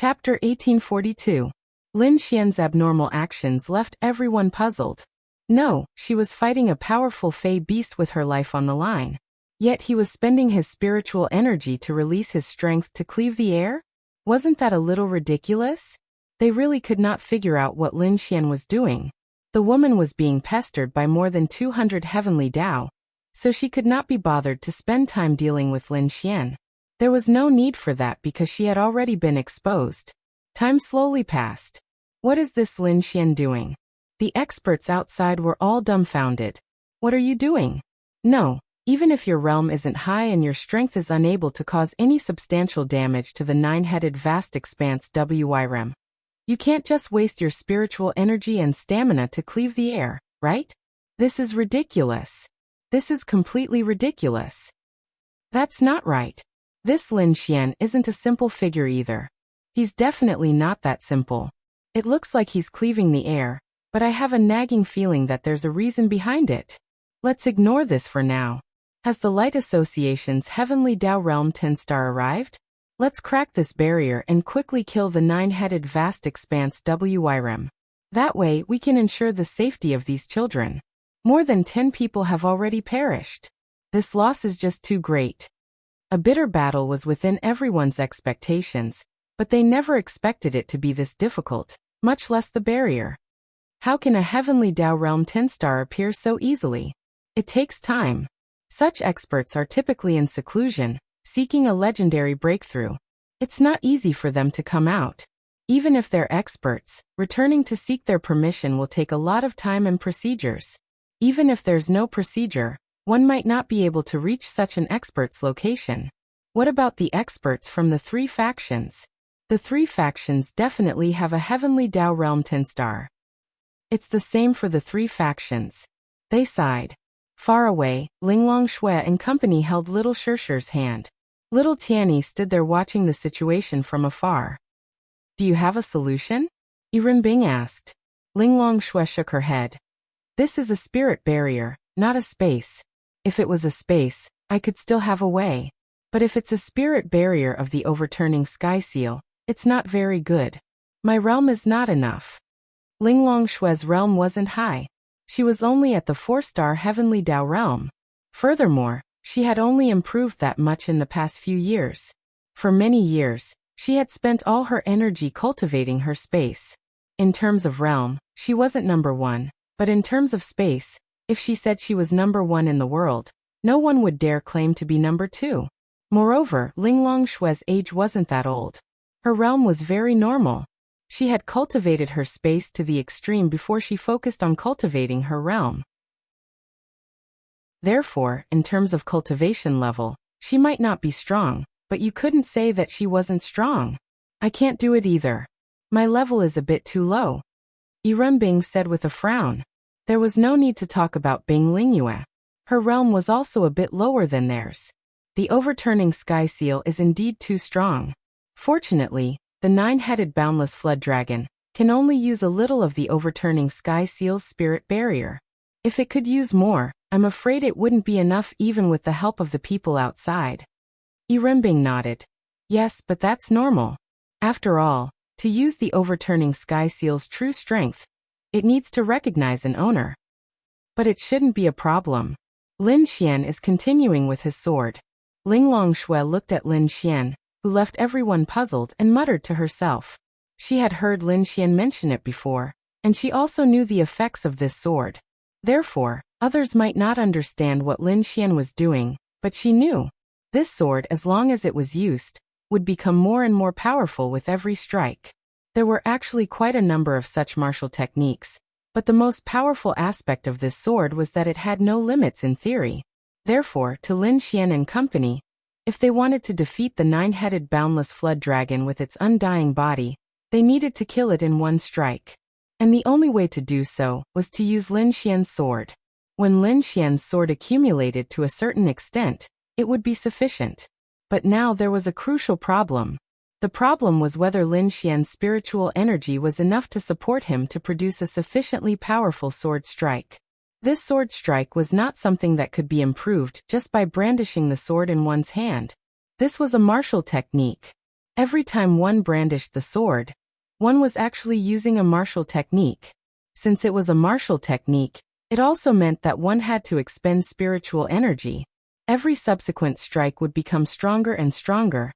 Chapter 1842. Lin Xian's abnormal actions left everyone puzzled. No, she was fighting a powerful fey beast with her life on the line. Yet he was spending his spiritual energy to release his strength to cleave the air? Wasn't that a little ridiculous? They really could not figure out what Lin Xian was doing. The woman was being pestered by more than 200 heavenly Dao, so she could not be bothered to spend time dealing with Lin Xian. There was no need for that because she had already been exposed. Time slowly passed. What is this Lin Xian doing? The experts outside were all dumbfounded. What are you doing? No, even if your realm isn't high and your strength is unable to cause any substantial damage to the nine-headed vast expanse WIREM, you can't just waste your spiritual energy and stamina to cleave the air, right? This is ridiculous. This is completely ridiculous. That's not right. This Lin Xian isn't a simple figure either. He's definitely not that simple. It looks like he's cleaving the air, but I have a nagging feeling that there's a reason behind it. Let's ignore this for now. Has the Light Association's Heavenly Dao Realm 10 star arrived? Let's crack this barrier and quickly kill the nine-headed vast expanse WIREM. That way we can ensure the safety of these children. More than 10 people have already perished. This loss is just too great. A bitter battle was within everyone's expectations, but they never expected it to be this difficult, much less the barrier. How can a Heavenly Dao Realm 10 star appear so easily? It takes time. Such experts are typically in seclusion, seeking a legendary breakthrough. It's not easy for them to come out. Even if they're experts, returning to seek their permission will take a lot of time and procedures. Even if there's no procedure, one might not be able to reach such an expert's location. What about the experts from the three factions? The three factions definitely have a Heavenly Dao Realm 10 star. It's the same for the three factions. They sighed. Far away, Linglong Shui and company held little Shirshi's hand. Little Tianyi stood there watching the situation from afar. Do you have a solution? Yurenbing asked. Linglong Shui shook her head. This is a spirit barrier, not a space. If it was a space, I could still have a way. But if it's a spirit barrier of the overturning sky seal, it's not very good. My realm is not enough. Linglong Shui's realm wasn't high. She was only at the 4-star Heavenly Dao realm. Furthermore, she had only improved that much in the past few years. For many years, she had spent all her energy cultivating her space. In terms of realm, she wasn't number one, but in terms of space, if she said she was number one in the world, no one would dare claim to be number two. Moreover, Linglong Shui's age wasn't that old. Her realm was very normal. She had cultivated her space to the extreme before she focused on cultivating her realm. Therefore, in terms of cultivation level, she might not be strong, but you couldn't say that she wasn't strong. I can't do it either. My level is a bit too low. Yurenbing said with a frown. There was no need to talk about Bing Lingyue. Her realm was also a bit lower than theirs. The overturning sky seal is indeed too strong. Fortunately, the nine-headed boundless flood dragon can only use a little of the overturning sky seal's spirit barrier. If it could use more, I'm afraid it wouldn't be enough even with the help of the people outside. Yurenbing nodded. Yes, but that's normal. After all, to use the overturning sky seal's true strength, it needs to recognize an owner. But it shouldn't be a problem. Lin Xian is continuing with his sword. Linglong Shui looked at Lin Xian, who left everyone puzzled, and muttered to herself. She had heard Lin Xian mention it before, and she also knew the effects of this sword. Therefore, others might not understand what Lin Xian was doing, but she knew. This sword, as long as it was used, would become more and more powerful with every strike. There were actually quite a number of such martial techniques, but the most powerful aspect of this sword was that it had no limits in theory. Therefore, to Lin Xian and company, if they wanted to defeat the nine-headed boundless flood dragon with its undying body, they needed to kill it in one strike. And the only way to do so was to use Lin Xian's sword. When Lin Xian's sword accumulated to a certain extent, it would be sufficient. But now there was a crucial problem. The problem was whether Lin Xian's spiritual energy was enough to support him to produce a sufficiently powerful sword strike. This sword strike was not something that could be improved just by brandishing the sword in one's hand. This was a martial technique. Every time one brandished the sword, one was actually using a martial technique. Since it was a martial technique, it also meant that one had to expend spiritual energy. Every subsequent strike would become stronger and stronger,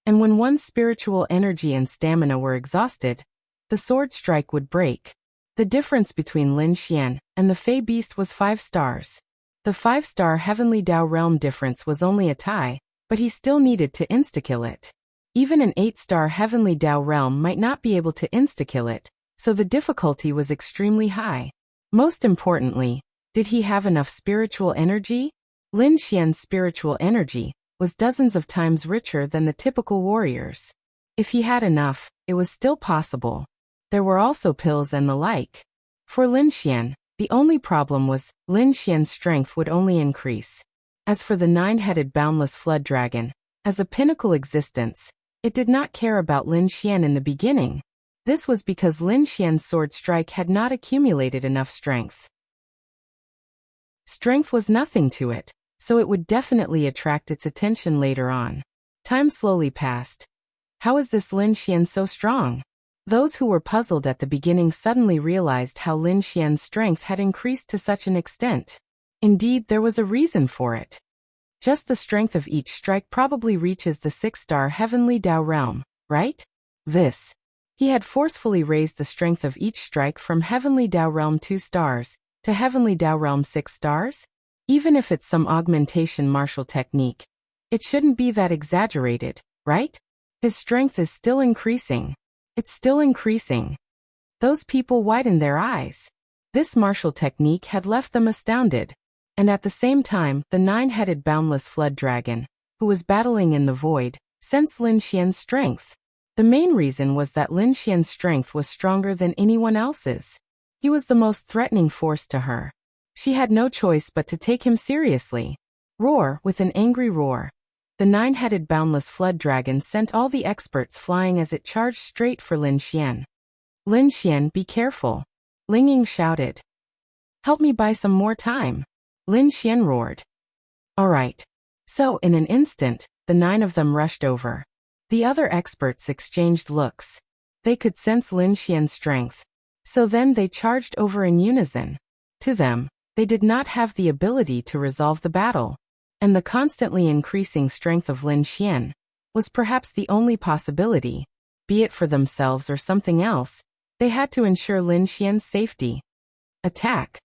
and when one's spiritual energy and stamina were exhausted, the sword strike would break. The difference between Lin Xian and the Fey Beast was 5 stars. The 5-star Heavenly Dao Realm difference was only a tie, but he still needed to insta-kill it. Even an 8-star Heavenly Dao Realm might not be able to insta-kill it, so the difficulty was extremely high. Most importantly, did he have enough spiritual energy? Lin Xian's spiritual energy was dozens of times richer than the typical warriors. If he had enough, it was still possible. There were also pills and the like. For Lin Xian, the only problem was Lin Xian's strength would only increase. As for the 9-headed boundless flood dragon, as a pinnacle existence, it did not care about Lin Xian in the beginning. This was because Lin Xian's sword strike had not accumulated enough strength. Strength was nothing to it, so it would definitely attract its attention later on. Time slowly passed. How is this Lin Xian so strong? Those who were puzzled at the beginning suddenly realized how Lin Xian's strength had increased to such an extent. Indeed, there was a reason for it. Just the strength of each strike probably reaches the 6-star Heavenly Dao Realm, right? He had forcefully raised the strength of each strike from Heavenly Dao Realm 2 stars to Heavenly Dao Realm 6 stars? Even if it's some augmentation martial technique, it shouldn't be that exaggerated, right? His strength is still increasing. It's still increasing. Those people widened their eyes. This martial technique had left them astounded. And at the same time, the 9-headed boundless flood dragon, who was battling in the void, sensed Lin Xian's strength. The main reason was that Lin Xian's strength was stronger than anyone else's. He was the most threatening force to her. She had no choice but to take him seriously. Roar with an angry roar. The 9-headed boundless flood dragon sent all the experts flying as it charged straight for Lin Xian. Lin Xian, be careful. Ling Ying shouted. Help me buy some more time. Lin Xian roared. All right. So in an instant, the 9 of them rushed over. The other experts exchanged looks. They could sense Lin Xian's strength. So then they charged over in unison. To them, they did not have the ability to resolve the battle. And the constantly increasing strength of Lin Xian was perhaps the only possibility. Be it for themselves or something else, they had to ensure Lin Xian's safety. Attack.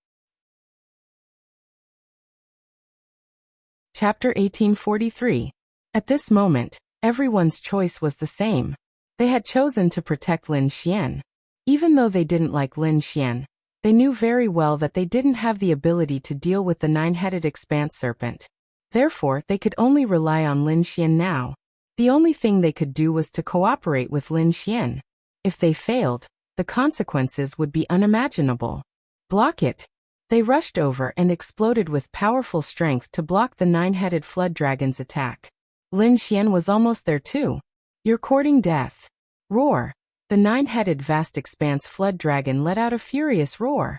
Chapter 1843. At this moment, everyone's choice was the same. They had chosen to protect Lin Xian. Even though they didn't like Lin Xian, they knew very well that they didn't have the ability to deal with the 9-headed expanse serpent. Therefore, they could only rely on Lin Xian now. The only thing they could do was to cooperate with Lin Xian. If they failed, the consequences would be unimaginable. Block it. They rushed over and exploded with powerful strength to block the 9-headed flood dragon's attack. Lin Xian was almost there too. You're courting death. Roar. The 9-headed vast expanse flood dragon let out a furious roar.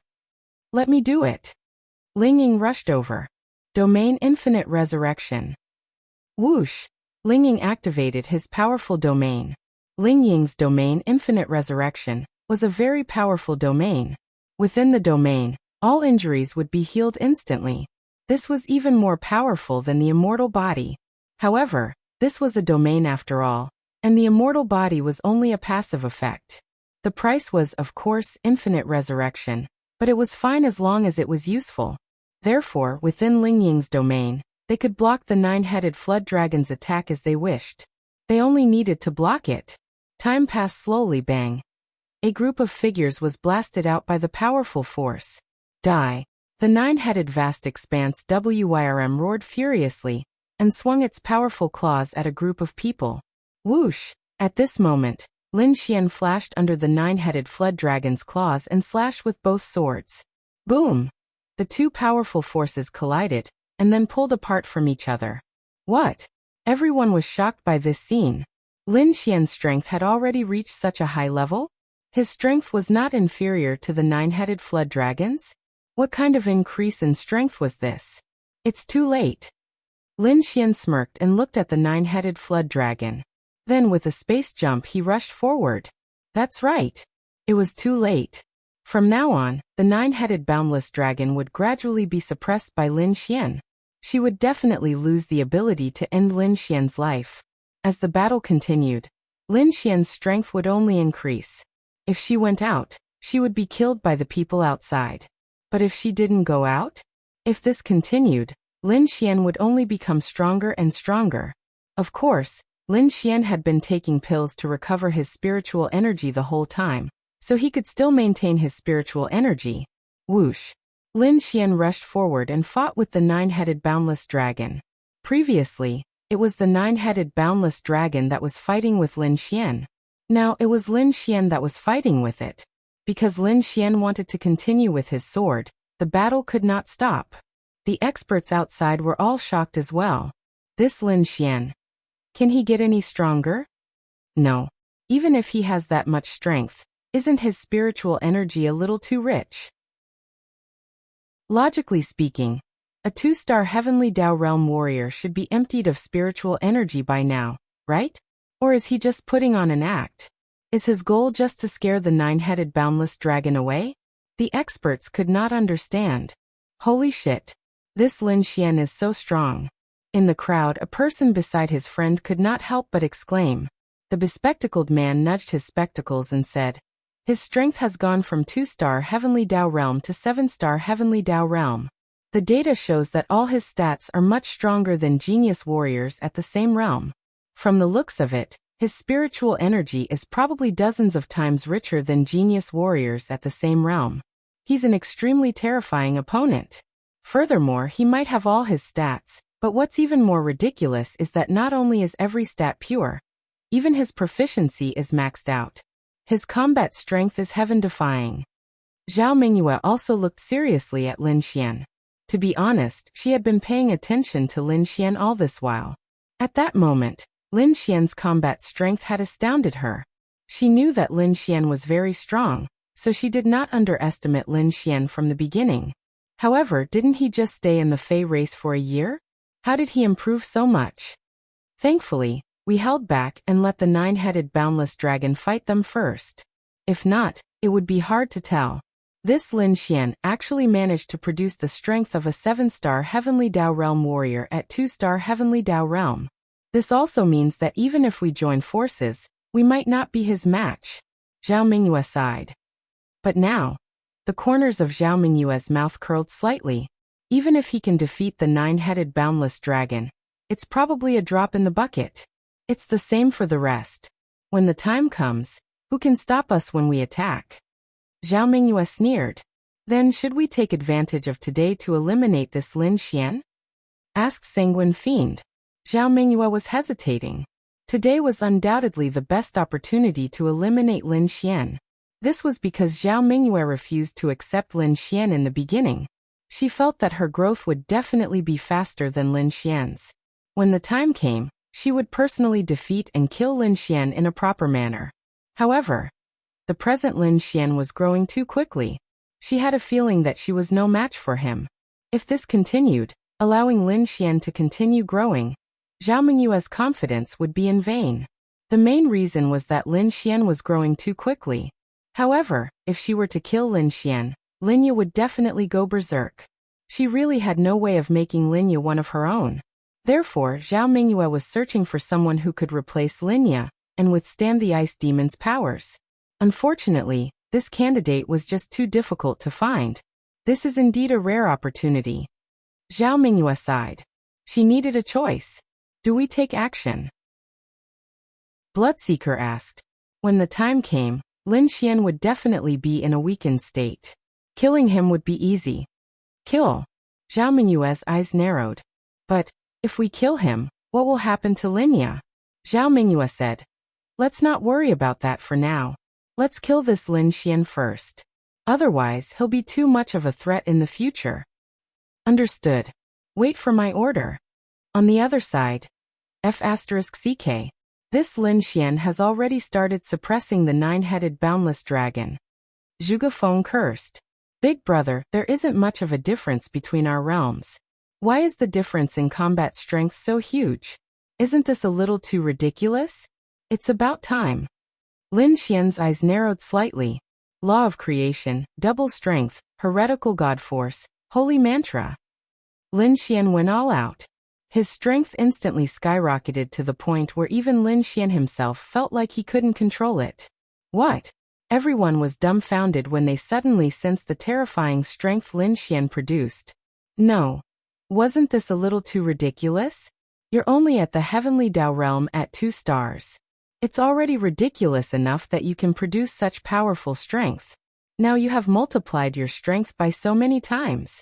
Let me do it. Ling Ying rushed over. Domain Infinite Resurrection. Whoosh! Ling Ying activated his powerful domain. Ling Ying's Domain Infinite Resurrection was a very powerful domain. Within the domain, all injuries would be healed instantly. This was even more powerful than the immortal body. However, this was a domain after all, and the immortal body was only a passive effect. The price was, of course, infinite resurrection, but it was fine as long as it was useful. Therefore, within Ling Ying's domain, they could block the 9-headed flood dragon's attack as they wished. They only needed to block it. Time passed slowly. Bang. A group of figures was blasted out by the powerful force. Die. The 9-headed vast expanse WYRM roared furiously and swung its powerful claws at a group of people. Whoosh! At this moment, Lin Xian flashed under the 9-headed flood dragon's claws and slashed with both swords. Boom! The two powerful forces collided and then pulled apart from each other. What? Everyone was shocked by this scene. Lin Xian's strength had already reached such a high level? His strength was not inferior to the 9-headed flood dragon's? What kind of increase in strength was this? It's too late. Lin Xian smirked and looked at the 9-headed flood dragon. Then with a space jump he rushed forward. That's right. It was too late. From now on, the nine-headed boundless dragon would gradually be suppressed by Lin Xian. She would definitely lose the ability to end Lin Xian's life. As the battle continued, Lin Xian's strength would only increase. If she went out, she would be killed by the people outside. But if she didn't go out? If this continued, Lin Xian would only become stronger and stronger. Of course, Lin Xian had been taking pills to recover his spiritual energy the whole time, so he could still maintain his spiritual energy. Whoosh! Lin Xian rushed forward and fought with the nine-headed boundless dragon. Previously, it was the nine-headed boundless dragon that was fighting with Lin Xian. Now it was Lin Xian that was fighting with it. Because Lin Xian wanted to continue with his sword, the battle could not stop. The experts outside were all shocked as well. This Lin Xian. Can he get any stronger? No. Even if he has that much strength, isn't his spiritual energy a little too rich? Logically speaking, a 2-star Heavenly Dao Realm warrior should be emptied of spiritual energy by now, right? Or is he just putting on an act? Is his goal just to scare the nine-headed boundless dragon away? The experts could not understand. Holy shit. This Lin Xian is so strong. In the crowd, a person beside his friend could not help but exclaim. The bespectacled man nudged his spectacles and said, his strength has gone from 2-star Heavenly Dao Realm to 7-star Heavenly Dao Realm. The data shows that all his stats are much stronger than genius warriors at the same realm. From the looks of it, his spiritual energy is probably dozens of times richer than genius warriors at the same realm. He's an extremely terrifying opponent. Furthermore, he might have all his stats, but what's even more ridiculous is that not only is every stat pure, even his proficiency is maxed out. His combat strength is heaven-defying. Zhao Mingyue also looked seriously at Lin Xian. To be honest, she had been paying attention to Lin Xian all this while. At that moment, Lin Xian's combat strength had astounded her. She knew that Lin Xian was very strong, so she did not underestimate Lin Xian from the beginning. However, didn't he just stay in the Fey race for a year? How did he improve so much? Thankfully, we held back and let the nine-headed boundless dragon fight them first. If not, it would be hard to tell. This Lin Xian actually managed to produce the strength of a 7-star Heavenly Dao Realm warrior at 2-star Heavenly Dao Realm. This also means that even if we join forces, we might not be his match. Zhao Mingyue sighed. But now, the corners of Zhao Mingyue's mouth curled slightly. Even if he can defeat the nine-headed boundless dragon, it's probably a drop in the bucket. It's the same for the rest. When the time comes, who can stop us when we attack? Zhao Mingyue sneered. Then should we take advantage of today to eliminate this Lin Xian? Asked Sanguine Fiend. Zhao Mingyue was hesitating. Today was undoubtedly the best opportunity to eliminate Lin Xian. This was because Zhao Mingyue refused to accept Lin Xian in the beginning. She felt that her growth would definitely be faster than Lin Xian's. When the time came, she would personally defeat and kill Lin Xian in a proper manner. However, the present Lin Xian was growing too quickly. She had a feeling that she was no match for him. If this continued, allowing Lin Xian to continue growing, Zhao Mingyue's confidence would be in vain. The main reason was that Lin Xian was growing too quickly. However, if she were to kill Lin Xian, Lin would definitely go berserk. She really had no way of making Lin one of her own. Therefore, Zhao Mingyue was searching for someone who could replace Lin and withstand the Ice Demon's powers. Unfortunately, this candidate was just too difficult to find. This is indeed a rare opportunity. Zhao Mingyue sighed. She needed a choice. Do we take action? Bloodseeker asked. When the time came, Lin Xian would definitely be in a weakened state. Killing him would be easy. Kill. Zhao Mingyue's eyes narrowed. But, if we kill him, what will happen to Lin? Zhao Mingyue said. Let's not worry about that for now. Let's kill this Lin Xian first. Otherwise, he'll be too much of a threat in the future. Understood. Wait for my order. On the other side, F*CK. This Lin Xian has already started suppressing the nine-headed boundless dragon. Zhuge Feng cursed. Big brother, there isn't much of a difference between our realms. Why is the difference in combat strength so huge? Isn't this a little too ridiculous? It's about time. Lin Xian's eyes narrowed slightly. Law of creation, double strength, heretical god force, holy mantra. Lin Xian went all out. His strength instantly skyrocketed to the point where even Lin Xian himself felt like he couldn't control it. What? Everyone was dumbfounded when they suddenly sensed the terrifying strength Lin Xian produced. No. Wasn't this a little too ridiculous? You're only at the heavenly Dao realm at 2 stars. It's already ridiculous enough that you can produce such powerful strength. Now you have multiplied your strength by so many times.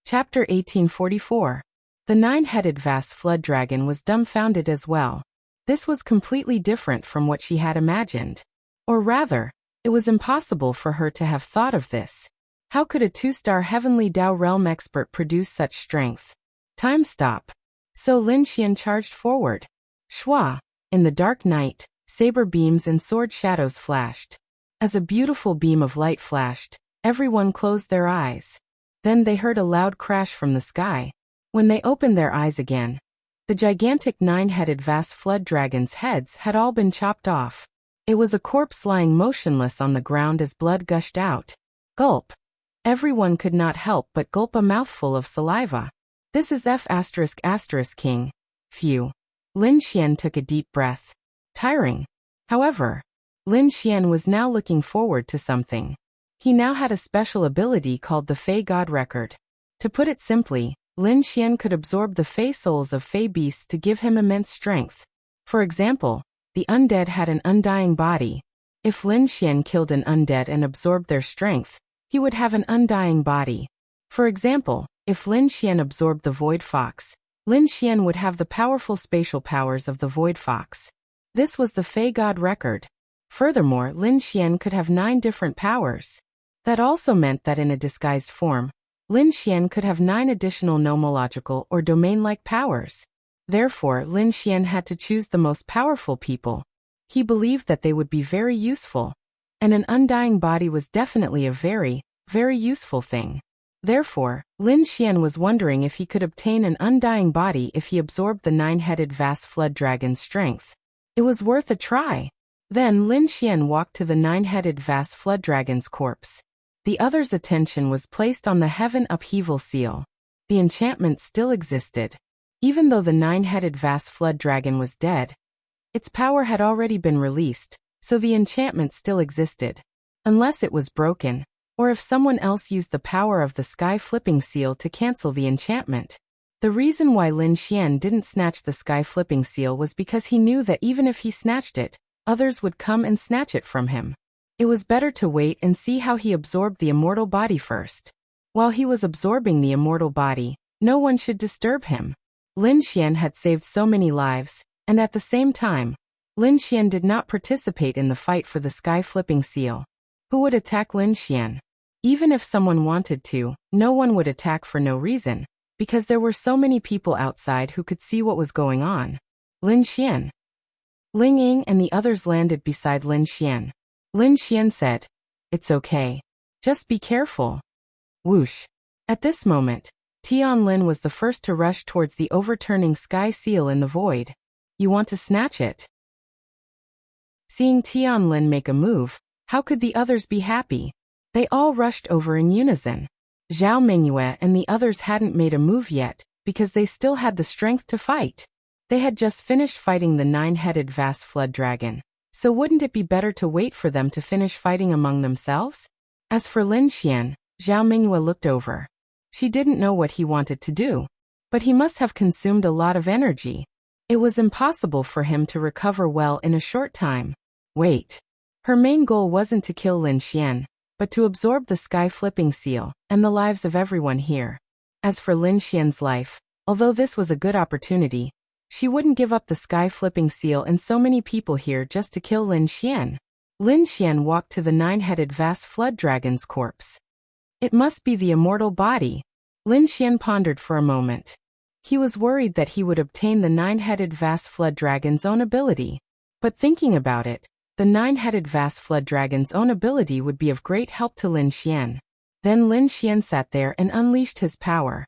Chapter 1844. The 9-headed vast flood dragon was dumbfounded as well. This was completely different from what she had imagined. Or rather, it was impossible for her to have thought of this. How could a 2-star heavenly Dao realm expert produce such strength? Time stop. So Lin Xian charged forward. Shwa! In the dark night, saber beams and sword shadows flashed. As a beautiful beam of light flashed, everyone closed their eyes. Then they heard a loud crash from the sky. When they opened their eyes again, the gigantic 9-headed vast flood dragon's heads had all been chopped off. It was a corpse lying motionless on the ground as blood gushed out. Gulp. Everyone could not help but gulp a mouthful of saliva. This is King. Phew. Lin Xian took a deep breath. Tiring. However, Lin Xian was now looking forward to something. He now had a special ability called the Fey God Record. To put it simply, Lin Xian could absorb the Fey souls of Fey beasts to give him immense strength. For example, the undead had an undying body. If Lin Xian killed an undead and absorbed their strength, he would have an undying body. For example, if Lin Xian absorbed the Void Fox, Lin Xian would have the powerful spatial powers of the Void Fox. This was the Fey God Record. Furthermore, Lin Xian could have 9 different powers. That also meant that in a disguised form, Lin Xian could have 9 additional nomological or domain-like powers. Therefore, Lin Xian had to choose the most powerful people. He believed that they would be very useful. And an undying body was definitely a very, very useful thing. Therefore, Lin Xian was wondering if he could obtain an undying body if he absorbed the 9-headed vast flood dragon's strength. It was worth a try. Then Lin Xian walked to the 9-headed vast flood dragon's corpse. The other's attention was placed on the heaven upheaval seal. The enchantment still existed. Even though the 9-headed vast flood dragon was dead, its power had already been released, so the enchantment still existed. Unless it was broken, or if someone else used the power of the sky flipping seal to cancel the enchantment. The reason why Lin Xian didn't snatch the sky flipping seal was because he knew that even if he snatched it, others would come and snatch it from him. It was better to wait and see how he absorbed the immortal body first. While he was absorbing the immortal body, no one should disturb him. Lin Xian had saved so many lives, and at the same time, Lin Xian did not participate in the fight for the sky flipping seal. Who would attack Lin Xian? Even if someone wanted to, no one would attack for no reason, because there were so many people outside who could see what was going on. Lin Xian. Ling Ying and the others landed beside Lin Xian. Lin Xian said, "It's okay. Just be careful." Whoosh. At this moment, Tian Lin was the first to rush towards the overturning sky seal in the void. You want to snatch it? Seeing Tian Lin make a move, how could the others be happy? They all rushed over in unison. Zhao Mengyue and the others hadn't made a move yet, because they still had the strength to fight. They had just finished fighting the 9-headed vast flood dragon. So wouldn't it be better to wait for them to finish fighting among themselves? As for Lin Xian, Zhao Mengyue looked over. She didn't know what he wanted to do. But he must have consumed a lot of energy. It was impossible for him to recover well in a short time. Wait. Her main goal wasn't to kill Lin Xian, but to absorb the sky flipping seal and the lives of everyone here. As for Lin Xian's life, although this was a good opportunity, she wouldn't give up the sky flipping seal and so many people here just to kill Lin Xian. Lin Xian walked to the 9-headed vast flood dragon's corpse. It must be the immortal body. Lin Xian pondered for a moment. He was worried that he would obtain the 9-headed vast flood dragon's own ability. But thinking about it, the 9-headed vast flood dragon's own ability would be of great help to Lin Xian. Then Lin Xian sat there and unleashed his power.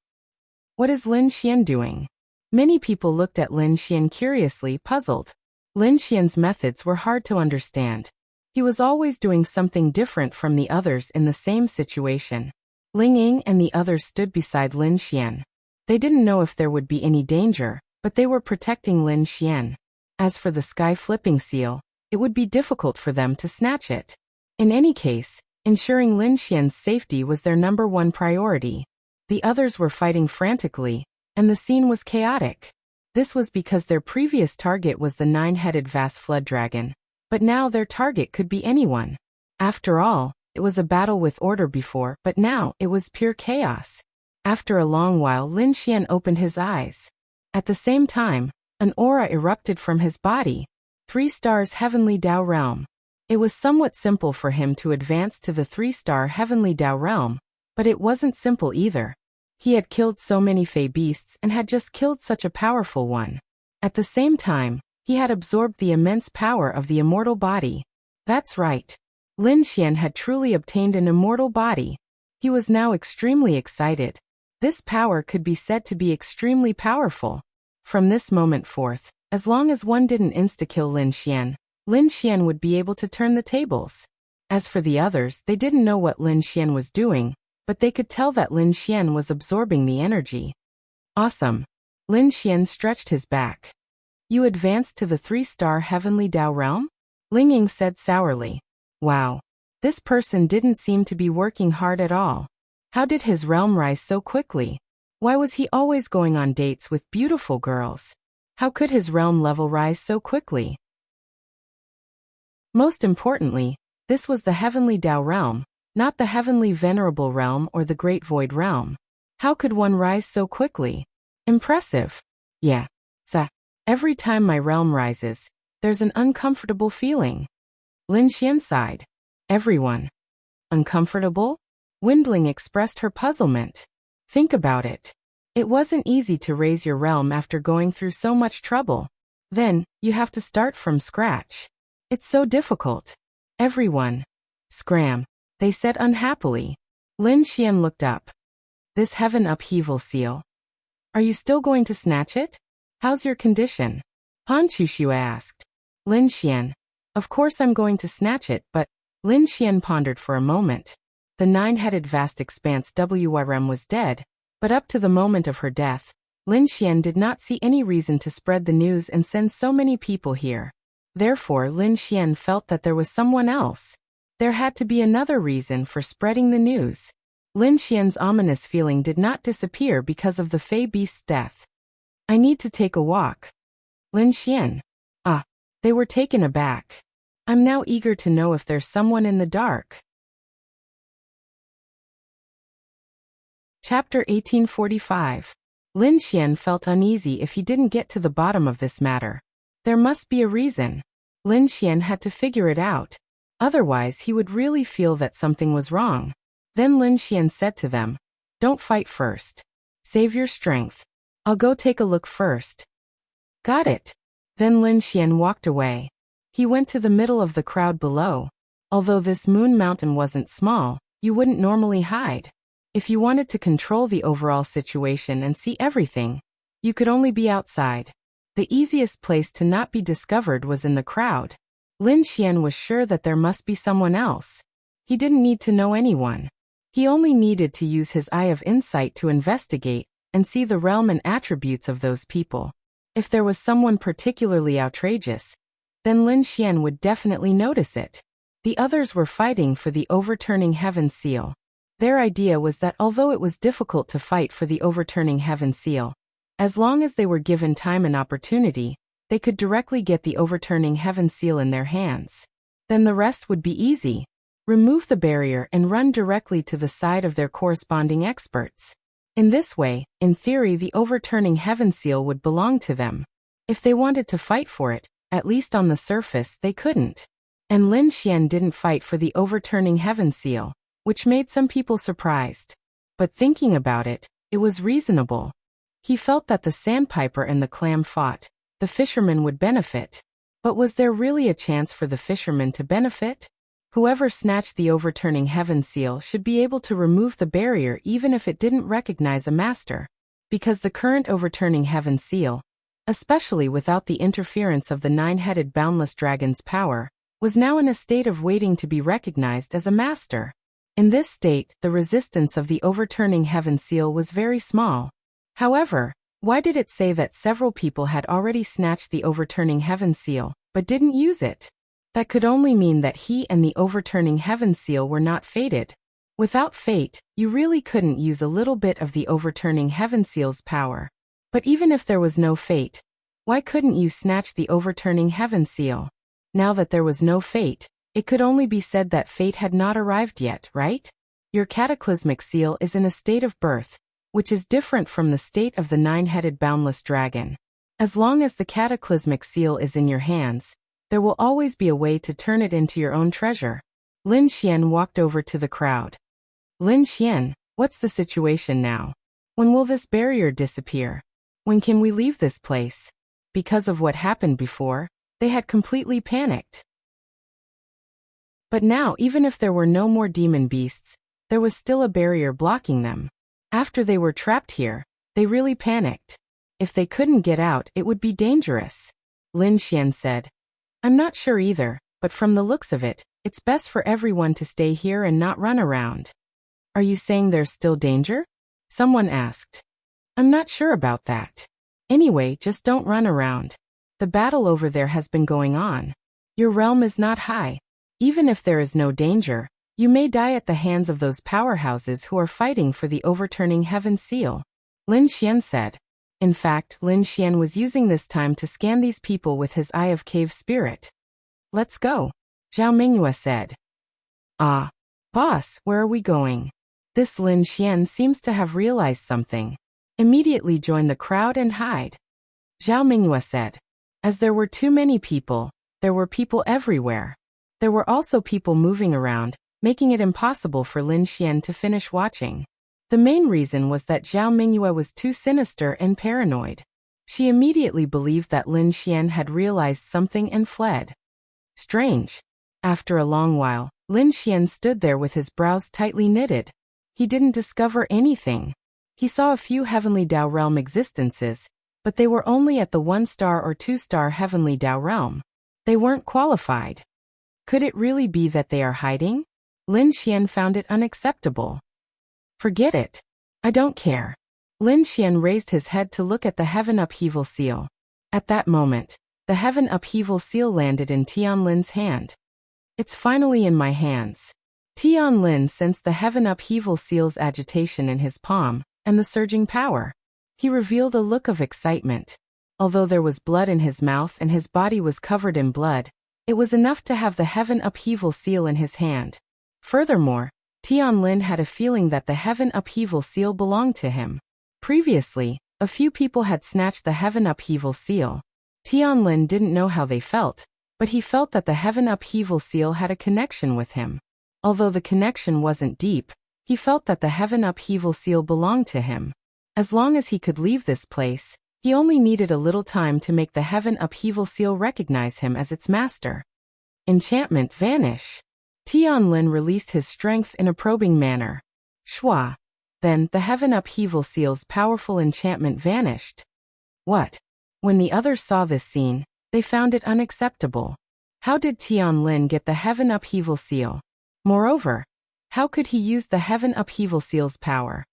What is Lin Xian doing? Many people looked at Lin Xian curiously, puzzled. Lin Xian's methods were hard to understand. He was always doing something different from the others in the same situation. Ling Ying and the others stood beside Lin Xian. They didn't know if there would be any danger, but they were protecting Lin Xian. As for the sky-flipping seal, it would be difficult for them to snatch it. In any case, ensuring Lin Xian's safety was their number one priority. The others were fighting frantically, and the scene was chaotic. This was because their previous target was the nine-headed vast flood dragon, but now their target could be anyone. After all, it was a battle with order before, but now it was pure chaos. After a long while, Lin Xian opened his eyes. At the same time, an aura erupted from his body. 3 stars Heavenly Dao Realm. It was somewhat simple for him to advance to the 3-star Heavenly Dao Realm, but it wasn't simple either. He had killed so many fey beasts and had just killed such a powerful one. At the same time, he had absorbed the immense power of the immortal body. That's right. Lin Xian had truly obtained an immortal body. He was now extremely excited. This power could be said to be extremely powerful. From this moment forth, as long as one didn't insta-kill Lin Xian would be able to turn the tables. As for the others, they didn't know what Lin Xian was doing, but they could tell that Lin Xian was absorbing the energy. Awesome. Lin Xian stretched his back. You advanced to the 3-star Heavenly Dao Realm? Ling Ying said sourly. Wow. This person didn't seem to be working hard at all. How did his realm rise so quickly? Why was he always going on dates with beautiful girls? How could his realm level rise so quickly? Most importantly, this was the Heavenly Dao Realm, not the Heavenly Venerable Realm or the Great Void Realm. How could one rise so quickly? Impressive. Yeah. Every time my realm rises, there's an uncomfortable feeling. Lin Xian sighed. Everyone. Uncomfortable? Windling expressed her puzzlement. Think about it. It wasn't easy to raise your realm after going through so much trouble. Then, you have to start from scratch. It's so difficult. Everyone. Scram, they said unhappily. Lin Xian looked up. This heaven upheaval seal. Are you still going to snatch it? How's your condition? Han Chuxue asked. Lin Xian. Of course I'm going to snatch it, but... Lin Xian pondered for a moment. The 9-headed vast expanse WRM was dead, but up to the moment of her death, Lin Xian did not see any reason to spread the news and send so many people here. Therefore, Lin Xian felt that there was someone else. There had to be another reason for spreading the news. Lin Xian's ominous feeling did not disappear because of the Fey Beast's death. I need to take a walk. Lin Xian. They were taken aback. I'm now eager to know if there's someone in the dark. Chapter 1845. Lin Xian felt uneasy if he didn't get to the bottom of this matter. There must be a reason. Lin Xian had to figure it out. Otherwise, he would really feel that something was wrong. Then Lin Xian said to them, Don't fight first. Save your strength. I'll go take a look first. Got it. Then Lin Xian walked away. He went to the middle of the crowd below. Although this moon mountain wasn't small, you wouldn't normally hide. If you wanted to control the overall situation and see everything, you could only be outside. The easiest place to not be discovered was in the crowd. Lin Xian was sure that there must be someone else. He didn't need to know anyone. He only needed to use his eye of insight to investigate and see the realm and attributes of those people. If there was someone particularly outrageous, then Lin Xian would definitely notice it. The others were fighting for the overturning heaven seal. Their idea was that although it was difficult to fight for the overturning heaven seal, as long as they were given time and opportunity, they could directly get the overturning heaven seal in their hands. Then the rest would be easy. Remove the barrier and run directly to the side of their corresponding experts. In this way, in theory, the overturning heaven seal would belong to them. If they wanted to fight for it, at least on the surface, they couldn't. And Lin Xian didn't fight for the overturning heaven seal, which made some people surprised. But thinking about it, it was reasonable. He felt that the sandpiper and the clam fought. The fisherman would benefit. But was there really a chance for the fisherman to benefit? Whoever snatched the overturning heaven seal should be able to remove the barrier even if it didn't recognize a master. because the current overturning heaven seal, especially without the interference of the nine-headed boundless dragon's power, was now in a state of waiting to be recognized as a master. In this state, the resistance of the overturning heaven seal was very small. However, why did it say that several people had already snatched the overturning heaven seal, but didn't use it? That could only mean that he and the overturning heaven seal were not fated. Without fate, you really couldn't use a little bit of the overturning heaven seal's power. But even if there was no fate, why couldn't you snatch the overturning heaven seal? Now that there was no fate, it could only be said that fate had not arrived yet, right? Your cataclysmic seal is in a state of birth, which is different from the state of the nine-headed boundless dragon. As long as the cataclysmic seal is in your hands, there will always be a way to turn it into your own treasure. Lin Xian walked over to the crowd. Lin Xian, what's the situation now? When will this barrier disappear? When can we leave this place? Because of what happened before, they had completely panicked. But now, even if there were no more demon beasts, there was still a barrier blocking them. After they were trapped here, they really panicked. If they couldn't get out, it would be dangerous. Lin Xian said. I'm not sure either, but from the looks of it, it's best for everyone to stay here and not run around. Are you saying there's still danger? Someone asked. I'm not sure about that. Anyway, just don't run around. The battle over there has been going on. Your realm is not high. Even if there is no danger, you may die at the hands of those powerhouses who are fighting for the overturning heaven seal. Lin Xian said. In fact, Lin Xian was using this time to scan these people with his Eye of Cave Spirit. Let's go, Zhao Mingyue said. Ah, boss, where are we going? This Lin Xian seems to have realized something. Immediately join the crowd and hide. Zhao Mingyue said. As there were too many people, there were people everywhere. There were also people moving around, making it impossible for Lin Xian to finish watching. The main reason was that Zhao Mingyue was too sinister and paranoid. She immediately believed that Lin Xian had realized something and fled. Strange. After a long while, Lin Xian stood there with his brows tightly knitted. He didn't discover anything. He saw a few heavenly Dao realm existences, but they were only at the 1-star or 2-star heavenly Dao realm. They weren't qualified. Could it really be that they are hiding? Lin Xian found it unacceptable. Forget it. I don't care. Lin Xian raised his head to look at the heaven upheaval seal. At that moment, the heaven upheaval seal landed in Tianlin's hand. It's finally in my hands. Tianlin sensed the heaven upheaval seal's agitation in his palm, and the surging power. He revealed a look of excitement. Although there was blood in his mouth and his body was covered in blood, it was enough to have the heaven upheaval seal in his hand. Furthermore, Tianlin had a feeling that the heaven upheaval seal belonged to him. Previously, a few people had snatched the heaven upheaval seal. Tianlin didn't know how they felt, but he felt that the heaven upheaval seal had a connection with him. Although the connection wasn't deep, he felt that the heaven upheaval seal belonged to him. As long as he could leave this place, he only needed a little time to make the heaven upheaval seal recognize him as its master. Enchantment vanish. Tianlin released his strength in a probing manner. Shua. Then, the heaven upheaval seal's powerful enchantment vanished. What? When the others saw this scene, they found it unacceptable. How did Tianlin get the heaven upheaval seal? Moreover, how could he use the heaven upheaval seal's power?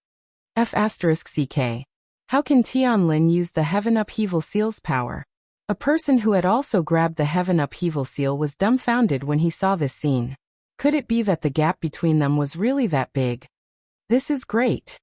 F***CK. How can Tianlin use the heaven upheaval seal's power? A person who had also grabbed the heaven upheaval seal was dumbfounded when he saw this scene. Could it be that the gap between them was really that big? This is great.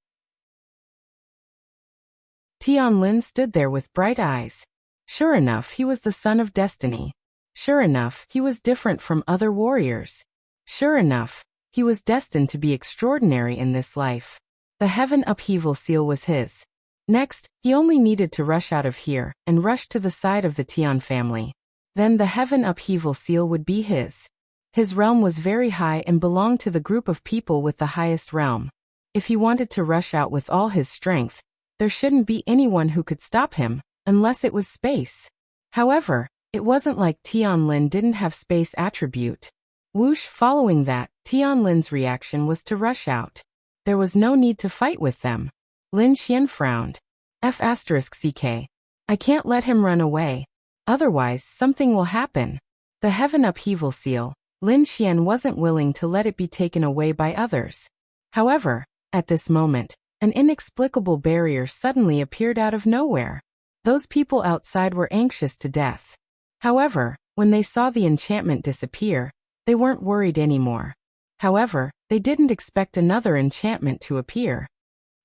Tianlin stood there with bright eyes. Sure enough, he was the son of destiny. Sure enough, he was different from other warriors. Sure enough, he was destined to be extraordinary in this life. The heaven upheaval seal was his. Next, he only needed to rush out of here and rush to the side of the Tian family. Then the heaven upheaval seal would be his. His realm was very high and belonged to the group of people with the highest realm. If he wanted to rush out with all his strength, there shouldn't be anyone who could stop him, unless it was space. However, it wasn't like Tianlin didn't have space attribute. Whoosh! Following that, Tianlin's reaction was to rush out. There was no need to fight with them. Lin Xian frowned. F*ck. I can't let him run away. Otherwise, something will happen. The heaven upheaval seal. Lin Xian wasn't willing to let it be taken away by others. However, at this moment, an inexplicable barrier suddenly appeared out of nowhere. Those people outside were anxious to death. However, when they saw the enchantment disappear, they weren't worried anymore. However, they didn't expect another enchantment to appear.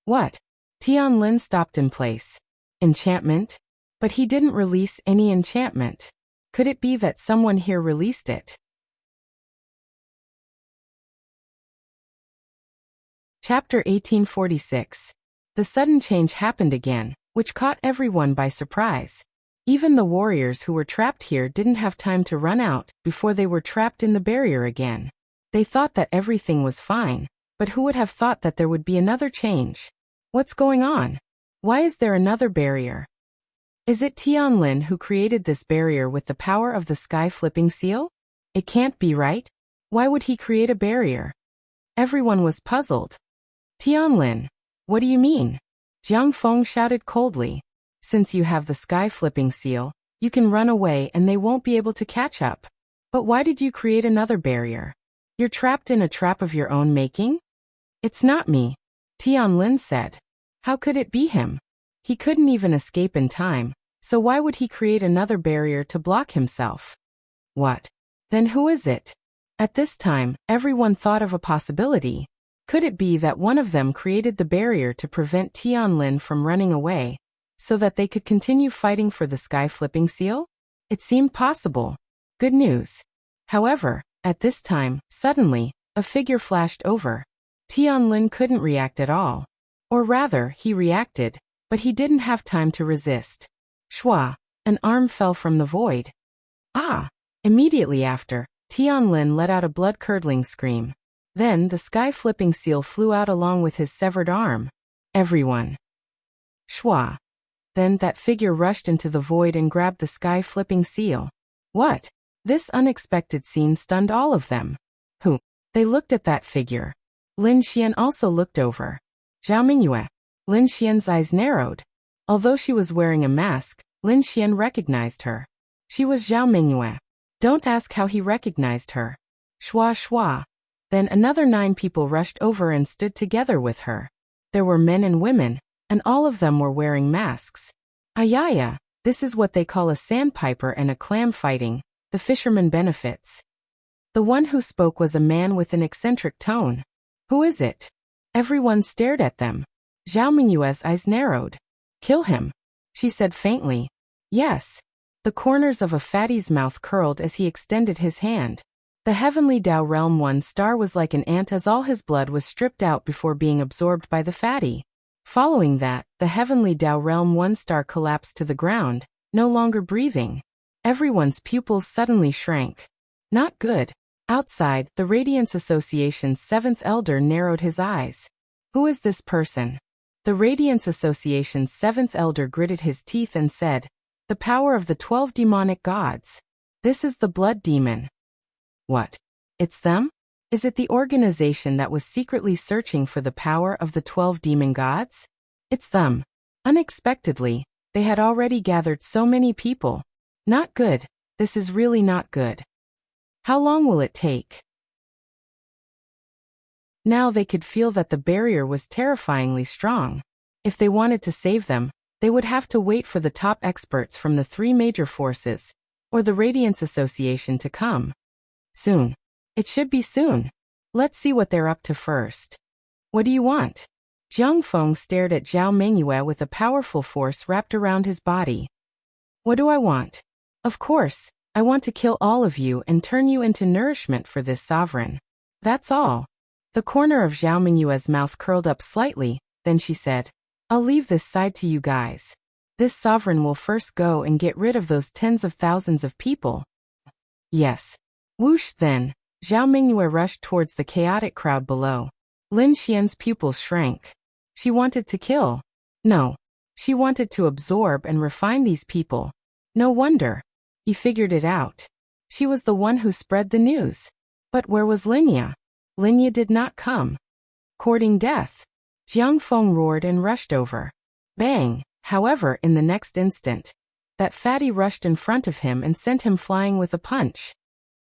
What? Tian Lin stopped in place. Enchantment? But he didn't release any enchantment. Could it be that someone here released it? Chapter 1846. The sudden change happened again, which caught everyone by surprise. Even the warriors who were trapped here didn't have time to run out before they were trapped in the barrier again. They thought that everything was fine, but who would have thought that there would be another change? What's going on? Why is there another barrier? Is it Tian Lin who created this barrier with the power of the sky-flipping seal? It can't be, right? Why would he create a barrier? Everyone was puzzled. Tian Lin, what do you mean? Jiang Feng shouted coldly. Since you have the sky-flipping seal, you can run away and they won't be able to catch up. But why did you create another barrier? You're trapped in a trap of your own making? It's not me, Tian Lin said. How could it be him? He couldn't even escape in time, so why would he create another barrier to block himself? What? Then who is it? At this time, everyone thought of a possibility. Could it be that one of them created the barrier to prevent Tian Lin from running away, so that they could continue fighting for the sky-flipping seal? It seemed possible. Good news. However, at this time, suddenly, a figure flashed over. Tian Lin couldn't react at all. Or rather, he reacted, but he didn't have time to resist. Shua, an arm fell from the void. Ah! Immediately after, Tian Lin let out a blood-curdling scream. Then the sky-flipping seal flew out along with his severed arm. Everyone. Shua. Then that figure rushed into the void and grabbed the sky-flipping seal. What? This unexpected scene stunned all of them. Who? They looked at that figure. Lin Xian also looked over. Zhao Mingyue. Lin Xian's eyes narrowed. Although she was wearing a mask, Lin Xian recognized her. She was Zhao Mingyue. Don't ask how he recognized her. Shua shua. Then another 9 people rushed over and stood together with her. There were men and women, and all of them were wearing masks. Ayaya, this is what they call a sandpiper and a clam fighting, the fisherman benefits. The one who spoke was a man with an eccentric tone. Who is it? Everyone stared at them. Zhao Mingyue's eyes narrowed. Kill him, she said faintly. Yes. The corners of a fatty's mouth curled as he extended his hand. The heavenly Tao Realm 1 star was like an ant as all his blood was stripped out before being absorbed by the fatty. Following that, the heavenly Tao Realm 1 star collapsed to the ground, no longer breathing. Everyone's pupils suddenly shrank. Not good. Outside, the Radiance Association's 7th elder narrowed his eyes. Who is this person? The Radiance Association's 7th elder gritted his teeth and said, the power of the 12 demonic gods. This is the blood demon. What? It's them? Is it the organization that was secretly searching for the power of the 12 demon gods? It's them. Unexpectedly, they had already gathered so many people. Not good. This is really not good. How long will it take? Now they could feel that the barrier was terrifyingly strong. If they wanted to save them, they would have to wait for the top experts from the 3 major forces, or the Radiance Association to come. Soon. It should be soon. Let's see what they're up to first. What do you want? Jiang Feng stared at Zhao Mingyue with a powerful force wrapped around his body. What do I want? Of course, I want to kill all of you and turn you into nourishment for this sovereign. That's all. The corner of Zhao Mingyue's mouth curled up slightly, then she said, I'll leave this side to you guys. This sovereign will first go and get rid of those tens of thousands of people. Yes. Whoosh then, Zhao Mingyue rushed towards the chaotic crowd below. Lin Xian's pupils shrank. She wanted to kill. No. She wanted to absorb and refine these people. No wonder. He figured it out. She was the one who spread the news. But where was Linya? Linya did not come. Courting death. Jiang Feng roared and rushed over. Bang! However, in the next instant, that fatty rushed in front of him and sent him flying with a punch.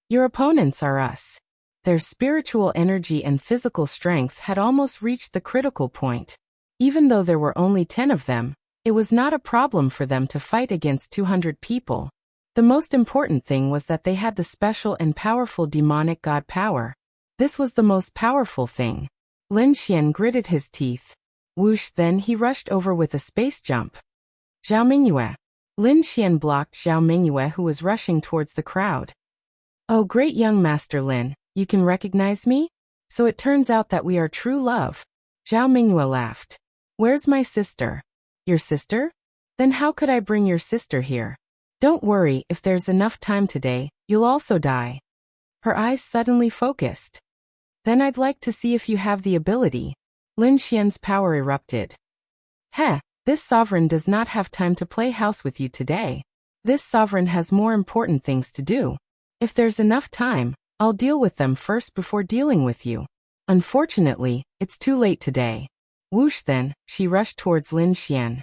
Your opponents are us. Their spiritual energy and physical strength had almost reached the critical point. Even though there were only 10 of them, it was not a problem for them to fight against 200 people. The most important thing was that they had the special and powerful demonic god power. This was the most powerful thing. Lin Xian gritted his teeth. Whoosh, then he rushed over with a space jump. Zhao Mingyue. Lin Xian blocked Zhao Mingyue, who was rushing towards the crowd. Oh, great young Master Lin, you can recognize me? So it turns out that we are true love. Zhao Mingyue laughed. Where's my sister? Your sister? Then how could I bring your sister here? Don't worry, if there's enough time today, you'll also die. Her eyes suddenly focused. Then I'd like to see if you have the ability. Lin Xian's power erupted. Heh, this sovereign does not have time to play house with you today. This sovereign has more important things to do. If there's enough time, I'll deal with them first before dealing with you. Unfortunately, it's too late today. Whoosh, then, she rushed towards Lin Xian.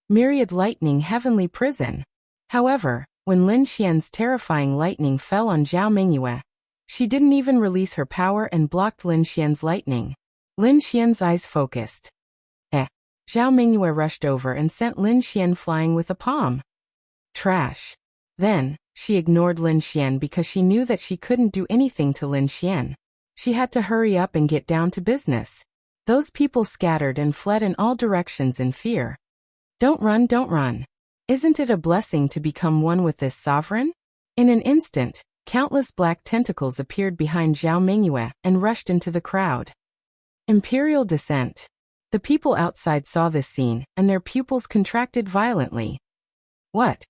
Myriad lightning heavenly prison. However, when Lin Xian's terrifying lightning fell on Zhao Mingyue, she didn't even release her power and blocked Lin Xian's lightning. Lin Xian's eyes focused. Zhao Mingyue rushed over and sent Lin Xian flying with a palm. Trash. Then, she ignored Lin Xian because she knew that she couldn't do anything to Lin Xian. She had to hurry up and get down to business. Those people scattered and fled in all directions in fear. Don't run, don't run. Isn't it a blessing to become one with this sovereign? In an instant, countless black tentacles appeared behind Zhao Mingyue and rushed into the crowd. Imperial descent. The people outside saw this scene, and their pupils contracted violently. What?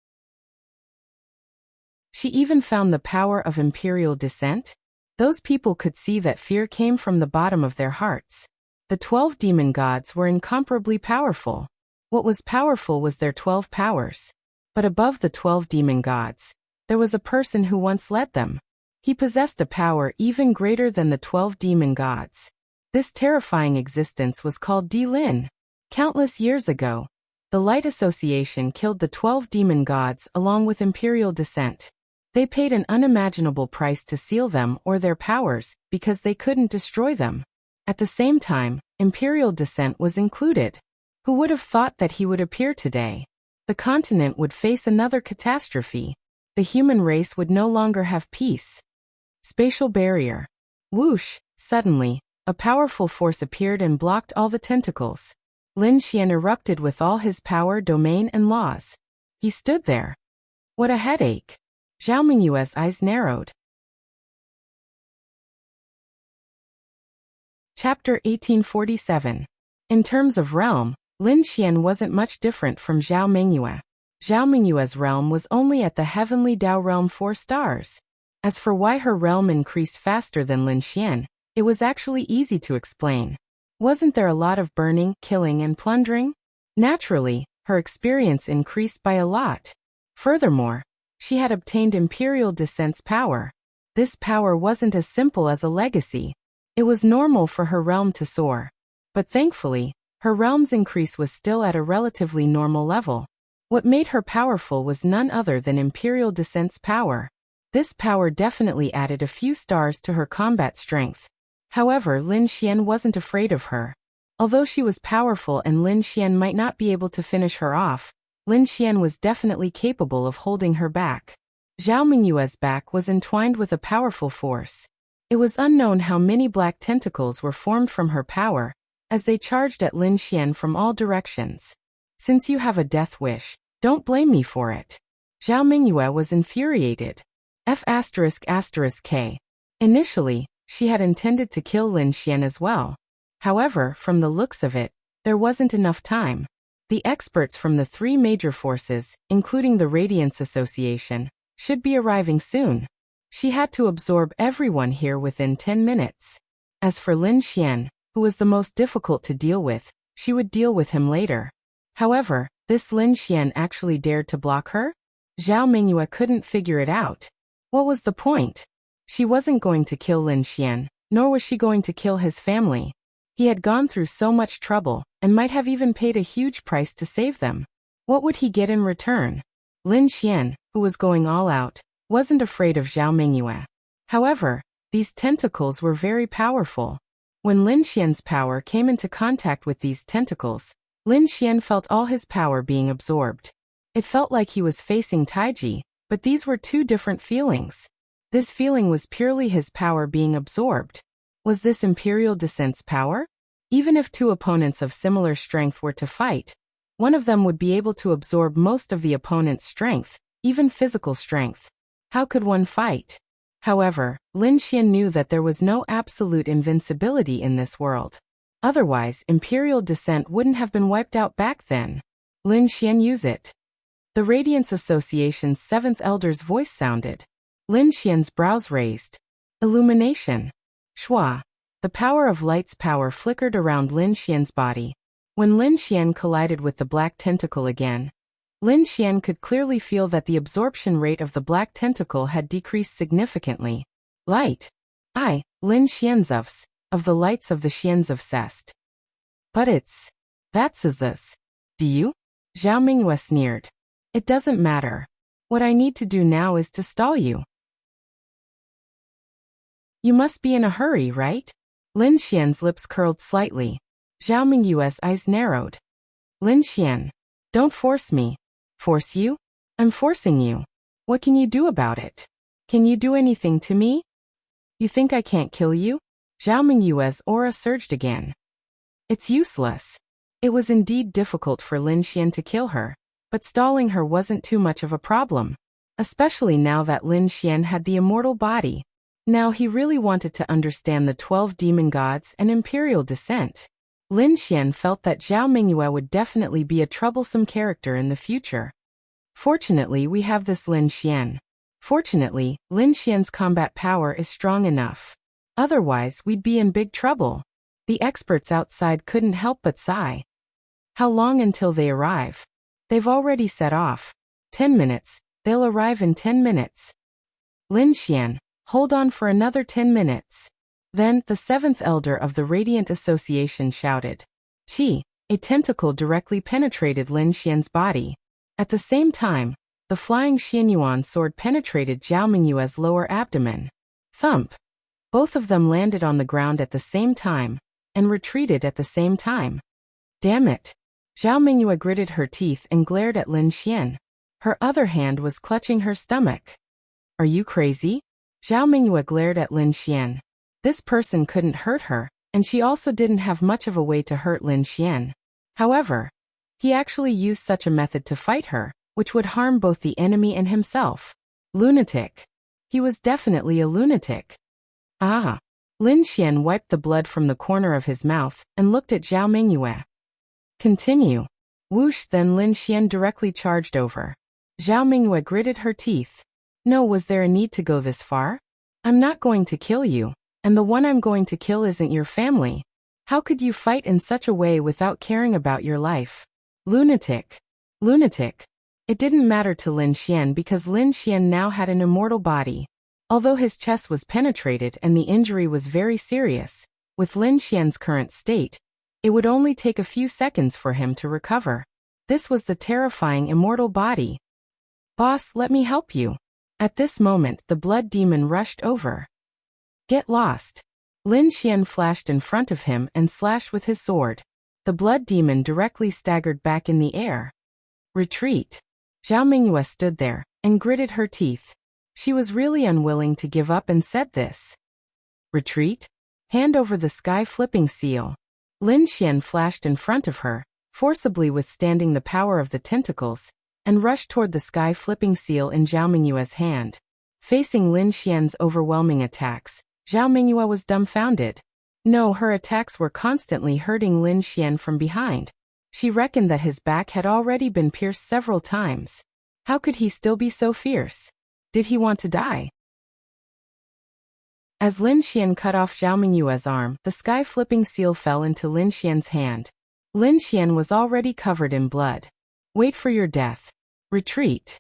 She even found the power of imperial descent? Those people could see that fear came from the bottom of their hearts. The 12 demon gods were incomparably powerful. What was powerful was their 12 powers. But above the 12 demon gods, there was a person who once led them. He possessed a power even greater than the 12 demon gods. This terrifying existence was called Di Lin. Countless years ago, the Light Association killed the 12 demon gods along with imperial descent. They paid an unimaginable price to seal them or their powers because they couldn't destroy them. At the same time, imperial descent was included. Who would have thought that he would appear today? The continent would face another catastrophe. The human race would no longer have peace. Spatial barrier. Whoosh, suddenly, a powerful force appeared and blocked all the tentacles. Lin Xian erupted with all his power, domain, and laws. He stood there. What a headache. Zhao Mingyue's eyes narrowed. Chapter 1847. In terms of realm, Lin Xian wasn't much different from Zhao Mingyue. Zhao Mingyue's realm was only at the heavenly Dao realm 4 stars. As for why her realm increased faster than Lin Xian, it was actually easy to explain. Wasn't there a lot of burning, killing, and plundering? Naturally, her experience increased by a lot. Furthermore, she had obtained imperial descent's power. This power wasn't as simple as a legacy. It was normal for her realm to soar. But thankfully, her realm's increase was still at a relatively normal level. What made her powerful was none other than imperial descent's power. This power definitely added a few stars to her combat strength. However, Lin Xian wasn't afraid of her. Although she was powerful and Lin Xian might not be able to finish her off, Lin Xian was definitely capable of holding her back. Zhao Mingyue's back was entwined with a powerful force. It was unknown how many black tentacles were formed from her power, as they charged at Lin Xian from all directions. Since you have a death wish, don't blame me for it. Zhao Mingyue was infuriated. F***K. Initially, she had intended to kill Lin Xian as well. However, from the looks of it, there wasn't enough time. The experts from the 3 major forces, including the Radiance Association, should be arriving soon. She had to absorb everyone here within 10 minutes. As for Lin Xian, who was the most difficult to deal with, she would deal with him later. However, this Lin Xian actually dared to block her? Zhao Mingyue couldn't figure it out. What was the point? She wasn't going to kill Lin Xian, nor was she going to kill his family. He had gone through so much trouble, and might have even paid a huge price to save them. What would he get in return? Lin Xian, who was going all out, wasn't afraid of Zhao Mingyue. However, these tentacles were very powerful. When Lin Xian's power came into contact with these tentacles, Lin Xian felt all his power being absorbed. It felt like he was facing Taiji, but these were two different feelings. This feeling was purely his power being absorbed. Was this Imperial Descent's power? Even if two opponents of similar strength were to fight, one of them would be able to absorb most of the opponent's strength, even physical strength. How could one fight? However, Lin Xian knew that there was no absolute invincibility in this world. Otherwise, Imperial Descent wouldn't have been wiped out back then. Lin Xian use it. The Radiance Association's seventh elder's voice sounded. Lin Xian's brows raised. Illumination. Shua. The power of light's power flickered around Lin Xian's body. When Lin Xian collided with the black tentacle again, Lin Xian could clearly feel that the absorption rate of the black tentacle had decreased significantly. Light. Lin Xian's of the lights of the Xians of Cest. But that's this. Do you? Zhao Mingyue sneered. It doesn't matter. What I need to do now is to stall you. You must be in a hurry, right? Lin Xian's lips curled slightly. Zhao Mingyue's eyes narrowed. Lin Xian. Don't force me. Force you? I'm forcing you. What can you do about it? Can you do anything to me? You think I can't kill you? Zhao Mingyue's aura surged again. It's useless. It was indeed difficult for Lin Xian to kill her, but stalling her wasn't too much of a problem, especially now that Lin Xian had the immortal body. Now he really wanted to understand the 12 demon gods and Imperial Descent. Lin Xian felt that Zhao Mingyue would definitely be a troublesome character in the future. Fortunately, we have this Lin Xian. Fortunately, Lin Xian's combat power is strong enough. Otherwise, we'd be in big trouble. The experts outside couldn't help but sigh. How long until they arrive? They've already set off. 10 minutes. They'll arrive in 10 minutes. Lin Xian, hold on for another 10 minutes. Then, the seventh elder of the Radiant Association shouted. Chi, a tentacle directly penetrated Lin Xian's body. At the same time, the flying Xianyuan sword penetrated Zhao Mingyue's lower abdomen. Thump. Both of them landed on the ground at the same time, and retreated at the same time. Damn it. Zhao Mingyue gritted her teeth and glared at Lin Xian. Her other hand was clutching her stomach. Are you crazy? Zhao Mingyue glared at Lin Xian. This person couldn't hurt her, and she also didn't have much of a way to hurt Lin Xian. However, he actually used such a method to fight her, which would harm both the enemy and himself. Lunatic. He was definitely a lunatic. Ah. Lin Xian wiped the blood from the corner of his mouth and looked at Zhao Mingyue. Continue. Whoosh, then Lin Xian directly charged over. Zhao Mingyue gritted her teeth. No, was there a need to go this far? I'm not going to kill you, and the one I'm going to kill isn't your family. How could you fight in such a way without caring about your life? Lunatic. Lunatic. It didn't matter to Lin Xian because Lin Xian now had an immortal body. Although his chest was penetrated and the injury was very serious, with Lin Xian's current state, it would only take a few seconds for him to recover. This was the terrifying immortal body. Boss, let me help you. At this moment, the blood demon rushed over. Get lost. Lin Xian flashed in front of him and slashed with his sword. The blood demon directly staggered back in the air. Retreat. Zhao Mingyue stood there and gritted her teeth. She was really unwilling to give up and said this. Retreat? Hand over the sky flipping seal. Lin Xian flashed in front of her, forcibly withstanding the power of the tentacles, and rushed toward the sky flipping seal in Zhao Mingyue's hand. Facing Lin Xian's overwhelming attacks, Zhao Mingyue was dumbfounded. No, her attacks were constantly hurting Lin Xian from behind. She reckoned that his back had already been pierced several times. How could he still be so fierce? Did he want to die? As Lin Xian cut off Zhao Mingyue's arm, the sky-flipping seal fell into Lin Xian's hand. Lin Xian was already covered in blood. Wait for your death. Retreat.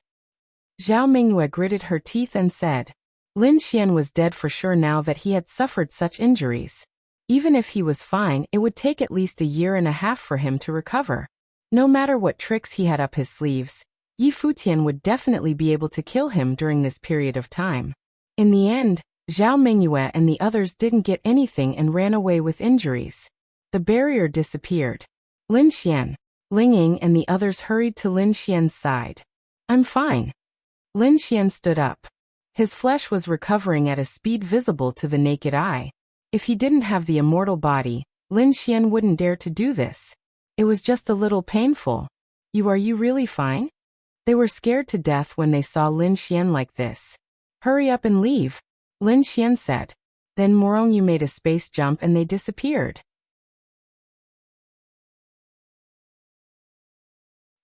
Zhao Mingyue gritted her teeth and said. Lin Xian was dead for sure now that he had suffered such injuries. Even if he was fine, it would take at least a year and a half for him to recover. No matter what tricks he had up his sleeves, Yi Futian would definitely be able to kill him during this period of time. In the end, Zhao Mingyue and the others didn't get anything and ran away with injuries. The barrier disappeared. Lin Xian, Ling Ying and the others hurried to Lin Xian's side. I'm fine. Lin Xian stood up. His flesh was recovering at a speed visible to the naked eye. If he didn't have the immortal body, Lin Xian wouldn't dare to do this. It was just a little painful. Are you really fine? They were scared to death when they saw Lin Xian like this. Hurry up and leave, Lin Xian said. Then Morongyu made a space jump and they disappeared.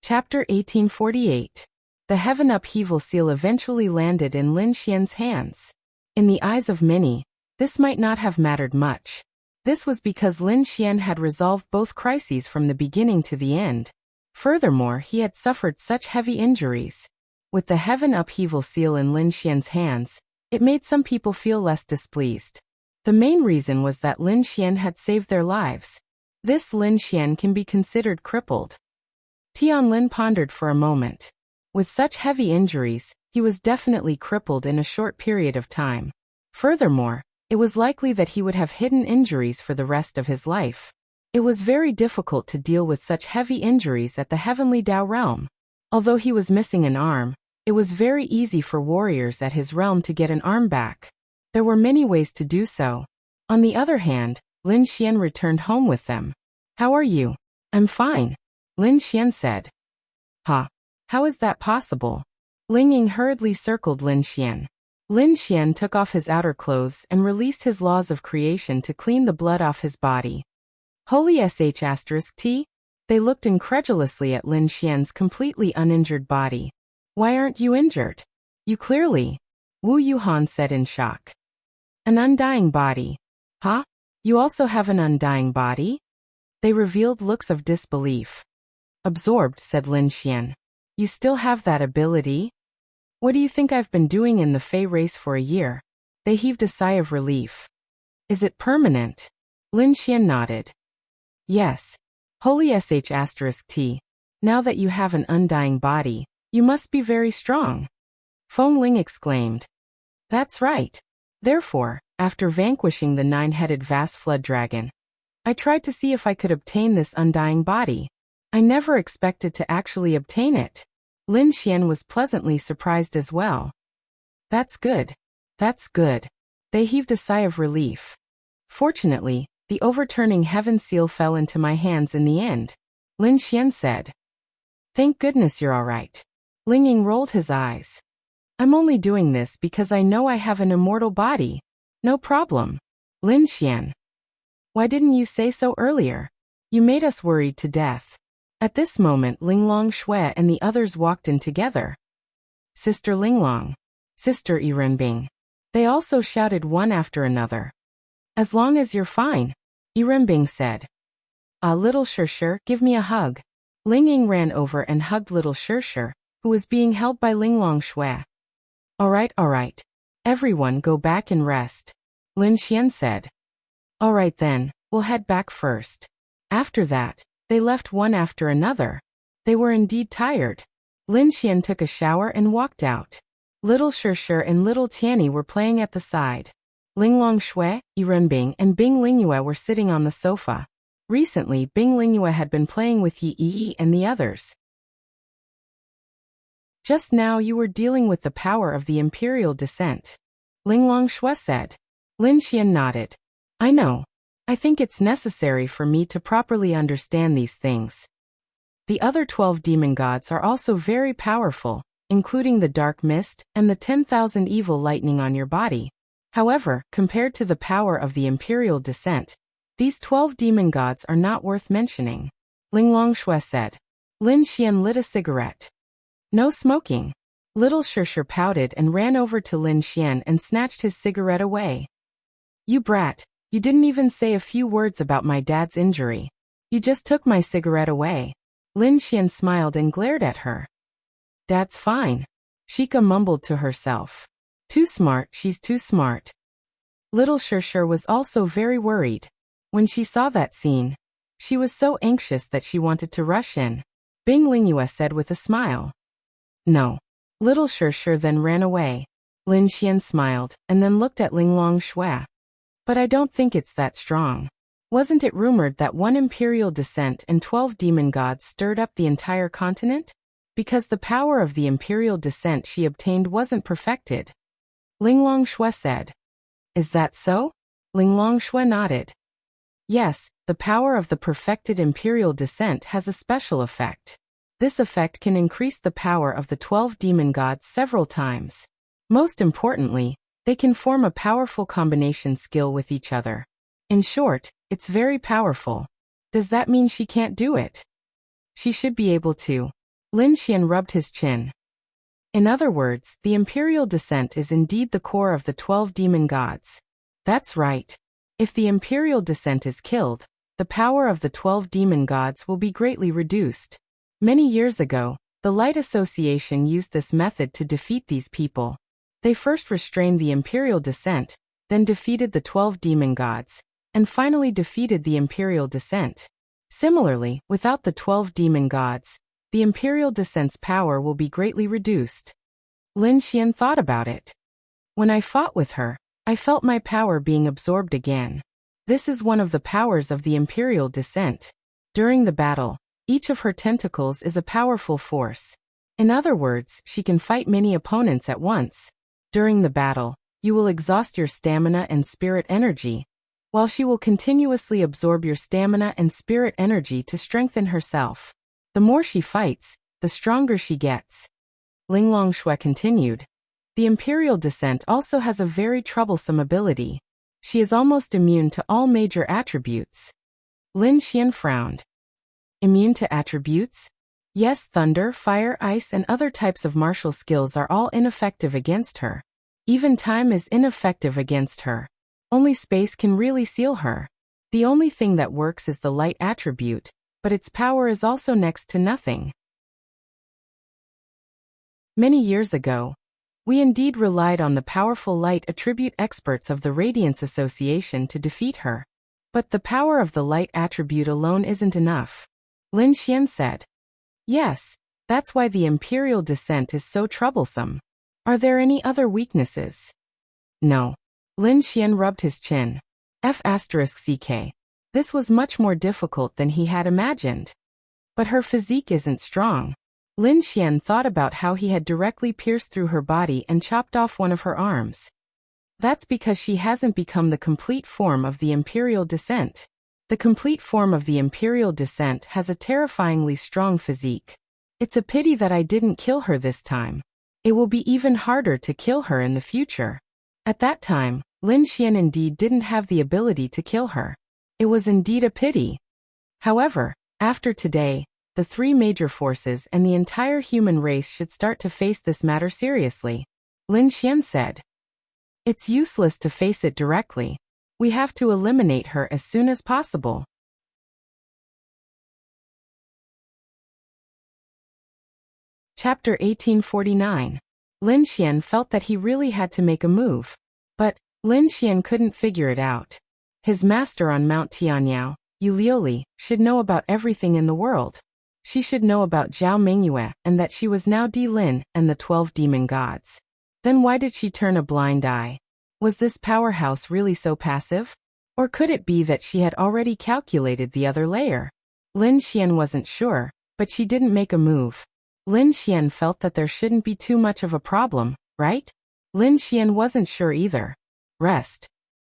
Chapter 1848. The heaven upheaval seal eventually landed in Lin Xian's hands. In the eyes of many, this might not have mattered much. This was because Lin Xian had resolved both crises from the beginning to the end. Furthermore, he had suffered such heavy injuries. With the heaven upheaval seal in Lin Xian's hands, it made some people feel less displeased. The main reason was that Lin Xian had saved their lives. This Lin Xian can be considered crippled. Tianlin pondered for a moment. With such heavy injuries, he was definitely crippled in a short period of time. Furthermore, it was likely that he would have hidden injuries for the rest of his life. It was very difficult to deal with such heavy injuries at the heavenly Dao realm. Although he was missing an arm, it was very easy for warriors at his realm to get an arm back. There were many ways to do so. On the other hand, Lin Xian returned home with them. How are you? I'm fine, Lin Xian said. Huh? How is that possible? Ling Ying hurriedly circled Lin Xian. Lin Xian took off his outer clothes and released his laws of creation to clean the blood off his body. Holy sh*t? They looked incredulously at Lin Xian's completely uninjured body. Why aren't you injured? You clearly, Wu Yuhan said in shock. An undying body. Huh? You also have an undying body? They revealed looks of disbelief. Absorbed, said Lin Xian. You still have that ability? What do you think I've been doing in the Fey race for a year? They heaved a sigh of relief. Is it permanent? Lin Xian nodded. Yes. Holy sh*t. Now that you have an undying body, you must be very strong. Feng Ling exclaimed. That's right. Therefore, after vanquishing the nine-headed vast flood dragon, I tried to see if I could obtain this undying body. I never expected to actually obtain it. Lin Xian was pleasantly surprised as well. That's good. That's good. They heaved a sigh of relief. Fortunately, the overturning heaven seal fell into my hands in the end, Lin Xian said. Thank goodness you're all right. Ling Ying rolled his eyes. I'm only doing this because I know I have an immortal body. No problem. Lin Xian. Why didn't you say so earlier? You made us worried to death. At this moment Linglong Shui and the others walked in together. Sister Linglong. Sister Yirenbing. They also shouted one after another. As long as you're fine, Yirenbing said. Little Shirshir, give me a hug. Ling Ying ran over and hugged little Shirshir, who was being held by Linglong Shui. All right. Everyone go back and rest, Lin Xian said. All right then, we'll head back first. After that, they left one after another. They were indeed tired. Lin Xian took a shower and walked out. Little Shirshir and little Tianyi were playing at the side. Linglong Shui, Yirenbing and Bing Lingyue were sitting on the sofa. Recently, Bing Lingyue had been playing with Yi Yi and the others. Just now you were dealing with the power of the imperial descent, Linglong Shui said. Lin Xian nodded. I know. I think it's necessary for me to properly understand these things. The other 12 demon gods are also very powerful, including the dark mist and the 10,000 evil lightning on your body. However, compared to the power of the imperial descent, these 12 demon gods are not worth mentioning, Linglong Shui said. Lin Xian lit a cigarette. No smoking. Little Shirshir pouted and ran over to Lin Xian and snatched his cigarette away. You brat. You didn't even say a few words about my dad's injury. You just took my cigarette away. Lin Xian smiled and glared at her. Dad's fine. Shika mumbled to herself. Too smart, she's too smart. Little Shirshir was also very worried. When she saw that scene, she was so anxious that she wanted to rush in. Bing Lingyue said with a smile. No. Little Sure then ran away. Lin Xian smiled, and then looked at Linglong Shui. But I don't think it's that strong. Wasn't it rumored that one imperial descent and 12 demon gods stirred up the entire continent? Because the power of the imperial descent she obtained wasn't perfected. Linglong Shui said. Is that so? Linglong Shui nodded. Yes, the power of the perfected imperial descent has a special effect. This effect can increase the power of the 12 demon gods several times. Most importantly, they can form a powerful combination skill with each other. In short, it's very powerful. Does that mean she can't do it? She should be able to. Lin Xian rubbed his chin. In other words, the imperial descent is indeed the core of the 12 demon gods. That's right. If the imperial descent is killed, the power of the 12 demon gods will be greatly reduced. Many years ago, the Light Association used this method to defeat these people. They first restrained the imperial descent, then defeated the 12 demon gods, and finally defeated the imperial descent. Similarly, without the 12 demon gods, the imperial descent's power will be greatly reduced. Lin Xian thought about it. When I fought with her, I felt my power being absorbed again. This is one of the powers of the imperial descent. During the battle, each of her tentacles is a powerful force. In other words, she can fight many opponents at once. During the battle, you will exhaust your stamina and spirit energy, while she will continuously absorb your stamina and spirit energy to strengthen herself. The more she fights, the stronger she gets. Linglong Shui continued. The imperial descent also has a very troublesome ability. She is almost immune to all major attributes. Lin Xian frowned. Immune to attributes? Yes, thunder, fire, ice, and other types of martial skills are all ineffective against her. Even time is ineffective against her. Only space can really seal her. The only thing that works is the light attribute, but its power is also next to nothing. Many years ago, we indeed relied on the powerful light attribute experts of the Radiance Association to defeat her. But the power of the light attribute alone isn't enough. Lin Xian said. Yes, that's why the imperial descent is so troublesome. Are there any other weaknesses? No. Lin Xian rubbed his chin. F***ck. This was much more difficult than he had imagined. But her physique isn't strong. Lin Xian thought about how he had directly pierced through her body and chopped off one of her arms. That's because she hasn't become the complete form of the imperial descent. The complete form of the imperial descent has a terrifyingly strong physique. It's a pity that I didn't kill her this time. It will be even harder to kill her in the future. At that time, Lin Xian indeed didn't have the ability to kill her. It was indeed a pity. However, after today, the three major forces and the entire human race should start to face this matter seriously. Lin Xian said. It's useless to face it directly. We have to eliminate her as soon as possible. Chapter 1849. Lin Xian felt that he really had to make a move. But Lin Xian couldn't figure it out. His master on Mount Tianyao, Yu Liuli, should know about everything in the world. She should know about Zhao Mingyue and that she was now Di Lin and the 12 demon gods. Then why did she turn a blind eye? Was this powerhouse really so passive? Or could it be that she had already calculated the other layer? Lin Xian wasn't sure, but she didn't make a move. Lin Xian felt that there shouldn't be too much of a problem, right? Lin Xian wasn't sure either. Rest.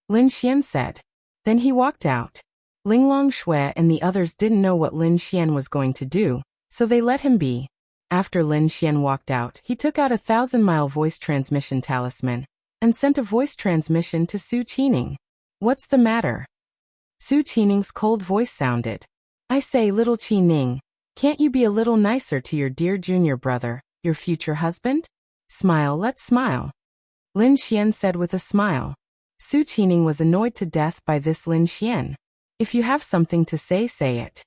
Lin Xian said. Then he walked out. Linglong Shui and the others didn't know what Lin Xian was going to do, so they let him be. After Lin Xian walked out, he took out a 1,000-mile voice transmission talisman and sent a voice transmission to Su Qining. What's the matter? Su Qining's cold voice sounded. I say, little Qining, can't you be a little nicer to your dear junior brother, your future husband? Smile, let's smile. Lin Xian said with a smile. Su Qining was annoyed to death by this Lin Xian. If you have something to say it.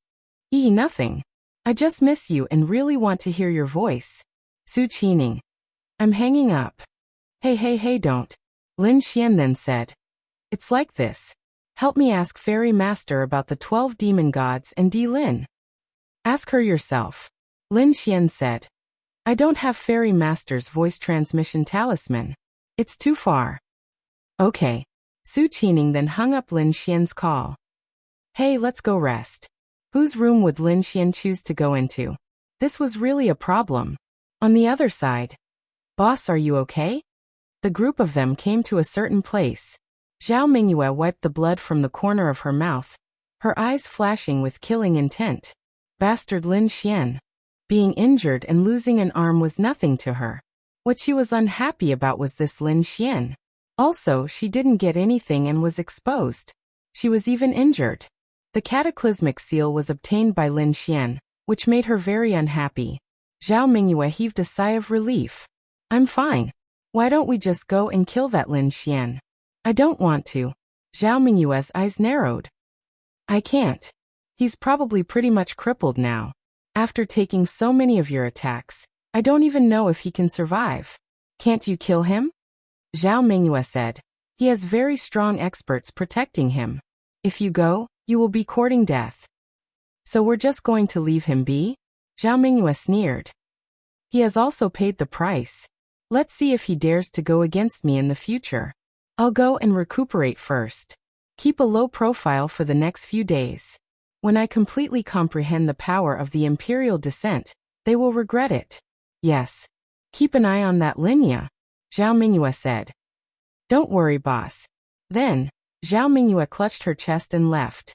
Nothing. I just miss you and really want to hear your voice. Su Qining. I'm hanging up. Hey, don't. Lin Xian then said. It's like this. Help me ask Fairy Master about the 12 demon gods and Di Lin. Ask her yourself. Lin Xian said. I don't have Fairy Master's voice transmission talisman. It's too far. Okay. Su Qining then hung up Lin Xian's call. Hey, let's go rest. Whose room would Lin Xian choose to go into? This was really a problem. On the other side. Boss, are you okay? The group of them came to a certain place. Zhao Mingyue wiped the blood from the corner of her mouth, her eyes flashing with killing intent. Bastard Lin Xian. Being injured and losing an arm was nothing to her. What she was unhappy about was this Lin Xian. Also, she didn't get anything and was exposed. She was even injured. The cataclysmic seal was obtained by Lin Xian, which made her very unhappy. Zhao Mingyue heaved a sigh of relief. I'm fine. Why don't we just go and kill that Lin Xian? I don't want to. Zhao Mingyue's eyes narrowed. I can't. He's probably pretty much crippled now. After taking so many of your attacks, I don't even know if he can survive. Can't you kill him? Zhao Mingyue said. He has very strong experts protecting him. If you go, you will be courting death. So we're just going to leave him be? Zhao Mingyue sneered. He has also paid the price. Let's see if he dares to go against me in the future. I'll go and recuperate first. Keep a low profile for the next few days. When I completely comprehend the power of the imperial descent, they will regret it. Yes. Keep an eye on that Linya, Zhao Mingyue said. Don't worry, boss. Then, Zhao Mingyue clutched her chest and left.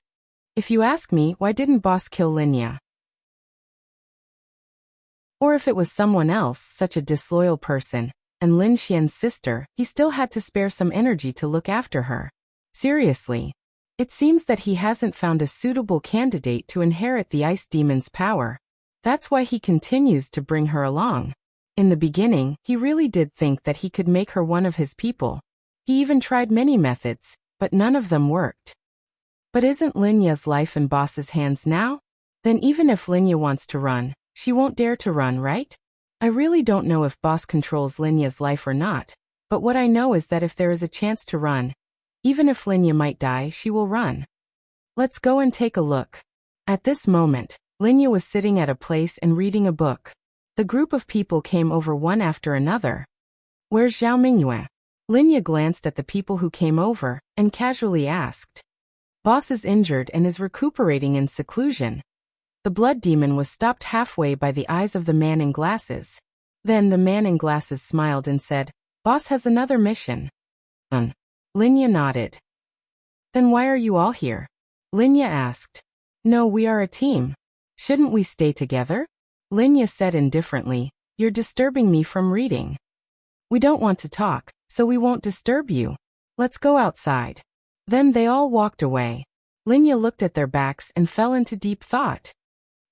If you ask me, why didn't boss kill Linya? Or if it was someone else, such a disloyal person, and Lin Xian's sister, he still had to spare some energy to look after her. Seriously. It seems that he hasn't found a suitable candidate to inherit the ice demon's power. That's why he continues to bring her along. In the beginning, he really did think that he could make her one of his people. He even tried many methods, but none of them worked. But isn't Linya's life in boss's hands now? Then even if Linya wants to run, she won't dare to run, right? I really don't know if boss controls Linya's life or not, but what I know is that if there is a chance to run, even if Linya might die, she will run. Let's go and take a look. At this moment, Linya was sitting at a place and reading a book. The group of people came over one after another. Where's Zhao Mingyue? Linya glanced at the people who came over and casually asked. Boss is injured and is recuperating in seclusion. The blood demon was stopped halfway by the eyes of the man in glasses. Then the man in glasses smiled and said, Boss has another mission. Linya nodded. Then why are you all here? Linya asked. No, we are a team. Shouldn't we stay together? Linya said indifferently, You're disturbing me from reading. We don't want to talk, so we won't disturb you. Let's go outside. Then they all walked away. Linya looked at their backs and fell into deep thought.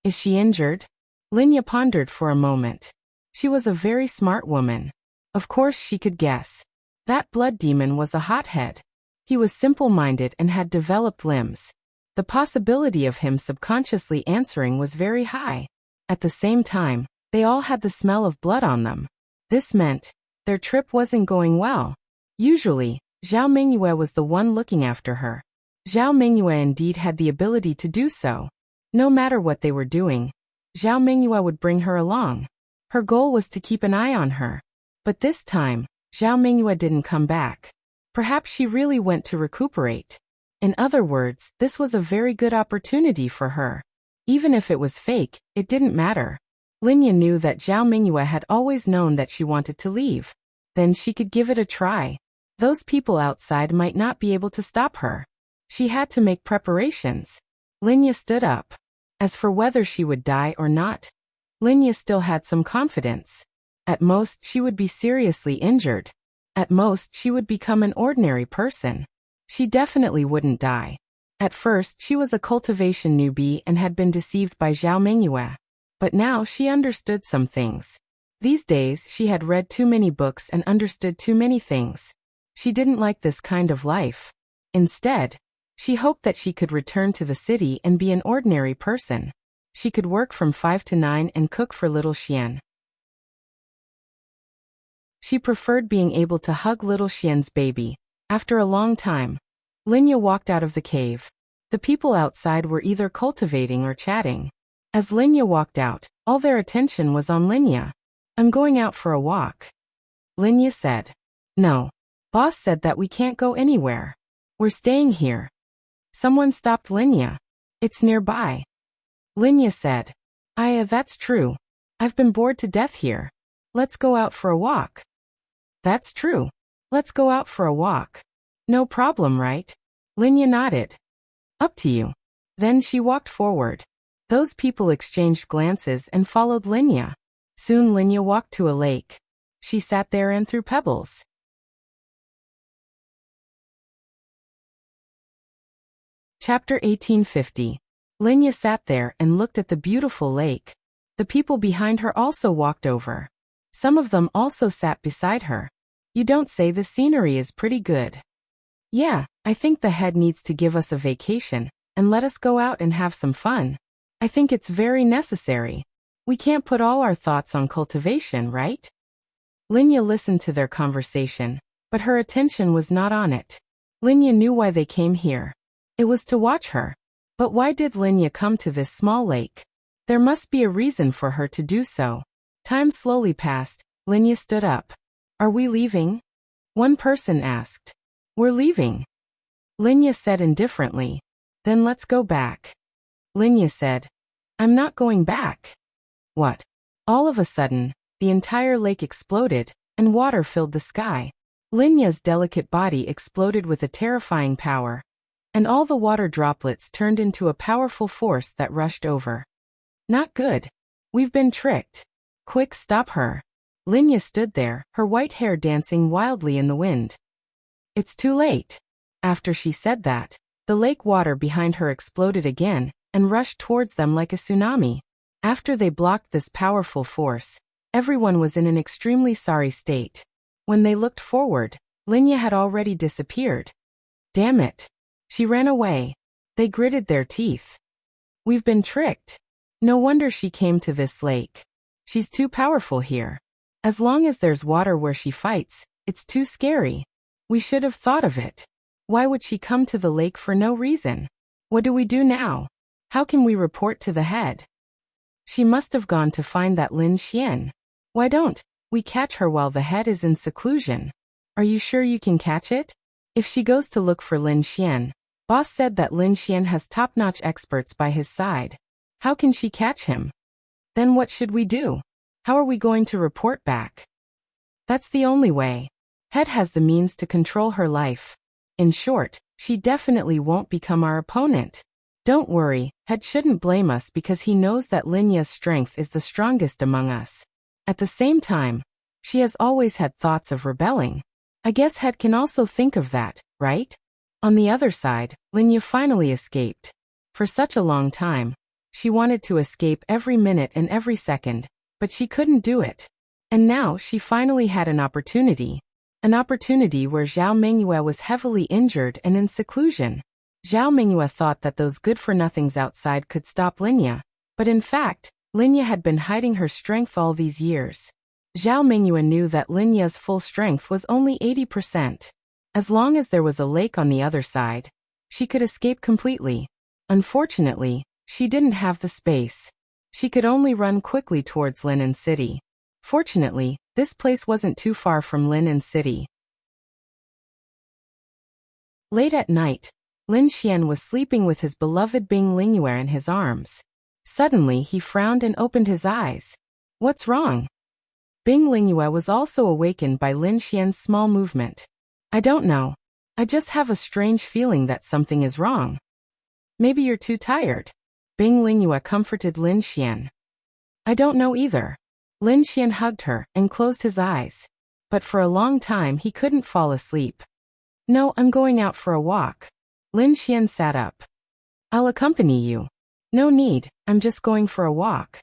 Is she injured? Linya pondered for a moment. She was a very smart woman. Of course she could guess. That blood demon was a hothead. He was simple-minded and had developed limbs. The possibility of him subconsciously answering was very high. At the same time, they all had the smell of blood on them. This meant their trip wasn't going well. Usually, Zhao Mingyue was the one looking after her. Zhao Mingyue indeed had the ability to do so. No matter what they were doing, Zhao Mingyue would bring her along. Her goal was to keep an eye on her. But this time, Zhao Mingyue didn't come back. Perhaps she really went to recuperate. In other words, this was a very good opportunity for her. Even if it was fake, it didn't matter. Linya knew that Zhao Mingyue had always known that she wanted to leave. Then she could give it a try. Those people outside might not be able to stop her. She had to make preparations. Linya stood up. As for whether she would die or not, Linya still had some confidence. At most, she would be seriously injured. At most, she would become an ordinary person. She definitely wouldn't die. At first, she was a cultivation newbie and had been deceived by Zhao Mingyue. But now she understood some things. These days, she had read too many books and understood too many things. She didn't like this kind of life. Instead, she hoped that she could return to the city and be an ordinary person. She could work from 5 to 9 and cook for little Xian. She preferred being able to hug little Xian's baby. After a long time, Linya walked out of the cave. The people outside were either cultivating or chatting. As Linya walked out, All their attention was on Linya. I'm going out for a walk. Linya said. No. Boss said that we can't go anywhere. We're staying here. Someone stopped Linya. It's nearby. Linya said. That's true. I've been bored to death here. Let's go out for a walk. That's true. Let's go out for a walk. No problem, right? Linya nodded. Up to you. Then she walked forward. Those people exchanged glances and followed Linya. Soon Linya walked to a lake. She sat there and threw pebbles. Chapter 1850. Linya sat there and looked at the beautiful lake. The people behind her also walked over. Some of them also sat beside her. You don't say the scenery is pretty good. Yeah, I think the head needs to give us a vacation and let us go out and have some fun. I think it's very necessary. We can't put all our thoughts on cultivation, right? Linya listened to their conversation, but her attention was not on it. Linya knew why they came here. It was to watch her. But why did Linya come to this small lake? There must be a reason for her to do so. Time slowly passed. Linya stood up. Are we leaving? One person asked. We're leaving. Linya said indifferently. Then let's go back. Linya said. I'm not going back. What? All of a sudden, the entire lake exploded, and water filled the sky. Linya's delicate body exploded with a terrifying power, and all the water droplets turned into a powerful force that rushed over. Not good. We've been tricked. Quick, stop her. Linya stood there, her white hair dancing wildly in the wind. It's too late. After she said that, the lake water behind her exploded again and rushed towards them like a tsunami. After they blocked this powerful force, everyone was in an extremely sorry state. When they looked forward, Linya had already disappeared. Damn it. She ran away. They gritted their teeth. We've been tricked. No wonder she came to this lake. She's too powerful here. As long as there's water where she fights, it's too scary. We should have thought of it. Why would she come to the lake for no reason? What do we do now? How can we report to the head? She must have gone to find that Lin Xian. Why don't we catch her while the head is in seclusion? Are you sure you can catch it? If she goes to look for Lin Xian, boss said that Lin Xian has top-notch experts by his side. How can she catch him? Then what should we do? How are we going to report back? That's the only way. Head has the means to control her life. In short, she definitely won't become our opponent. Don't worry, Head shouldn't blame us because he knows that Linya's strength is the strongest among us. At the same time, she has always had thoughts of rebelling. I guess Head can also think of that, right? On the other side, Linya finally escaped. For such a long time, she wanted to escape every minute and every second, but she couldn't do it. And now she finally had an opportunity. An opportunity where Zhao Mengyue was heavily injured and in seclusion. Zhao Mengyue thought that those good-for-nothings outside could stop Linya, but in fact, Linya had been hiding her strength all these years. Zhao Mengyue knew that Linya's full strength was only 80%. As long as there was a lake on the other side, she could escape completely. Unfortunately, she didn't have the space. She could only run quickly towards Linen City. Fortunately, this place wasn't too far from Linen City. Late at night, Lin Xian was sleeping with his beloved Bing Lingyue in his arms. Suddenly he frowned and opened his eyes. What's wrong? Bing Lingyue was also awakened by Lin Xian's small movement. I don't know. I just have a strange feeling that something is wrong. Maybe you're too tired. Bing Lingyue comforted Lin Xian. I don't know either. Lin Xian hugged her and closed his eyes. But for a long time he couldn't fall asleep. No, I'm going out for a walk. Lin Xian sat up. I'll accompany you. No need, I'm just going for a walk.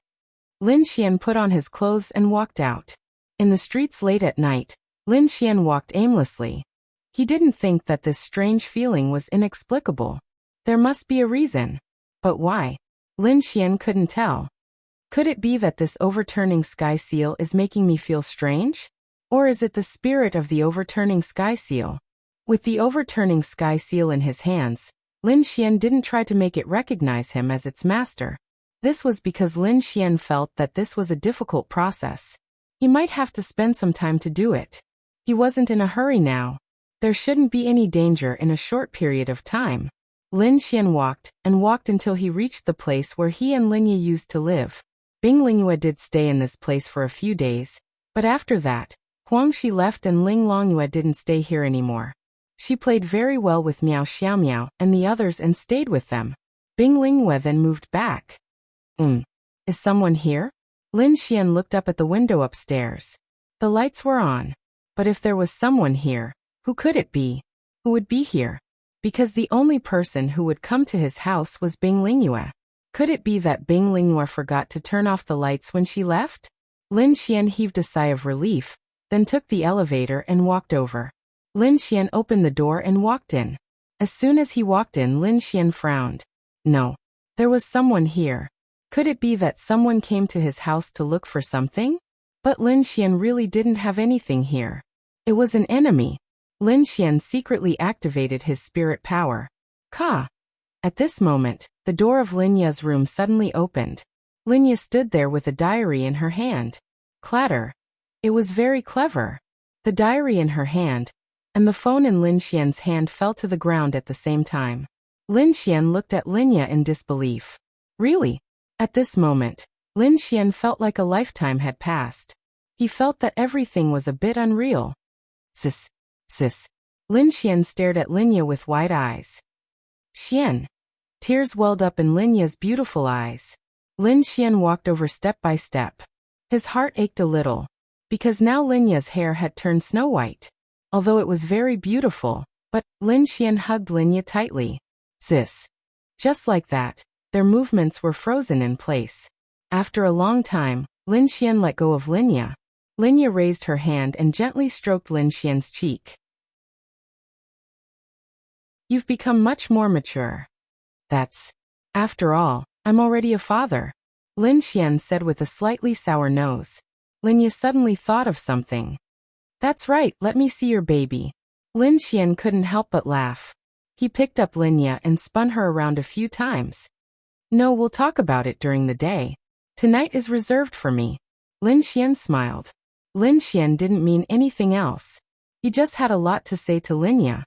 Lin Xian put on his clothes and walked out. In the streets late at night, Lin Xian walked aimlessly. He didn't think that this strange feeling was inexplicable. There must be a reason. But why? Lin Xian couldn't tell. Could it be that this overturning sky seal is making me feel strange? Or is it the spirit of the overturning sky seal? With the overturning sky seal in his hands, Lin Xian didn't try to make it recognize him as its master. This was because Lin Xian felt that this was a difficult process. He might have to spend some time to do it. He wasn't in a hurry now. There shouldn't be any danger in a short period of time. Lin Xian walked and walked until he reached the place where he and Linye used to live. Bing Lingyue did stay in this place for a few days, but after that, Huang Shi left and Ling Longyue didn't stay here anymore. She played very well with Miao Xiaomiao and the others and stayed with them. Bing Lingyue then moved back. Is someone here? Lin Xian looked up at the window upstairs. The lights were on. But if there was someone here, who could it be? Who would be here? Because the only person who would come to his house was Bing Lingyue. Could it be that Bing Lingyue forgot to turn off the lights when she left? Lin Xian heaved a sigh of relief, then took the elevator and walked over. Lin Xian opened the door and walked in. As soon as he walked in, Lin Xian frowned. No. There was someone here. Could it be that someone came to his house to look for something? But Lin Xian really didn't have anything here. It was an enemy. Lin Xian secretly activated his spirit power. Ka! At this moment, the door of Linya's room suddenly opened. Linya stood there with a diary in her hand. Clatter. It was very clever. The diary in her hand, and the phone in Lin Xian's hand fell to the ground at the same time. Lin Xian looked at Linya in disbelief. Really? At this moment, Lin Xian felt like a lifetime had passed. He felt that everything was a bit unreal. Sis. Lin Xian stared at Linya with wide eyes. Xian. Tears welled up in Linya's beautiful eyes. Lin Xian walked over step by step. His heart ached a little, because now Linya's hair had turned snow white. Although it was very beautiful, but Lin Xian hugged Linya tightly. Sis. Just like that, their movements were frozen in place. After a long time, Lin Xian let go of Linya. Linya raised her hand and gently stroked Lin Xian's cheek. You've become much more mature. After all, I'm already a father, Lin Xian said with a slightly sour nose. Linya suddenly thought of something. That's right, let me see your baby. Lin Xian couldn't help but laugh. He picked up Linya and spun her around a few times. No, we'll talk about it during the day. Tonight is reserved for me. Lin Xian smiled. Lin Xian didn't mean anything else. He just had a lot to say to Linya.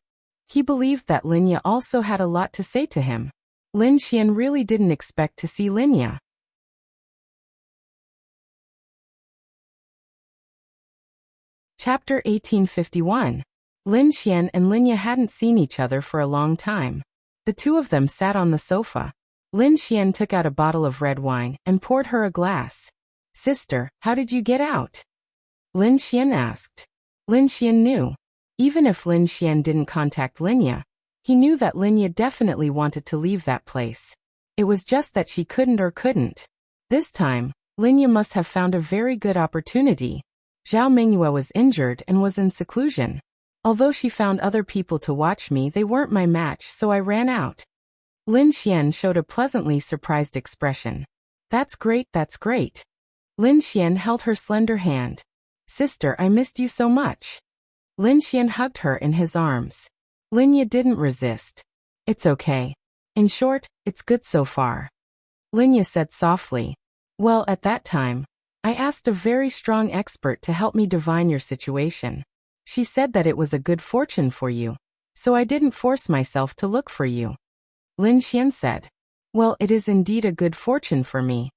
He believed that Linya also had a lot to say to him. Lin Xian really didn't expect to see Linya. Chapter 1851. Lin Xian and Linya hadn't seen each other for a long time. The two of them sat on the sofa. Lin Xian took out a bottle of red wine and poured her a glass. Sister, how did you get out? Lin Xian asked. Lin Xian knew. Even if Lin Xian didn't contact Linya, he knew that Linya definitely wanted to leave that place. It was just that she couldn't. This time, Linya must have found a very good opportunity. Zhao Mingyue was injured and was in seclusion. Although she found other people to watch me, they weren't my match, so I ran out. Lin Xian showed a pleasantly surprised expression. That's great. Lin Xian held her slender hand. Sister, I missed you so much. Lin Xian hugged her in his arms. Linya didn't resist. It's okay. In short, it's good so far. Linya said softly. Well, at that time, I asked a very strong expert to help me divine your situation. She said that it was a good fortune for you, so I didn't force myself to look for you. Lin Xian said. Well, it is indeed a good fortune for me.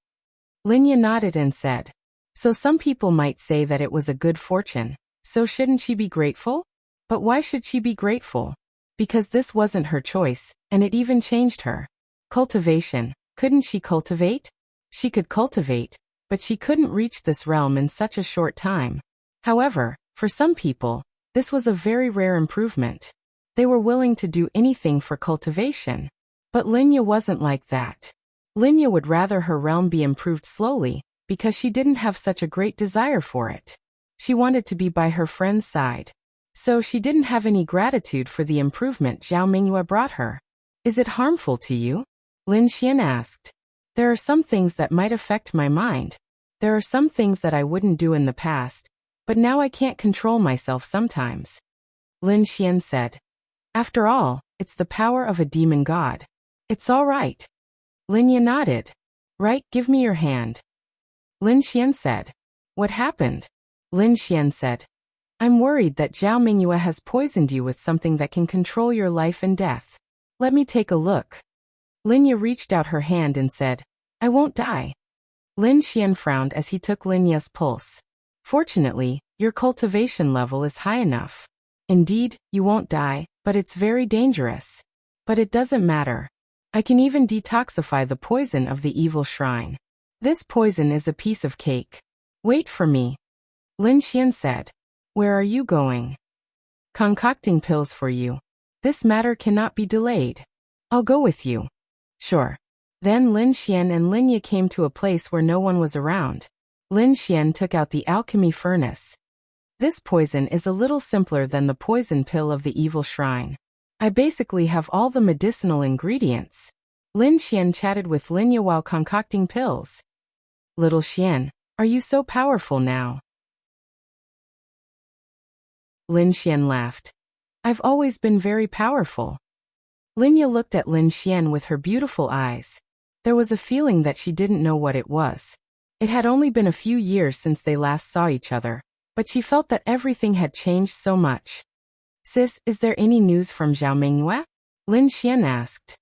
Linya nodded and said. So some people might say that it was a good fortune. So shouldn't she be grateful? But why should she be grateful? Because this wasn't her choice, and it even changed her. Cultivation. Couldn't she cultivate? She could cultivate, but she couldn't reach this realm in such a short time. However, for some people, this was a very rare improvement. They were willing to do anything for cultivation. But Linya wasn't like that. Linya would rather her realm be improved slowly, because she didn't have such a great desire for it. She wanted to be by her friend's side. So she didn't have any gratitude for the improvement Zhao Mingyue brought her. Is it harmful to you? Lin Xian asked. There are some things that might affect my mind. There are some things that I wouldn't do in the past, but now I can't control myself sometimes. Lin Xian said. After all, it's the power of a demon god. It's all right. Linya nodded. Right, give me your hand. Lin Xian said. What happened? Lin Xian said. I'm worried that Zhao Mingyue has poisoned you with something that can control your life and death. Let me take a look. Linya reached out her hand and said, I won't die. Lin Xian frowned as he took Linya's pulse. Fortunately, your cultivation level is high enough. Indeed, you won't die, but it's very dangerous. But it doesn't matter. I can even detoxify the poison of the evil shrine. This poison is a piece of cake. Wait for me. Lin Xian said. Where are you going? Concocting pills for you. This matter cannot be delayed. I'll go with you. Sure. Then Lin Xian and Linya came to a place where no one was around. Lin Xian took out the alchemy furnace. This poison is a little simpler than the poison pill of the evil shrine. I basically have all the medicinal ingredients. Lin Xian chatted with Linya while concocting pills. Little Xian, are you so powerful now? Lin Xian laughed. I've always been very powerful. Linya looked at Lin Xian with her beautiful eyes. There was a feeling that she didn't know what it was. It had only been a few years since they last saw each other, but she felt that everything had changed so much. Sis, is there any news from Zhao Mingyue? Lin Xian asked.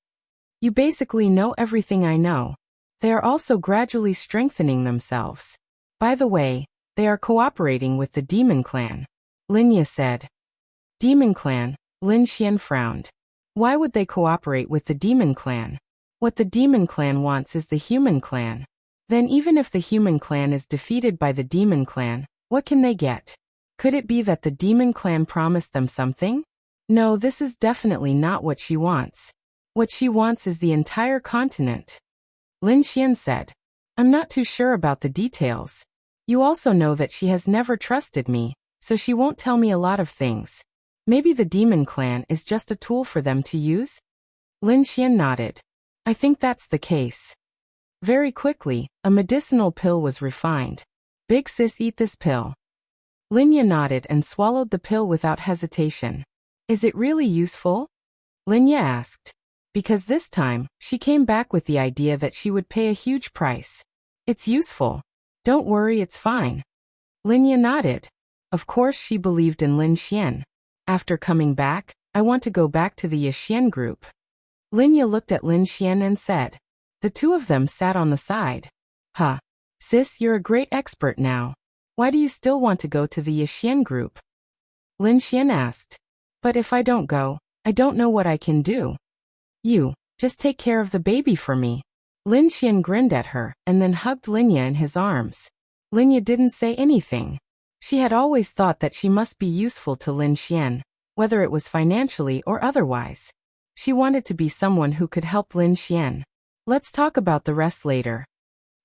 You basically know everything I know. They are also gradually strengthening themselves. By the way, they are cooperating with the Demon Clan. Linya said. Demon Clan, Lin Xian frowned. Why would they cooperate with the Demon Clan? What the Demon Clan wants is the Human Clan. Then even if the Human Clan is defeated by the Demon Clan, what can they get? Could it be that the Demon Clan promised them something? No, this is definitely not what she wants. What she wants is the entire continent. Lin Xian said. I'm not too sure about the details. You also know that she has never trusted me, so she won't tell me a lot of things. Maybe the Demon Clan is just a tool for them to use? Lin Xian nodded. I think that's the case. Very quickly, a medicinal pill was refined. Big sis, eat this pill. Linya nodded and swallowed the pill without hesitation. Is it really useful? Linya asked. Because this time, she came back with the idea that she would pay a huge price. It's useful. Don't worry, it's fine. Linya nodded. Of course she believed in Lin Xian. After coming back, I want to go back to the Yixian group. Linya looked at Lin Xian and said. The two of them sat on the side. Huh. Sis, you're a great expert now. Why do you still want to go to the Yixian group? Lin Xian asked. But if I don't go, I don't know what I can do. You, just take care of the baby for me. Lin Xian grinned at her and then hugged Linya in his arms. Linya didn't say anything. She had always thought that she must be useful to Lin Xian, whether it was financially or otherwise. She wanted to be someone who could help Lin Xian. Let's talk about the rest later.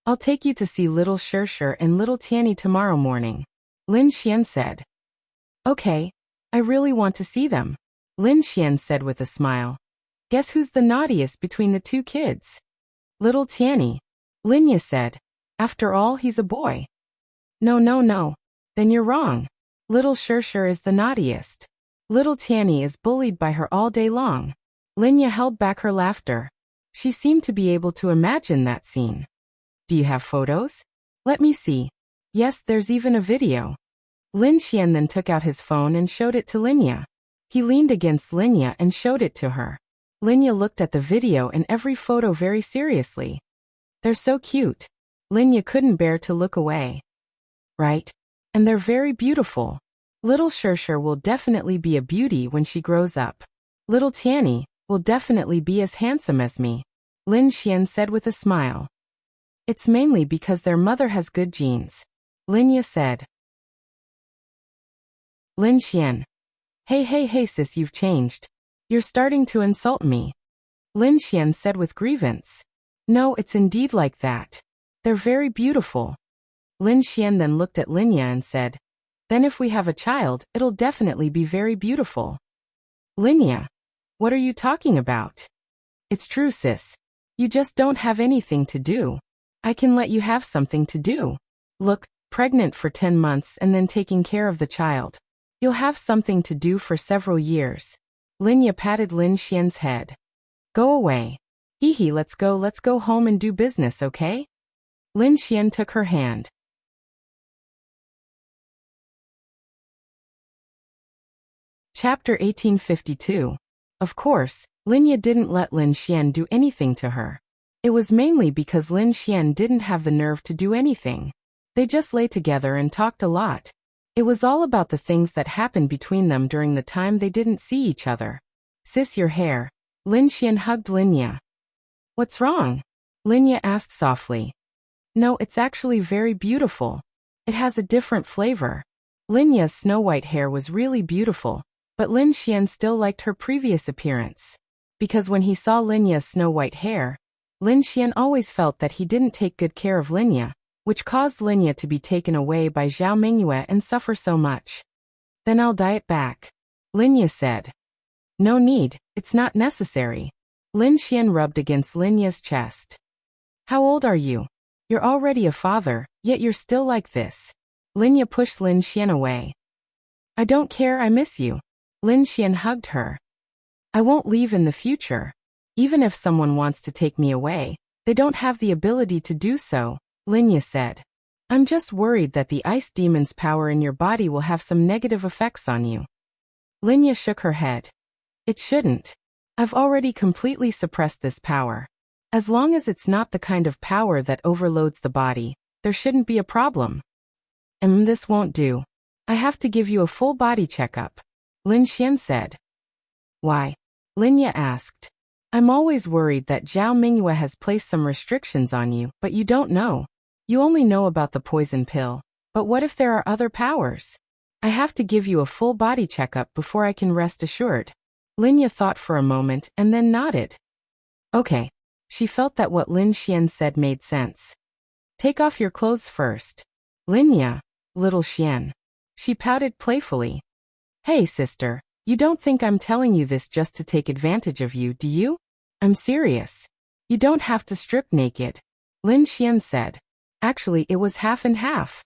I'll take you to see little Shirshir and little Tianny tomorrow morning. Lin Xian said. Okay, I really want to see them. Lin Xian said with a smile. Guess who's the naughtiest between the two kids? Little Tianny. Linya said. After all, he's a boy. No. Then you're wrong. Little Shirshir is the naughtiest. Little Tianny is bullied by her all day long. Linya held back her laughter. She seemed to be able to imagine that scene. Do you have photos? Let me see. Yes, there's even a video. Lin Xian then took out his phone and showed it to Linya. He leaned against Linya and showed it to her. Linya looked at the video and every photo very seriously. They're so cute. Linya couldn't bear to look away. Right? And they're very beautiful. Little Shirshir will definitely be a beauty when she grows up. Little Tianny will definitely be as handsome as me. Lin Xian said with a smile. It's mainly because their mother has good genes. Linya said. Lin Xian. Hey sis, you've changed. You're starting to insult me. Lin Xian said with grievance. No, it's indeed like that. They're very beautiful. Lin Xian then looked at Linya and said. Then if we have a child, it'll definitely be very beautiful. Linya. What are you talking about? It's true, sis. You just don't have anything to do. I can let you have something to do. Look, pregnant for 10 months and then taking care of the child. You'll have something to do for several years. Linya patted Lin Xian's head. Go away. Hee, let's go home and do business, okay? Lin Xian took her hand. Chapter 1852. Of course, Linya didn't let Lin Xian do anything to her. It was mainly because Lin Xian didn't have the nerve to do anything. They just lay together and talked a lot. It was all about the things that happened between them during the time they didn't see each other. Sis, your hair. Lin Xian hugged Linya. What's wrong? Linya asked softly. No, it's actually very beautiful. It has a different flavor. Linya's snow-white hair was really beautiful, but Lin Xian still liked her previous appearance. Because when he saw Linya's snow-white hair, Lin Xian always felt that he didn't take good care of Linya, which caused Linya to be taken away by Zhao Mingyue and suffer so much. Then I'll dye it back. Linya said. No need, it's not necessary. Lin Xian rubbed against Linya's chest. How old are you? You're already a father, yet you're still like this. Linya pushed Lin Xian away. I don't care, I miss you. Lin Xian hugged her. I won't leave in the future. Even if someone wants to take me away, they don't have the ability to do so, Linya said. I'm just worried that the ice demon's power in your body will have some negative effects on you. Linya shook her head. It shouldn't. I've already completely suppressed this power. As long as it's not the kind of power that overloads the body, there shouldn't be a problem. This won't do. I have to give you a full body checkup, Lin Xian said. Why? Linya asked. I'm always worried that Zhao Mingyue has placed some restrictions on you, but you don't know. You only know about the poison pill. But what if there are other powers? I have to give you a full body checkup before I can rest assured. Linya thought for a moment and then nodded. Okay. She felt that what Lin Xian said made sense. Take off your clothes first. Linya, little Xian. She pouted playfully. Hey sister, you don't think I'm telling you this just to take advantage of you, do you? I'm serious. You don't have to strip naked. Lin Xian said. Actually, it was half and half.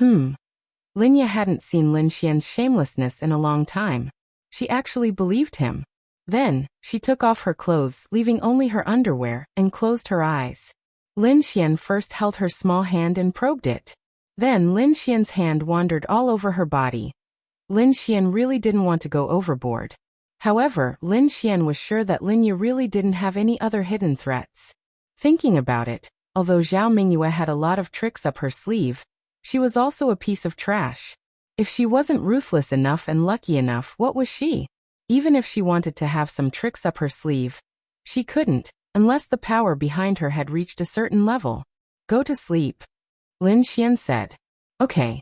Linya hadn't seen Lin Xian's shamelessness in a long time. She actually believed him. Then, she took off her clothes, leaving only her underwear, and closed her eyes. Lin Xian first held her small hand and probed it. Then Lin Xian's hand wandered all over her body. Lin Xian really didn't want to go overboard. However, Lin Xian was sure that Linya really didn't have any other hidden threats. Thinking about it, although Zhao Mingyue had a lot of tricks up her sleeve, she was also a piece of trash. If she wasn't ruthless enough and lucky enough, what was she? Even if she wanted to have some tricks up her sleeve, she couldn't, unless the power behind her had reached a certain level. Go to sleep, Lin Xian said. Okay.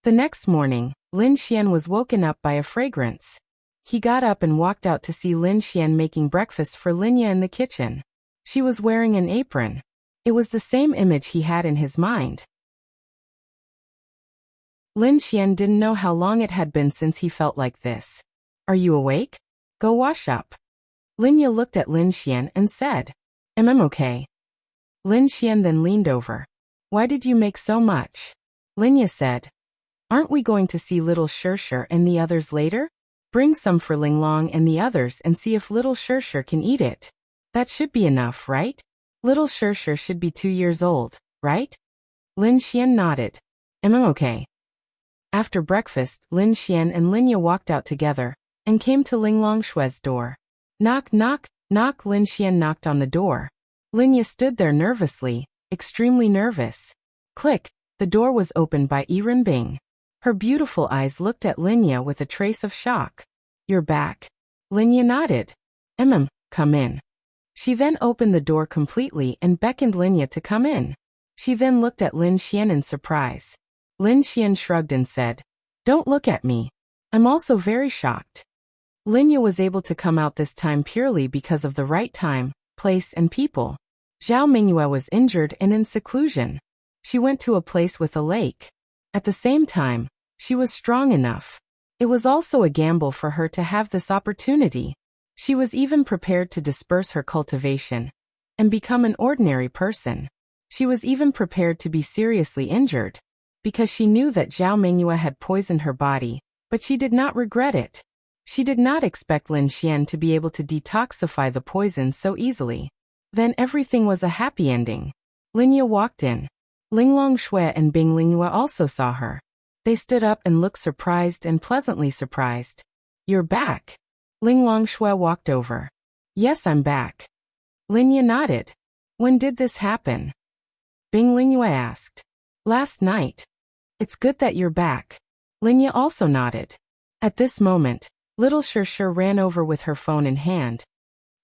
The next morning, Lin Xian was woken up by a fragrance. He got up and walked out to see Lin Xian making breakfast for Linya in the kitchen. She was wearing an apron. It was the same image he had in his mind. Lin Xian didn't know how long it had been since he felt like this. Are you awake? Go wash up. Linya looked at Lin Xian and said, I'm okay. Lin Xian then leaned over. Why did you make so much? Linya said, aren't we going to see little Shirshir and the others later? Bring some for Linglong and the others and see if little Shirshir can eat it. That should be enough, right? Little Shirshir should be 2 years old, right? Lin Xian nodded. I'm okay. After breakfast, Lin Xian and Linya walked out together and came to Linglong Shue's door. Knock, knock, knock. Lin Xian knocked on the door. Linya stood there nervously, extremely nervous. Click, the door was opened by Yi Renbing. Her beautiful eyes looked at Linya with a trace of shock. You're back. Linya nodded. Come in. She then opened the door completely and beckoned Linya to come in. She then looked at Lin Xian in surprise. Lin Xian shrugged and said, don't look at me. I'm also very shocked. Linya was able to come out this time purely because of the right time, place and people. Zhao Mingyue was injured and in seclusion. She went to a place with a lake. At the same time, she was strong enough. It was also a gamble for her to have this opportunity. She was even prepared to disperse her cultivation and become an ordinary person. She was even prepared to be seriously injured, because she knew that Zhao Mingyue had poisoned her body, but she did not regret it. She did not expect Lin Xian to be able to detoxify the poison so easily. Then everything was a happy ending. Linya walked in. Linglong Shui and Bing Lingyue also saw her. They stood up and looked surprised and pleasantly surprised. You're back. Linglong Shui walked over. Yes, I'm back. Linya nodded. When did this happen? Bing Lingyue asked. Last night. It's good that you're back. Linya also nodded. At this moment, little Shir ran over with her phone in hand.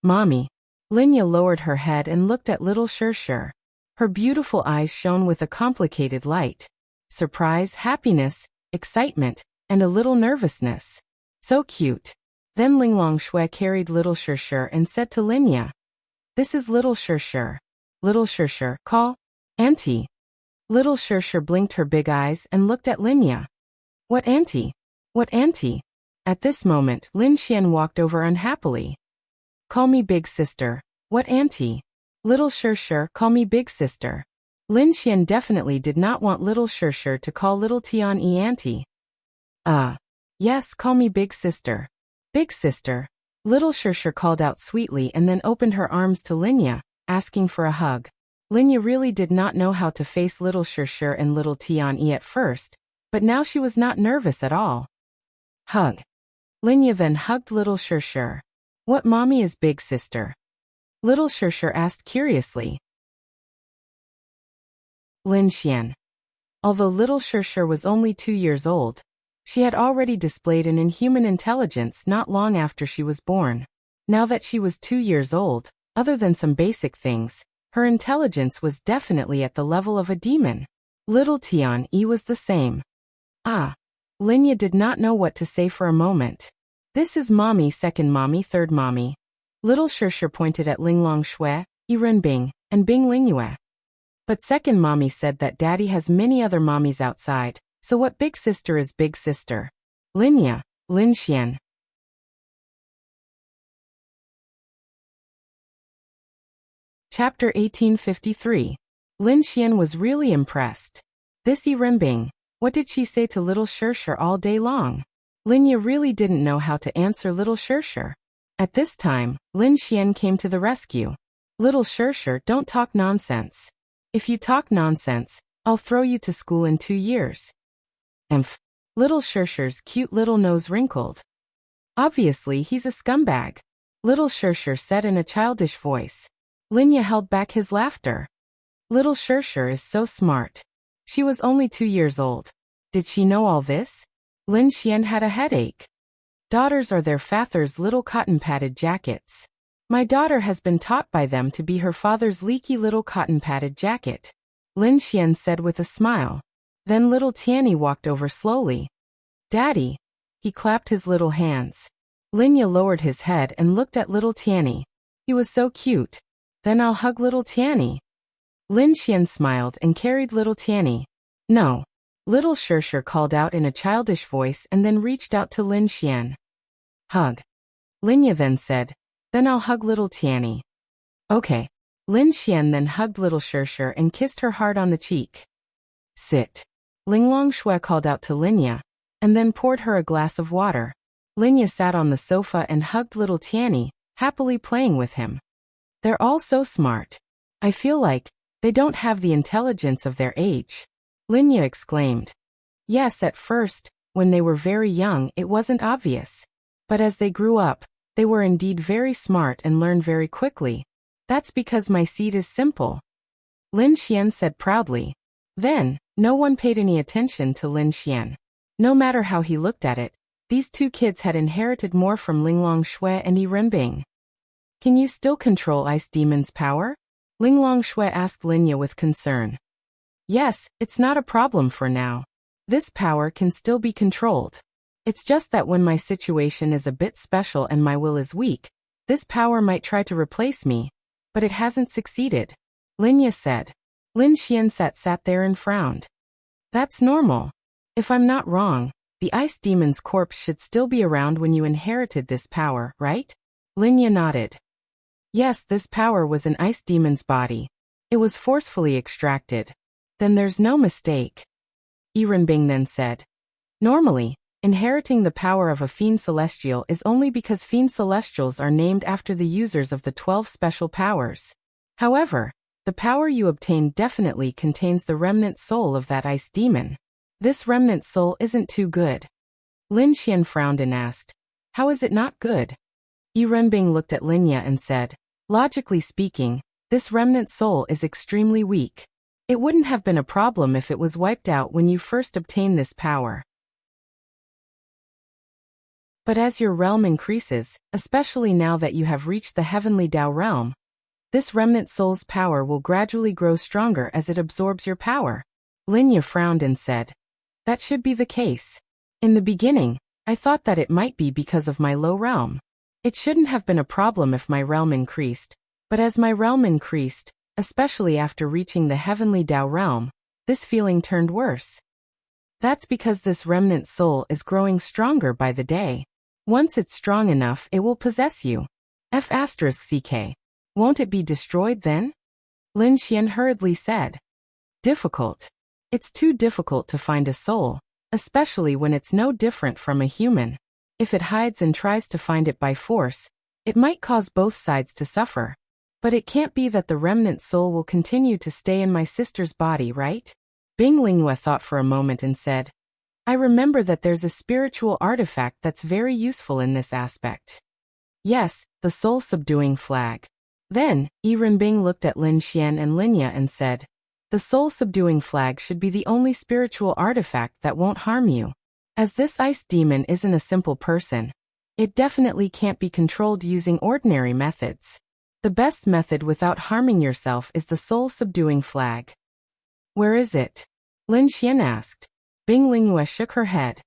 Mommy. Linya lowered her head and looked at little Shir. Her beautiful eyes shone with a complicated light. Surprise, happiness, excitement, and a little nervousness. So cute. Then Linglong Shui carried little Shir and said to Linya, This is little Shir. Little Shir, call Auntie. Little Shir blinked her big eyes and looked at Linya. What auntie? What auntie? At this moment, Lin Xian walked over unhappily. Call me big sister. What auntie? Little Shir, call me big sister. Lin Xian definitely did not want little Shir to call little Tian-yi auntie. Yes, call me big sister. Big sister. Little Shir called out sweetly and then opened her arms to Linya, asking for a hug. Linya really did not know how to face little Shir and little Tian-yi at first, but now she was not nervous at all. Hug. Linya then hugged little Shir. What mommy is big sister? Little Shir asked curiously. Lin Xian. Although little Shir was only 2 years old, she had already displayed an inhuman intelligence not long after she was born. Now that she was 2 years old, other than some basic things, her intelligence was definitely at the level of a demon. Little Tian-yi was the same. Linya did not know what to say for a moment. This is mommy, second mommy, third mommy. Little Shir pointed at Linglong Shui, Bing, and Bing Lingyue. But second mommy said that daddy has many other mommies outside, so what big sister is big sister? Linya, Lin Xian. Chapter 1853. Lin Xian was really impressed. This Bing, what did she say to little Shir all day long? Linya really didn't know how to answer little Shir. At this time, Lin Xian came to the rescue. Little Shir, don't talk nonsense. If you talk nonsense, I'll throw you to school in 2 years. Little Shir's cute little nose wrinkled. Obviously, he's a scumbag. Little Shir said in a childish voice. Linya held back his laughter. Little Shir is so smart. She was only 2 years old. Did she know all this? Lin Xian had a headache. Daughters are their father's little cotton-padded jackets. My daughter has been taught by them to be her father's leaky little cotton-padded jacket. Lin Xian said with a smile. Then little Tianyi walked over slowly. Daddy. He clapped his little hands. Linya lowered his head and looked at little Tianyi. He was so cute. Then I'll hug little Tianyi. Lin Xian smiled and carried little Tianyi. No. Little Shir called out in a childish voice and then reached out to Lin Xian. Hug. Linya then said, Then I'll hug little Tianyi. Okay. Lin Xian then hugged little Shir and kissed her hard on the cheek. Sit. Linglong Shui called out to Linya, and then poured her a glass of water. Linya sat on the sofa and hugged little Tianyi, happily playing with him. They're all so smart. I feel like they don't have the intelligence of their age. Linya exclaimed. Yes, at first, when they were very young, it wasn't obvious. But as they grew up, they were indeed very smart and learned very quickly. That's because my seed is simple. Lin Xian said proudly. Then, no one paid any attention to Lin Xian. No matter how he looked at it, these 2 kids had inherited more from Linglong Shui and Bing. Can you still control Ice Demon's power? Linglong Shui asked Linya with concern. Yes, it's not a problem for now. This power can still be controlled. It's just that when my situation is a bit special and my will is weak, this power might try to replace me, but it hasn't succeeded. Linya said. Lin Xian sat there and frowned. That's normal. If I'm not wrong, the Ice Demon's corpse should still be around when you inherited this power, right? Linya nodded. Yes, this power was in Ice Demon's body. It was forcefully extracted. Then there's no mistake. Bing then said. Normally, inheriting the power of a Fiend Celestial is only because Fiend Celestials are named after the users of the 12 special powers. However, the power you obtain definitely contains the remnant soul of that ice demon. This remnant soul isn't too good. Lin Xian frowned and asked, how is it not good? Yi Renbing looked at Linya and said, logically speaking, this remnant soul is extremely weak. It wouldn't have been a problem if it was wiped out when you first obtained this power. But as your realm increases, especially now that you have reached the heavenly Tao realm, this remnant soul's power will gradually grow stronger as it absorbs your power. Linya frowned and said, that should be the case. In the beginning, I thought that it might be because of my low realm. It shouldn't have been a problem if my realm increased, but as my realm increased, especially after reaching the heavenly Tao realm, this feeling turned worse. That's because this remnant soul is growing stronger by the day. Once it's strong enough, it will possess you. F***ck. Won't it be destroyed then? Lin Xian hurriedly said. Difficult. It's too difficult to find a soul, especially when it's no different from a human. If it hides and tries to find it by force, it might cause both sides to suffer. But it can't be that the remnant soul will continue to stay in my sister's body, right? Bing Lingyue thought for a moment and said, I remember that there's a spiritual artifact that's very useful in this aspect. Yes, the soul-subduing flag. Then, Yi Renbing looked at Lin Xian and Linya and said, the soul-subduing flag should be the only spiritual artifact that won't harm you. As this ice demon isn't a simple person, it definitely can't be controlled using ordinary methods. The best method without harming yourself is the soul-subduing flag. Where is it? Lin Xian asked. Bing Lingyue shook her head.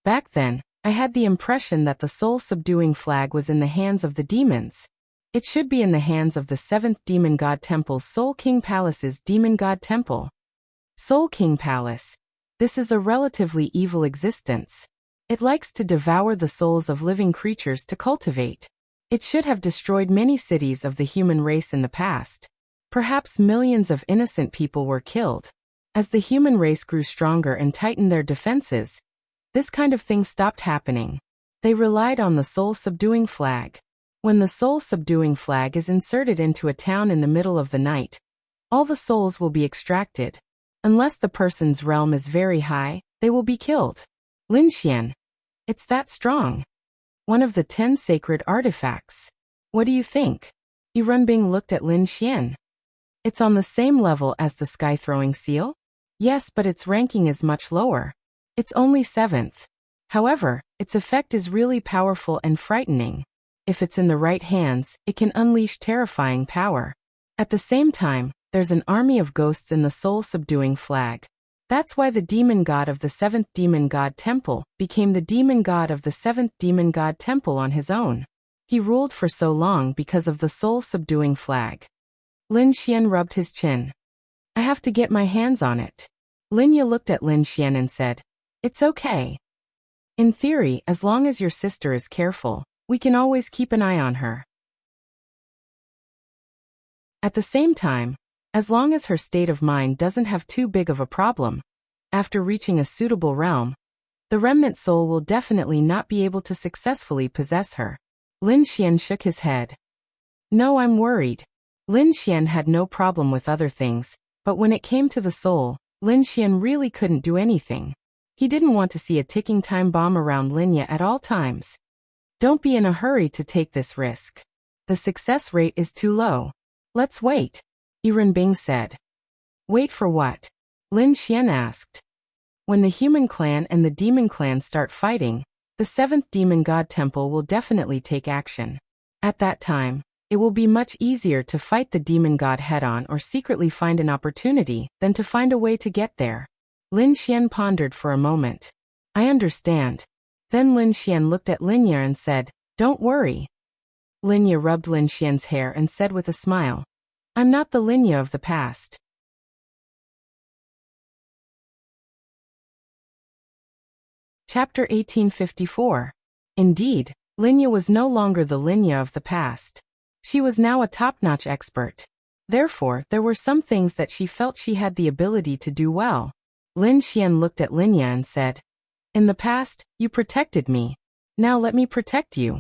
Back then, I had the impression that the soul-subduing flag was in the hands of the demons. It should be in the hands of the 7th Demon God Temple's Soul King Palace's Demon God Temple. Soul King Palace. This is a relatively evil existence. It likes to devour the souls of living creatures to cultivate. It should have destroyed many cities of the human race in the past. Perhaps millions of innocent people were killed. As the human race grew stronger and tightened their defenses, this kind of thing stopped happening. They relied on the soul-subduing flag. When the soul-subduing flag is inserted into a town in the middle of the night, all the souls will be extracted. Unless the person's realm is very high, they will be killed. Lin Xian. It's that strong. One of the 10 sacred artifacts. What do you think? Yi Renbing looked at Lin Xian. It's on the same level as the sky-throwing seal? Yes, but its ranking is much lower. It's only 7th. However, its effect is really powerful and frightening. If it's in the right hands, it can unleash terrifying power. At the same time, there's an army of ghosts in the soul-subduing flag. That's why the demon god of the 7th Demon God Temple became the demon god of the 7th Demon God Temple on his own. He ruled for so long because of the soul-subduing flag. Lin Xian rubbed his chin. I have to get my hands on it. Linya looked at Lin Xian and said, it's okay. In theory, as long as your sister is careful, we can always keep an eye on her. At the same time, as long as her state of mind doesn't have too big of a problem, after reaching a suitable realm, the remnant soul will definitely not be able to successfully possess her. Lin Xian shook his head. No, I'm worried. Lin Xian had no problem with other things, but when it came to the soul, Lin Xian really couldn't do anything. He didn't want to see a ticking time bomb around Linya at all times. Don't be in a hurry to take this risk. The success rate is too low. Let's wait, Yi Renbing said. Wait for what? Lin Xian asked. When the human clan and the demon clan start fighting, the 7th Demon God Temple will definitely take action. At that time, it will be much easier to fight the demon god head-on or secretly find an opportunity than to find a way to get there. Lin Xian pondered for a moment. I understand. Then Lin Xian looked at Linya and said, don't worry. Linya rubbed Lin Xian's hair and said with a smile, I'm not the Linya of the past. Chapter 1854. Indeed, Linya was no longer the Linya of the past. She was now a top-notch expert. Therefore, there were some things that she felt she had the ability to do well. Lin Xian looked at Linya and said, in the past, you protected me. Now let me protect you.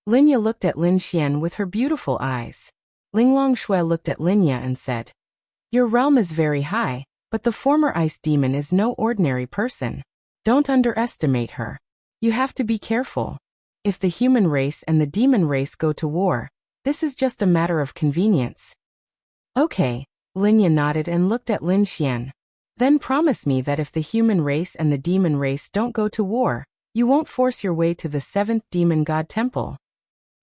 Linya looked at Lin Xian with her beautiful eyes. Linglong Shui looked at Linya and said, "Your realm is very high, but the former ice demon is no ordinary person. Don't underestimate her. You have to be careful. If the human race and the demon race go to war, this is just a matter of convenience." "Okay," Linya nodded and looked at Lin Xian. "Then promise me that if the human race and the demon race don't go to war, you won't force your way to the 7th demon god temple."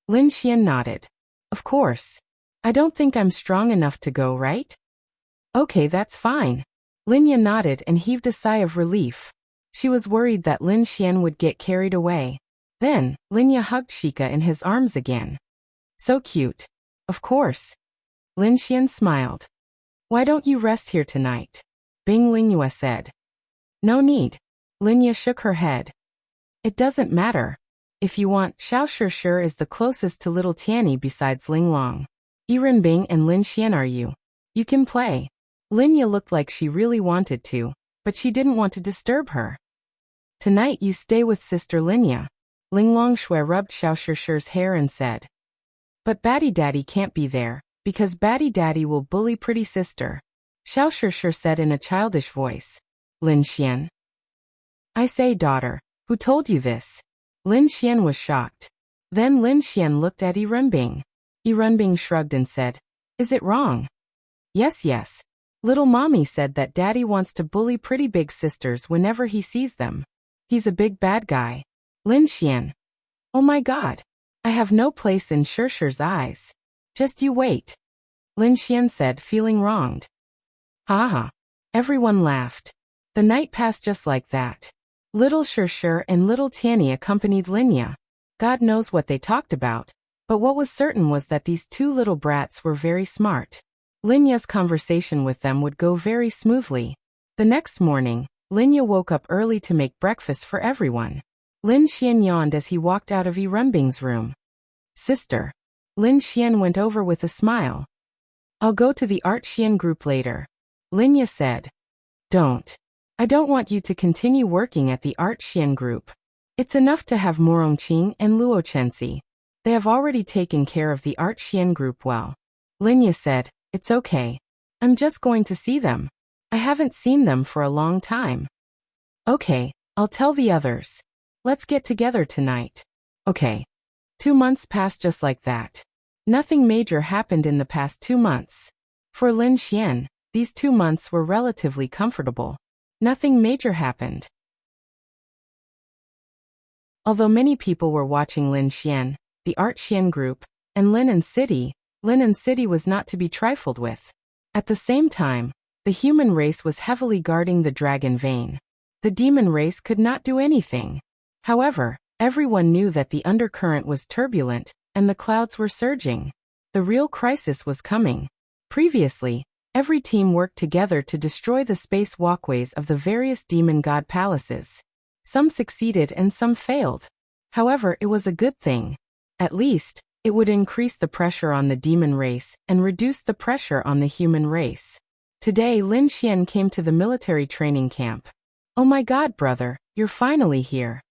Lin Xian nodded. "Of course. I don't think I'm strong enough to go, right?" "Okay, that's fine." Linya nodded and heaved a sigh of relief. She was worried that Lin Xian would get carried away. Then, Linya hugged Shika in his arms again. "So cute." "Of course." Lin Xian smiled. "Why don't you rest here tonight?" Bing Lingyue said. "No need." Linya shook her head. "It doesn't matter. If you want, Xiao Shishir is the closest to little Tianyi besides Linglong. Yiren Bing and Lin Xian are you. You can play." Linya looked like she really wanted to, but she didn't want to disturb her. "Tonight you stay with Sister Linya." Linglong Shui rubbed Xiao Shishir's hair and said. "But Batty Daddy can't be there, because Batty Daddy will bully pretty sister," Xiao Shishir said in a childish voice. "Lin Xian." "I say, daughter, who told you this?" Lin Xian was shocked. Then Lin Xian looked at Yi Renbing. Yi Renbing shrugged and said, "Is it wrong?" Yes. Little mommy said that daddy wants to bully pretty big sisters whenever he sees them. He's a big bad guy." Lin Xian. "Oh my god. I have no place in Shishir's eyes. Just you wait," Lin Xian said, feeling wronged. "Ha ha." Everyone laughed. The night passed just like that. Little Shishir and little Tianyi accompanied Linya. God knows what they talked about, but what was certain was that these two little brats were very smart. Linya's conversation with them would go very smoothly. The next morning, Linya woke up early to make breakfast for everyone. Lin Xian yawned as he walked out of Yi Renbing's room. "Sister." Lin Xian went over with a smile. "I'll go to the Art Xian group later." Linya said. "Don't. I don't want you to continue working at the Art Xian group. It's enough to have Morongqing and Luo Chenxi. They have already taken care of the Art Xian group well." Linya said, "It's okay. I'm just going to see them. I haven't seen them for a long time." "Okay, I'll tell the others. Let's get together tonight." "Okay." 2 months passed just like that. Nothing major happened in the past 2 months. For Lin Xian, these 2 months were relatively comfortable. Nothing major happened. Although many people were watching Lin Xian, the Art Xian group, and Lin City was not to be trifled with. At the same time, the human race was heavily guarding the dragon vein. The demon race could not do anything. However, everyone knew that the undercurrent was turbulent, and the clouds were surging. The real crisis was coming. Previously, every team worked together to destroy the space walkways of the various demon god palaces. Some succeeded and some failed. However, it was a good thing. At least, it would increase the pressure on the demon race and reduce the pressure on the human race. Today Lin Xian came to the military training camp. "Oh my god, brother, you're finally here."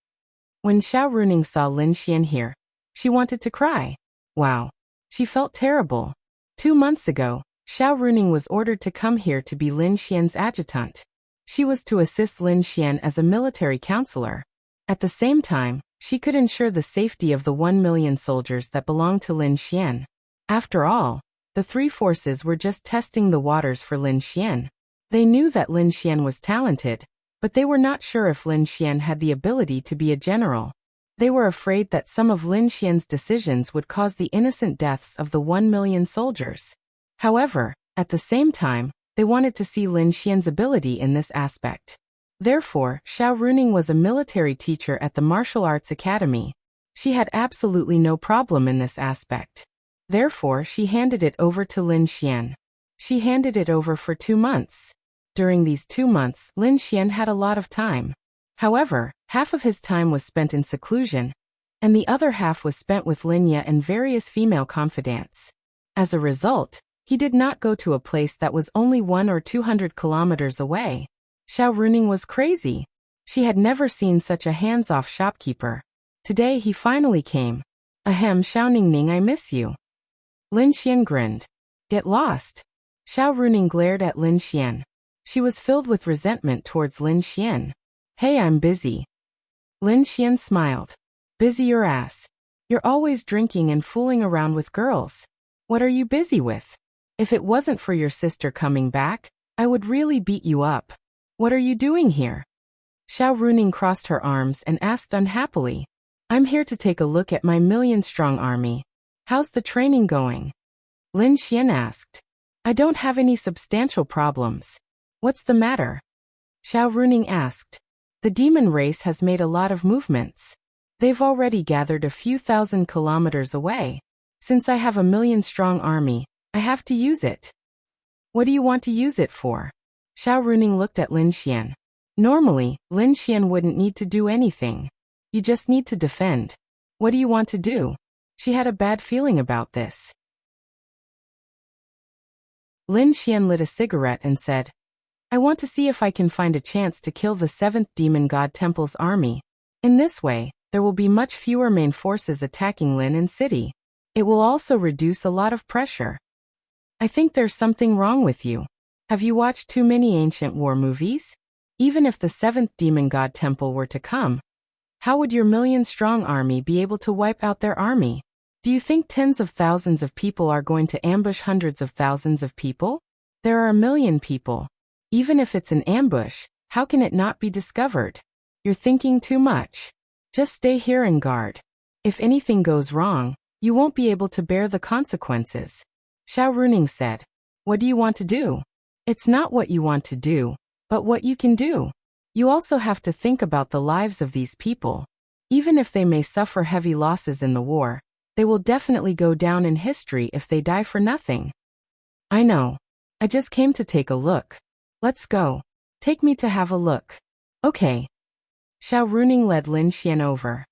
When Xiao Runing saw Lin Xian here, she wanted to cry. Wow. She felt terrible. 2 months ago, Xiao Runing was ordered to come here to be Lin Xian's adjutant. She was to assist Lin Xian as a military counselor. At the same time, she could ensure the safety of the 1 million soldiers that belonged to Lin Xian. After all, the 3 forces were just testing the waters for Lin Xian. They knew that Lin Xian was talented, but they were not sure if Lin Xian had the ability to be a general. They were afraid that some of Lin Xian's decisions would cause the innocent deaths of the 1 million soldiers. However, at the same time, they wanted to see Lin Xian's ability in this aspect. Therefore, Xiao Runing was a military teacher at the Martial Arts Academy. She had absolutely no problem in this aspect. Therefore, she handed it over to Lin Xian. She handed it over for 2 months. During these 2 months, Lin Xian had a lot of time. However, half of his time was spent in seclusion, and the other half was spent with Linya and various female confidants. As a result, he did not go to a place that was only 100 or 200 kilometers away. Xiao Runing was crazy. She had never seen such a hands-off shopkeeper. Today he finally came. Ahem, Xiao Ningning, I miss you. Lin Xian grinned. Get lost. Xiao Runing glared at Lin Xian. She was filled with resentment towards Lin Xian. Hey, I'm busy. Lin Xian smiled. Busy your ass. You're always drinking and fooling around with girls. What are you busy with? If it wasn't for your sister coming back, I would really beat you up. What are you doing here? Xiao Runing crossed her arms and asked unhappily. I'm here to take a look at my million-strong army. How's the training going? Lin Xian asked. I don't have any substantial problems. What's the matter? Xiao Runing asked. The demon race has made a lot of movements. They've already gathered a few thousand kilometers away. Since I have a million-strong army, I have to use it. What do you want to use it for? Xiao Runing looked at Lin Xian. Normally, Lin Xian wouldn't need to do anything. You just need to defend. What do you want to do? She had a bad feeling about this. Lin Xian lit a cigarette and said, I want to see if I can find a chance to kill the 7th Demon God Temple's army. In this way, there will be much fewer main forces attacking Lin and City. It will also reduce a lot of pressure. I think there's something wrong with you. Have you watched too many ancient war movies? Even if the 7th Demon God Temple were to come, how would your million-strong army be able to wipe out their army? Do you think tens of thousands of people are going to ambush hundreds of thousands of people? There are a million people. Even if it's an ambush, how can it not be discovered? You're thinking too much. Just stay here and guard. If anything goes wrong, you won't be able to bear the consequences. Xiao Runing said. What do you want to do? It's not what you want to do, but what you can do. You also have to think about the lives of these people. Even if they may suffer heavy losses in the war, they will definitely go down in history if they die for nothing. I know. I just came to take a look. Let's go. Take me to have a look. Okay. Xiao Runing led Lin Xian over.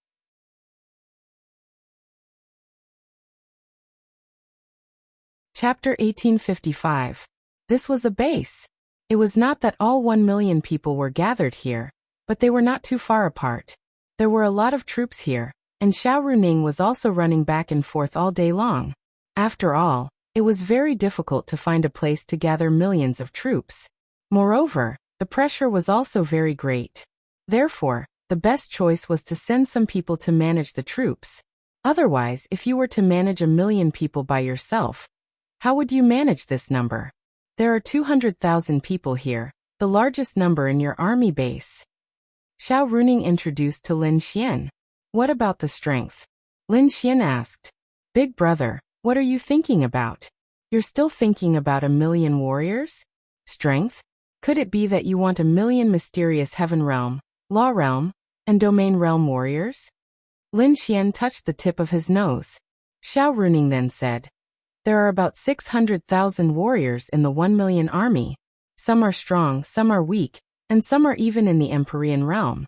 Chapter 1855. This was a base. It was not that all 1 million people were gathered here, but they were not too far apart. There were a lot of troops here, and Xiao Runing was also running back and forth all day long. After all, it was very difficult to find a place to gather millions of troops. Moreover, the pressure was also very great. Therefore, the best choice was to send some people to manage the troops. Otherwise, if you were to manage 1 million people by yourself, how would you manage this number? There are 200,000 people here, the largest number in your army base. Xiao Runing introduced to Lin Xian. What about the strength? Lin Xian asked. Big brother, what are you thinking about? You're still thinking about 1 million warriors? Strength? Could it be that you want 1 million mysterious heaven realm, law realm, and domain realm warriors? Lin Xian touched the tip of his nose. Xiao Runing then said, there are about 600,000 warriors in the 1 million army. Some are strong, some are weak, and some are even in the Empyrean realm.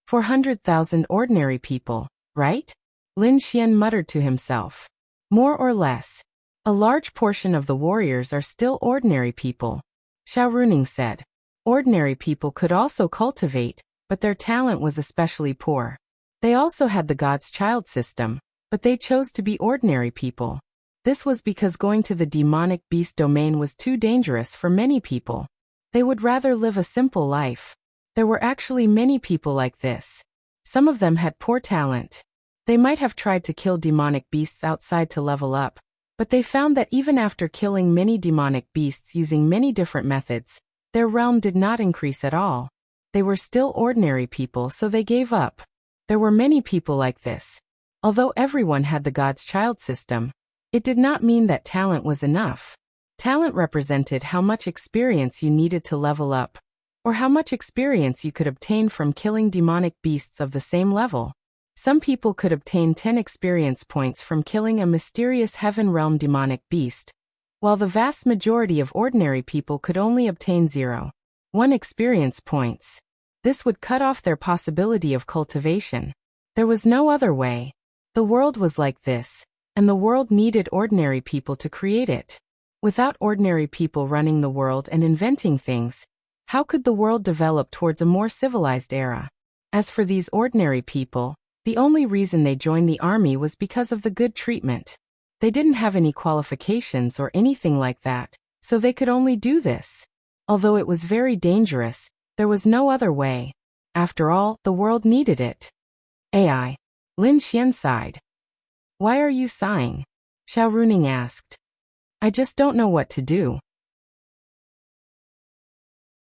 400,000 ordinary people, right? Lin Xian muttered to himself. More or less. A large portion of the warriors are still ordinary people. Xiao Runing said. Ordinary people could also cultivate, but their talent was especially poor. They also had the God's Child system, but they chose to be ordinary people. This was because going to the demonic beast domain was too dangerous for many people. They would rather live a simple life. There were actually many people like this. Some of them had poor talent. They might have tried to kill demonic beasts outside to level up, but they found that even after killing many demonic beasts using many different methods, their realm did not increase at all. They were still ordinary people, so they gave up. There were many people like this. Although everyone had the God's Child system, it did not mean that talent was enough. Talent represented how much experience you needed to level up, or how much experience you could obtain from killing demonic beasts of the same level. Some people could obtain 10 experience points from killing a mysterious heaven realm demonic beast, while the vast majority of ordinary people could only obtain 0.1 experience points. This would cut off their possibility of cultivation. There was no other way. The world was like this, and the world needed ordinary people to create it. Without ordinary people running the world and inventing things, how could the world develop towards a more civilized era? As for these ordinary people, the only reason they joined the army was because of the good treatment. They didn't have any qualifications or anything like that, so they could only do this. Although it was very dangerous, there was no other way. After all, the world needed it. AI. Lin Xian sighed. Why are you sighing? Xiao Runing asked. I just don't know what to do.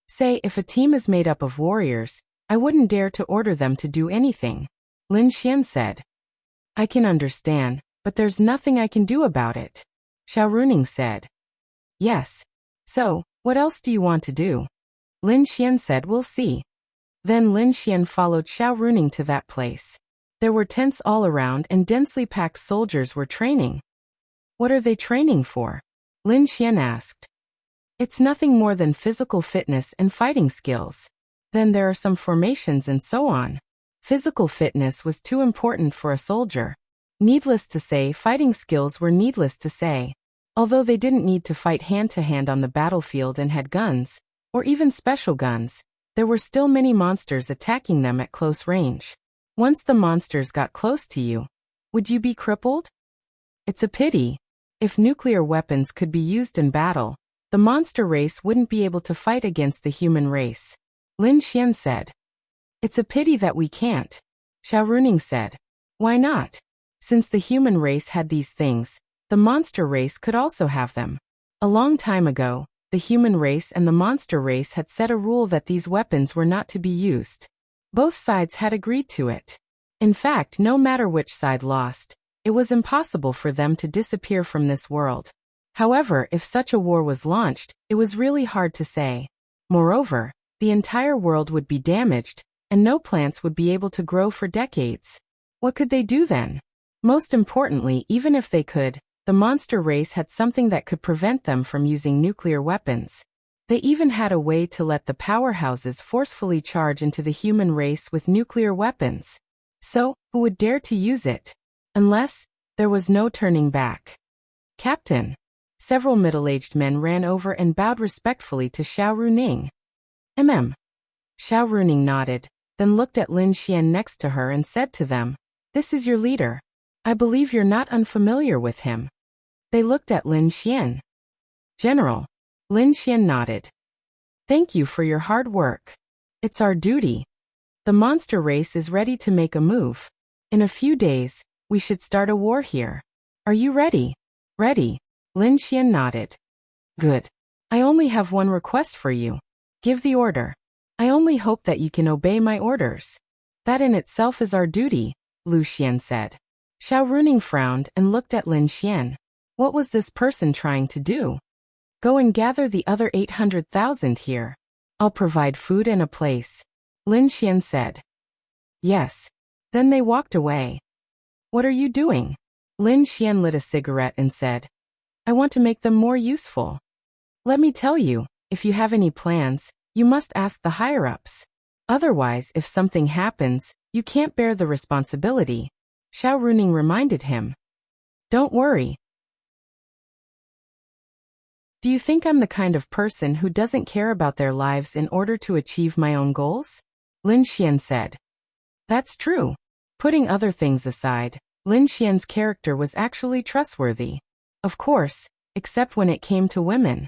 Say, if a team is made up of warriors, I wouldn't dare to order them to do anything. Lin Xian said. I can understand, but there's nothing I can do about it. Xiao Runing said. Yes. So, what else do you want to do? Lin Xian said, we'll see. Then Lin Xian followed Xiao Runing to that place. There were tents all around and densely packed soldiers were training. What are they training for? Lin Xian asked. It's nothing more than physical fitness and fighting skills. Then there are some formations and so on. Physical fitness was too important for a soldier. Needless to say, fighting skills were needless to say. Although they didn't need to fight hand-to-hand on the battlefield and had guns, or even special guns, there were still many monsters attacking them at close range. Once the monsters got close to you, would you be crippled? It's a pity. If nuclear weapons could be used in battle, the monster race wouldn't be able to fight against the human race. Lin Xian said. It's a pity that we can't. Xiao Runing said. Why not? Since the human race had these things, the monster race could also have them. A long time ago, the human race and the monster race had set a rule that these weapons were not to be used. Both sides had agreed to it. In fact, no matter which side lost, it was impossible for them to disappear from this world. However, if such a war was launched, it was really hard to say. Moreover, the entire world would be damaged, and no plants would be able to grow for decades. What could they do then? Most importantly, even if they could, the monster race had something that could prevent them from using nuclear weapons. They even had a way to let the powerhouses forcefully charge into the human race with nuclear weapons. So, who would dare to use it? Unless, there was no turning back. Captain. Several middle-aged men ran over and bowed respectfully to Xiao Runing. Xiao Runing nodded, then looked at Lin Xian next to her and said to them, This is your leader. I believe you're not unfamiliar with him. They looked at Lin Xian. General. Lin Xian nodded. Thank you for your hard work. It's our duty. The monster race is ready to make a move. In a few days, we should start a war here. Are you ready? Ready. Lin Xian nodded. Good. I only have one request for you. Give the order. I only hope that you can obey my orders. That in itself is our duty, Lu Xian said. Xiao Runing frowned and looked at Lin Xian. What was this person trying to do? Go and gather the other 800,000 here. I'll provide food and a place. Lin Xian said. Yes. Then they walked away. What are you doing? Lin Xian lit a cigarette and said. I want to make them more useful. Let me tell you, if you have any plans, you must ask the higher-ups. Otherwise, if something happens, you can't bear the responsibility. Xiao Runing reminded him. Don't worry. Do you think I'm the kind of person who doesn't care about their lives in order to achieve my own goals? Lin Xian said. That's true. Putting other things aside, Lin Xian's character was actually trustworthy. Of course, except when it came to women.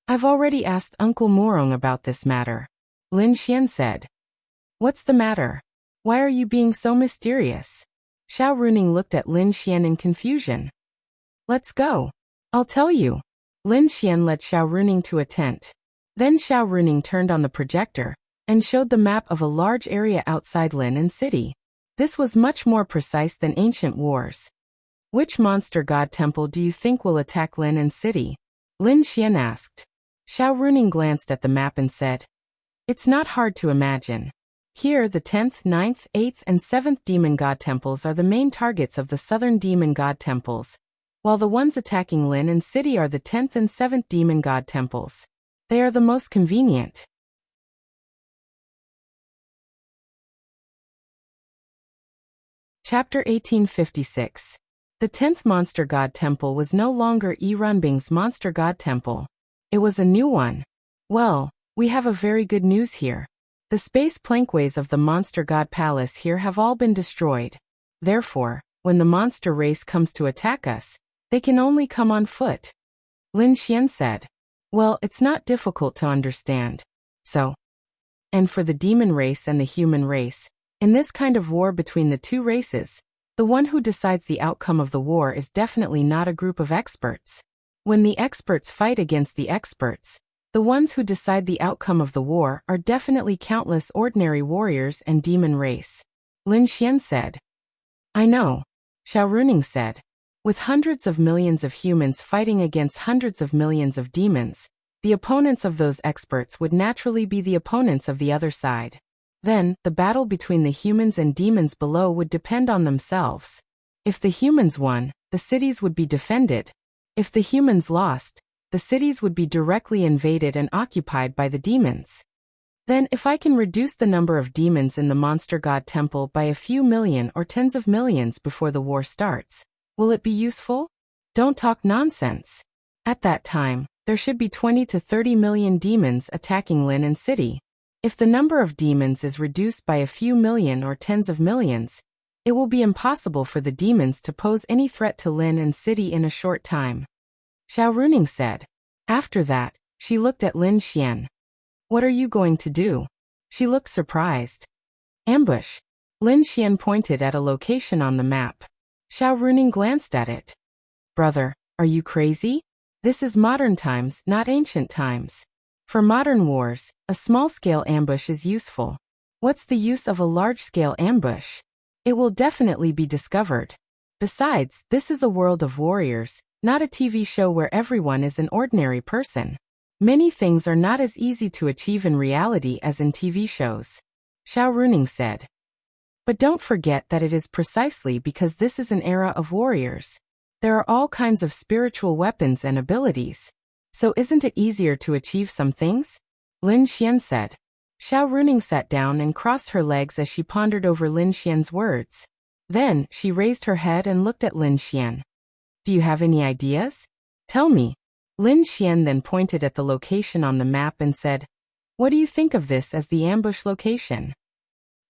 I've already asked Uncle Morong about this matter. Lin Xian said. What's the matter? Why are you being so mysterious? Xiao Runing looked at Lin Xian in confusion. Let's go. I'll tell you. Lin Xian led Xiao Runing to a tent. Then Xiao Runing turned on the projector and showed the map of a large area outside Lin and City. This was much more precise than ancient wars. Which monster god temple do you think will attack Lin and City? Lin Xian asked. Xiao Runing glanced at the map and said. It's not hard to imagine. Here the 10th, 9th, 8th and 7th demon god temples are the main targets of the southern demon god temples, while the ones attacking Lin and City are the 10th and 7th demon god temples. They are the most convenient. Chapter 1856. The 10th Monster God Temple was no longer Yi Runbing's Monster God Temple. It was a new one. Well, we have a very good news here. The space plankways of the Monster God Palace here have all been destroyed. Therefore, when the monster race comes to attack us, They can only come on foot. Lin Xian said. Well, it's not difficult to understand. So. And for the demon race and the human race, in this kind of war between the two races, the one who decides the outcome of the war is definitely not a group of experts. When the experts fight against the experts, the ones who decide the outcome of the war are definitely countless ordinary warriors and demon race. Lin Xian said. I know. Xiao Runing said. With hundreds of millions of humans fighting against hundreds of millions of demons, the opponents of those experts would naturally be the opponents of the other side. Then, the battle between the humans and demons below would depend on themselves. If the humans won, the cities would be defended. If the humans lost, the cities would be directly invaded and occupied by the demons. Then, if I can reduce the number of demons in the monster god temple by a few million or tens of millions before the war starts, will it be useful? Don't talk nonsense. At that time, there should be 20 to 30 million demons attacking Lin and City. If the number of demons is reduced by a few million or tens of millions, it will be impossible for the demons to pose any threat to Lin and City in a short time. Xiao Runing said. After that, she looked at Lin Xian. What are you going to do? She looked surprised. Ambush. Lin Xian pointed at a location on the map. Xiao Runing glanced at it. Brother, are you crazy? This is modern times, not ancient times. For modern wars, a small-scale ambush is useful. What's the use of a large-scale ambush? It will definitely be discovered. Besides, this is a world of warriors, not a TV show where everyone is an ordinary person. Many things are not as easy to achieve in reality as in TV shows. Xiao Runing said. But don't forget that it is precisely because this is an era of warriors. There are all kinds of spiritual weapons and abilities. So isn't it easier to achieve some things? Lin Xian said. Xiao Runing sat down and crossed her legs as she pondered over Lin Xian's words. Then, she raised her head and looked at Lin Xian. Do you have any ideas? Tell me. Lin Xian then pointed at the location on the map and said, What do you think of this as the ambush location?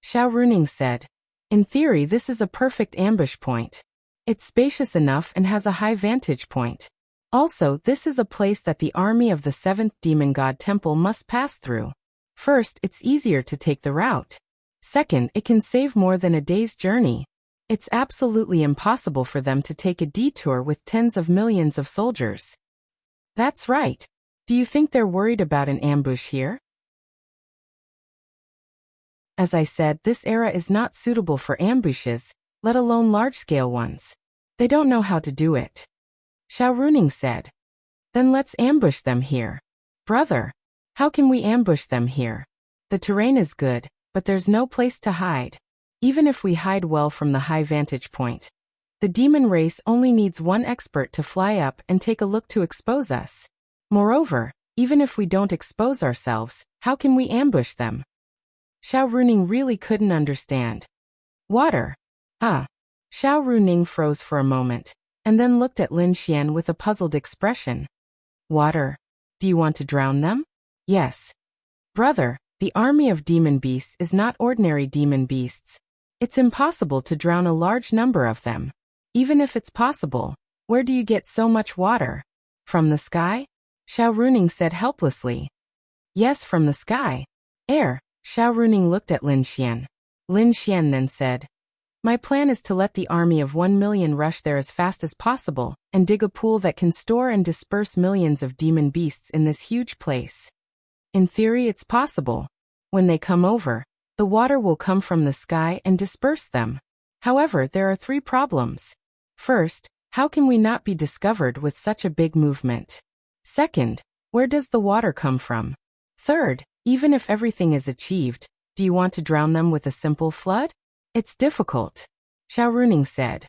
Xiao Runing said, In theory, this is a perfect ambush point. It's spacious enough and has a high vantage point. Also, this is a place that the army of the 7th Demon God Temple must pass through. First, it's easier to take the route. Second, it can save more than a day's journey. It's absolutely impossible for them to take a detour with tens of millions of soldiers. That's right. Do you think they're worried about an ambush here? As I said, this era is not suitable for ambushes, let alone large-scale ones. They don't know how to do it. Xiao Runing said. Then let's ambush them here. Brother, how can we ambush them here? The terrain is good, but there's no place to hide. Even if we hide well from the high vantage point, the demon race only needs one expert to fly up and take a look to expose us. Moreover, even if we don't expose ourselves, how can we ambush them? Xiao Runing really couldn't understand. Water. Ah. Xiao Runing froze for a moment, and then looked at Lin Xian with a puzzled expression. Water. Do you want to drown them? Yes. Brother, the army of demon beasts is not ordinary demon beasts. It's impossible to drown a large number of them. Even if it's possible, where do you get so much water? From the sky? Xiao Runing said helplessly. Yes, from the sky. Air. Xiao Runing looked at Lin Xian. Lin Xian then said, My plan is to let the army of 1 million rush there as fast as possible, and dig a pool that can store and disperse millions of demon beasts in this huge place. In theory, it's possible. When they come over, the water will come from the sky and disperse them. However, there are 3 problems. First, how can we not be discovered with such a big movement? Second, where does the water come from? Third, even if everything is achieved, do you want to drown them with a simple flood? It's difficult. Xiao Runing said.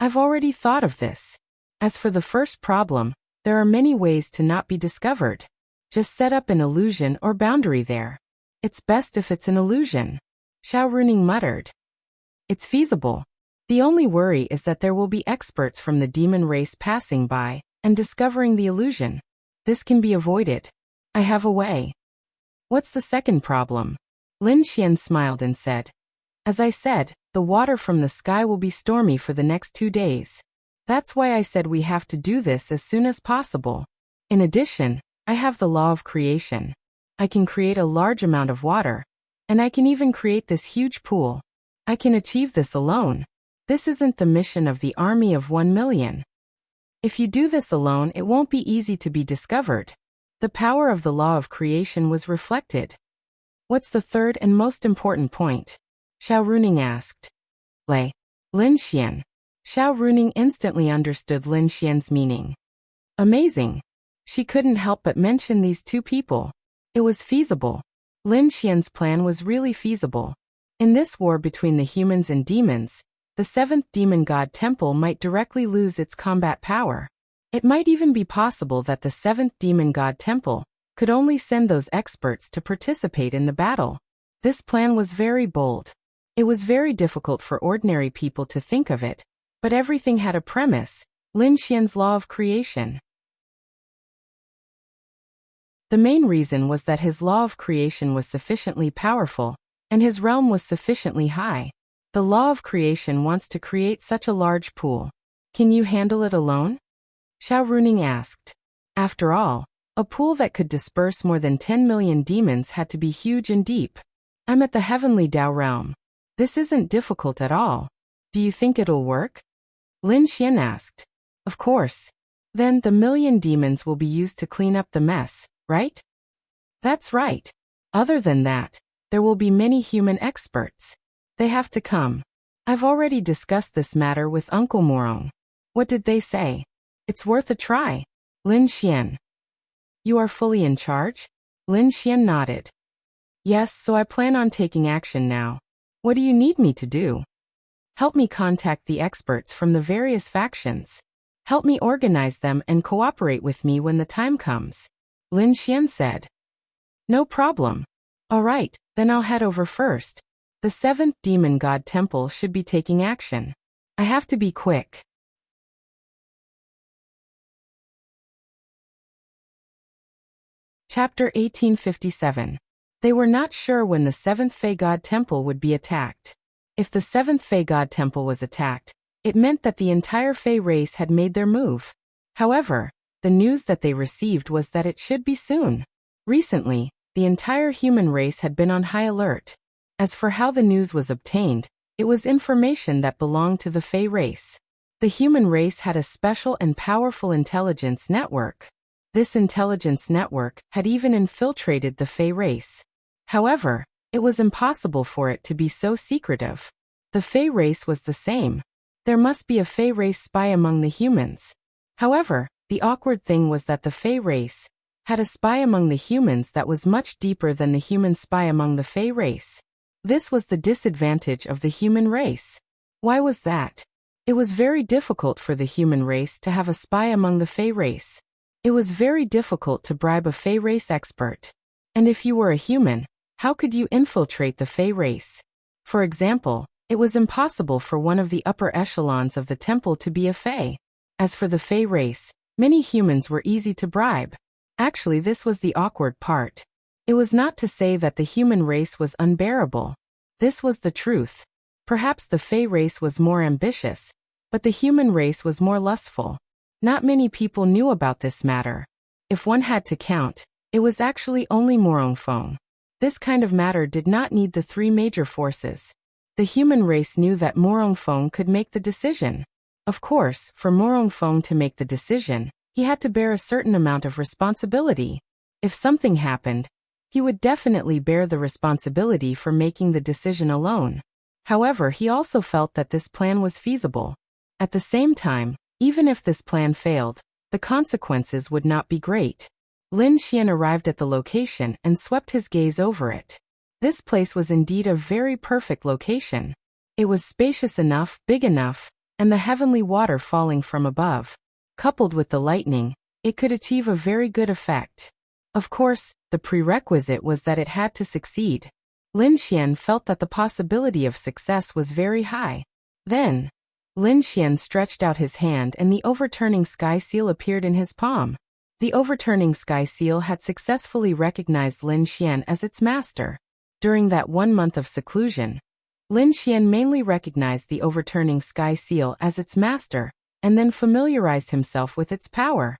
I've already thought of this. As for the first problem, there are many ways to not be discovered. Just set up an illusion or boundary there. It's best if it's an illusion. Xiao Runing muttered. It's feasible. The only worry is that there will be experts from the demon race passing by and discovering the illusion. This can be avoided. I have a way. What's the second problem? Lin Xian smiled and said, As I said, the water from the sky will be stormy for the next 2 days. That's why I said we have to do this as soon as possible. In addition, I have the law of creation. I can create a large amount of water, and I can even create this huge pool. I can achieve this alone. This isn't the mission of the army of 1 million. If you do this alone, it won't be easy to be discovered. The power of the law of creation was reflected. What's the third and most important point? Xiao Runing asked. Lin Xian. Xiao Runing instantly understood Lin Xian's meaning. Amazing. She couldn't help but mention these two people. It was feasible. Lin Xian's plan was really feasible. In this war between the humans and demons, the seventh demon god temple might directly lose its combat power. It might even be possible that the seventh demon god temple could only send those experts to participate in the battle. This plan was very bold. It was very difficult for ordinary people to think of it, but everything had a premise: Lin Xian's law of creation. The main reason was that his law of creation was sufficiently powerful, and his realm was sufficiently high. The law of creation wants to create such a large pool. Can you handle it alone? Xiao Runing asked. After all, a pool that could disperse more than 10 million demons had to be huge and deep. I'm at the heavenly Tao realm. This isn't difficult at all. Do you think it'll work? Lin Xian asked. Of course. Then the million demons will be used to clean up the mess, right? That's right. Other than that, there will be many human experts. They have to come. I've already discussed this matter with Uncle Morong. What did they say? It's worth a try. Lin Xian. You are fully in charge? Lin Xian nodded. Yes, so I plan on taking action now. What do you need me to do? Help me contact the experts from the various factions. Help me organize them and cooperate with me when the time comes. Lin Xian said. No problem. All right, then I'll head over first. The seventh demon god temple should be taking action. I have to be quick. Chapter 1857. They were not sure when the seventh Fey god temple would be attacked. If the seventh Fey god temple was attacked, it meant that the entire Fey race had made their move. However, the news that they received was that it should be soon. Recently, the entire human race had been on high alert. As for how the news was obtained, it was information that belonged to the Fey race. The human race had a special and powerful intelligence network. This intelligence network had even infiltrated the Fey race. However, it was impossible for it to be so secretive. The Fey race was the same. There must be a Fey race spy among the humans. However, the awkward thing was that the Fey race had a spy among the humans that was much deeper than the human spy among the Fey race. This was the disadvantage of the human race. Why was that? It was very difficult for the human race to have a spy among the Fey race. It was very difficult to bribe a Fey race expert. And if you were a human, how could you infiltrate the Fey race? For example, it was impossible for one of the upper echelons of the temple to be a Fey. As for the Fey race, many humans were easy to bribe. Actually, this was the awkward part. It was not to say that the human race was unbearable. This was the truth. Perhaps the Fey race was more ambitious, but the human race was more lustful. Not many people knew about this matter. If one had to count, it was actually only Morongfeng. This kind of matter did not need the three major forces. The human race knew that Morongfeng could make the decision. Of course, for Morongfeng to make the decision, he had to bear a certain amount of responsibility. If something happened, he would definitely bear the responsibility for making the decision alone. However, he also felt that this plan was feasible. At the same time, even if this plan failed, the consequences would not be great. Lin Xian arrived at the location and swept his gaze over it. This place was indeed a very perfect location. It was spacious enough, big enough, and the heavenly water falling from above. Coupled with the lightning, it could achieve a very good effect. Of course, the prerequisite was that it had to succeed. Lin Xian felt that the possibility of success was very high. Then, Lin Xian stretched out his hand and the overturning sky seal appeared in his palm. The overturning sky seal had successfully recognized Lin Xian as its master. During that 1 month of seclusion, Lin Xian mainly recognized the overturning sky seal as its master, and then familiarized himself with its power.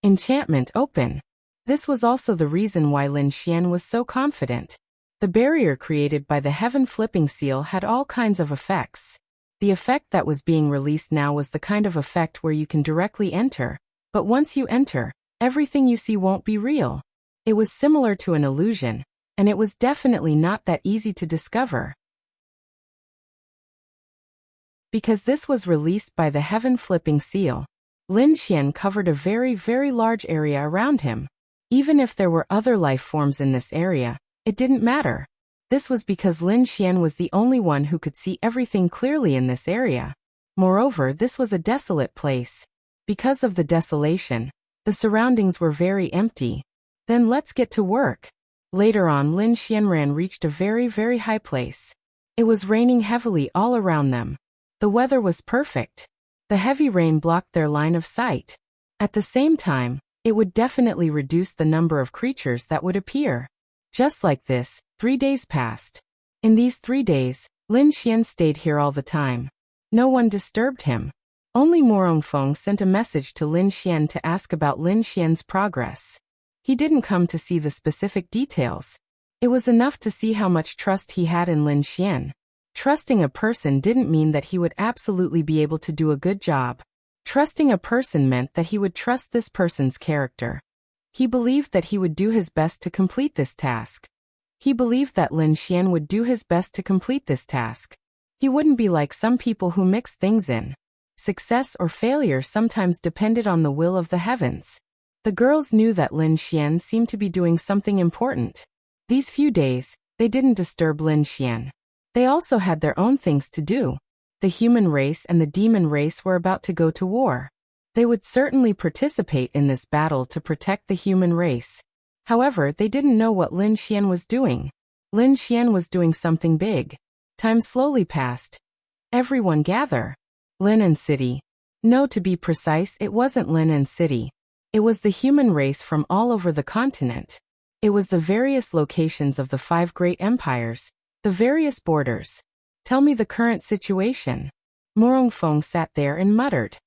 Enchantment open. This was also the reason why Lin Xian was so confident. The barrier created by the heaven flipping seal had all kinds of effects. The effect that was being released now was the kind of effect where you can directly enter, but once you enter, everything you see won't be real. It was similar to an illusion, and it was definitely not that easy to discover. Because this was released by the heaven flipping seal, Lin Xian covered a very, very large area around him. Even if there were other life forms in this area, it didn't matter. This was because Lin Xian was the only one who could see everything clearly in this area. Moreover, this was a desolate place. Because of the desolation, the surroundings were very empty. Then let's get to work. Later on, Lin Xianran reached a very, very high place. It was raining heavily all around them. The weather was perfect. The heavy rain blocked their line of sight. At the same time, it would definitely reduce the number of creatures that would appear. Just like this, 3 days passed. In these 3 days, Lin Xian stayed here all the time. No one disturbed him. Only Morong Feng sent a message to Lin Xian to ask about Lin Xian's progress. He didn't come to see the specific details. It was enough to see how much trust he had in Lin Xian. Trusting a person didn't mean that he would absolutely be able to do a good job. Trusting a person meant that he would trust this person's character. He believed that he would do his best to complete this task. He believed that Lin Xian would do his best to complete this task. He wouldn't be like some people who mix things in. Success or failure sometimes depended on the will of the heavens. The girls knew that Lin Xian seemed to be doing something important. These few days, they didn't disturb Lin Xian. They also had their own things to do. The human race and the demon race were about to go to war. They would certainly participate in this battle to protect the human race. However, they didn't know what Lin Xian was doing. Lin Xian was doing something big. Time slowly passed. Everyone gather. Linen City. No, to be precise, it wasn't Linen City. It was the human race from all over the continent. It was the various locations of the 5 great empires, the various borders. Tell me the current situation. Morong Feng sat there and muttered.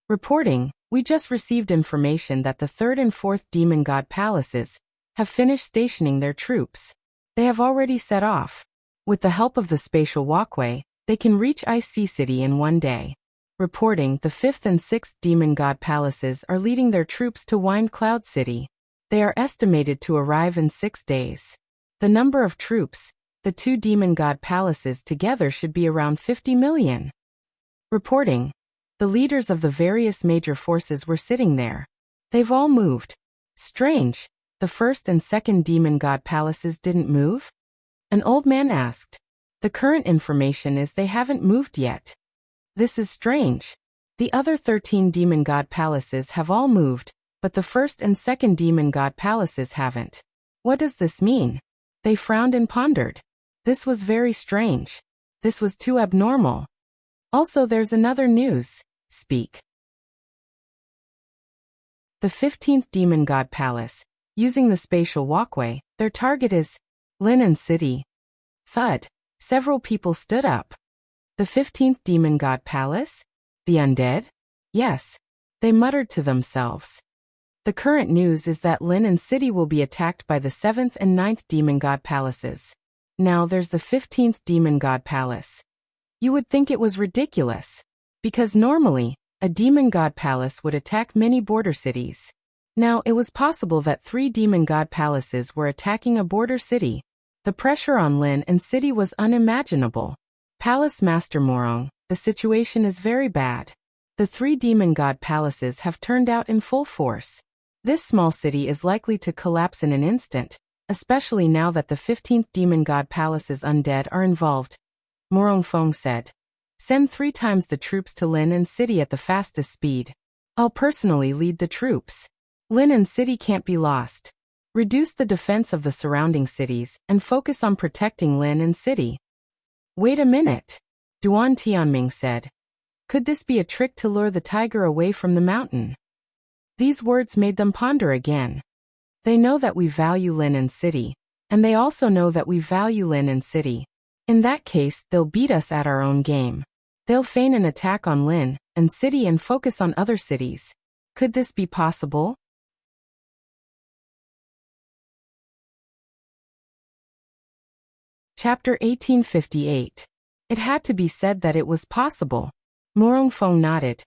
Reporting, we just received information that the 3rd and 4th demon god palaces have finished stationing their troops. They have already set off. With the help of the spatial walkway, they can reach Ice City in 1 day. Reporting, the 5th and 6th demon god palaces are leading their troops to Wind Cloud City. They are estimated to arrive in 6 days. The number of troops, the 2 demon god palaces together should be around 50 million. Reporting, the leaders of the various major forces were sitting there. They've all moved. Strange, the 1st and 2nd demon god palaces didn't move? An old man asked. The current information is they haven't moved yet. This is strange. The other 13 demon god palaces have all moved, but the 1st and 2nd demon god palaces haven't. What does this mean? They frowned and pondered. This was very strange. This was too abnormal. Also, there's another news. Speak. The 15th demon god palace, using the spatial walkway, their target is Linen City. Thud. Several people stood up. The 15th demon god palace? The undead? Yes. They muttered to themselves. The current news is that Linen City will be attacked by the 7th and 9th demon god palaces. Now there's the 15th demon god palace. You would think it was ridiculous. Because normally, a demon god palace would attack many border cities. Now it was possible that 3 demon god palaces were attacking a border city. The pressure on Lin and City was unimaginable. Palace Master Morong, the situation is very bad. The 3 demon god palaces have turned out in full force. This small city is likely to collapse in an instant, especially now that the 15th demon god palace's undead are involved. Morong Feng said. Send 3 times the troops to Lin and City at the fastest speed. I'll personally lead the troops. Lin and City can't be lost. Reduce the defense of the surrounding cities and focus on protecting Lin and City. Wait a minute. Duan Tianming said. Could this be a trick to lure the tiger away from the mountain? These words made them ponder again. They know that we value Lin and City, and they also know that we value Lin and City. In that case, they'll beat us at our own game. They'll feign an attack on Lin and city and focus on other cities. Could this be possible? Chapter 1858. It had to be said that it was possible. Morongfeng nodded.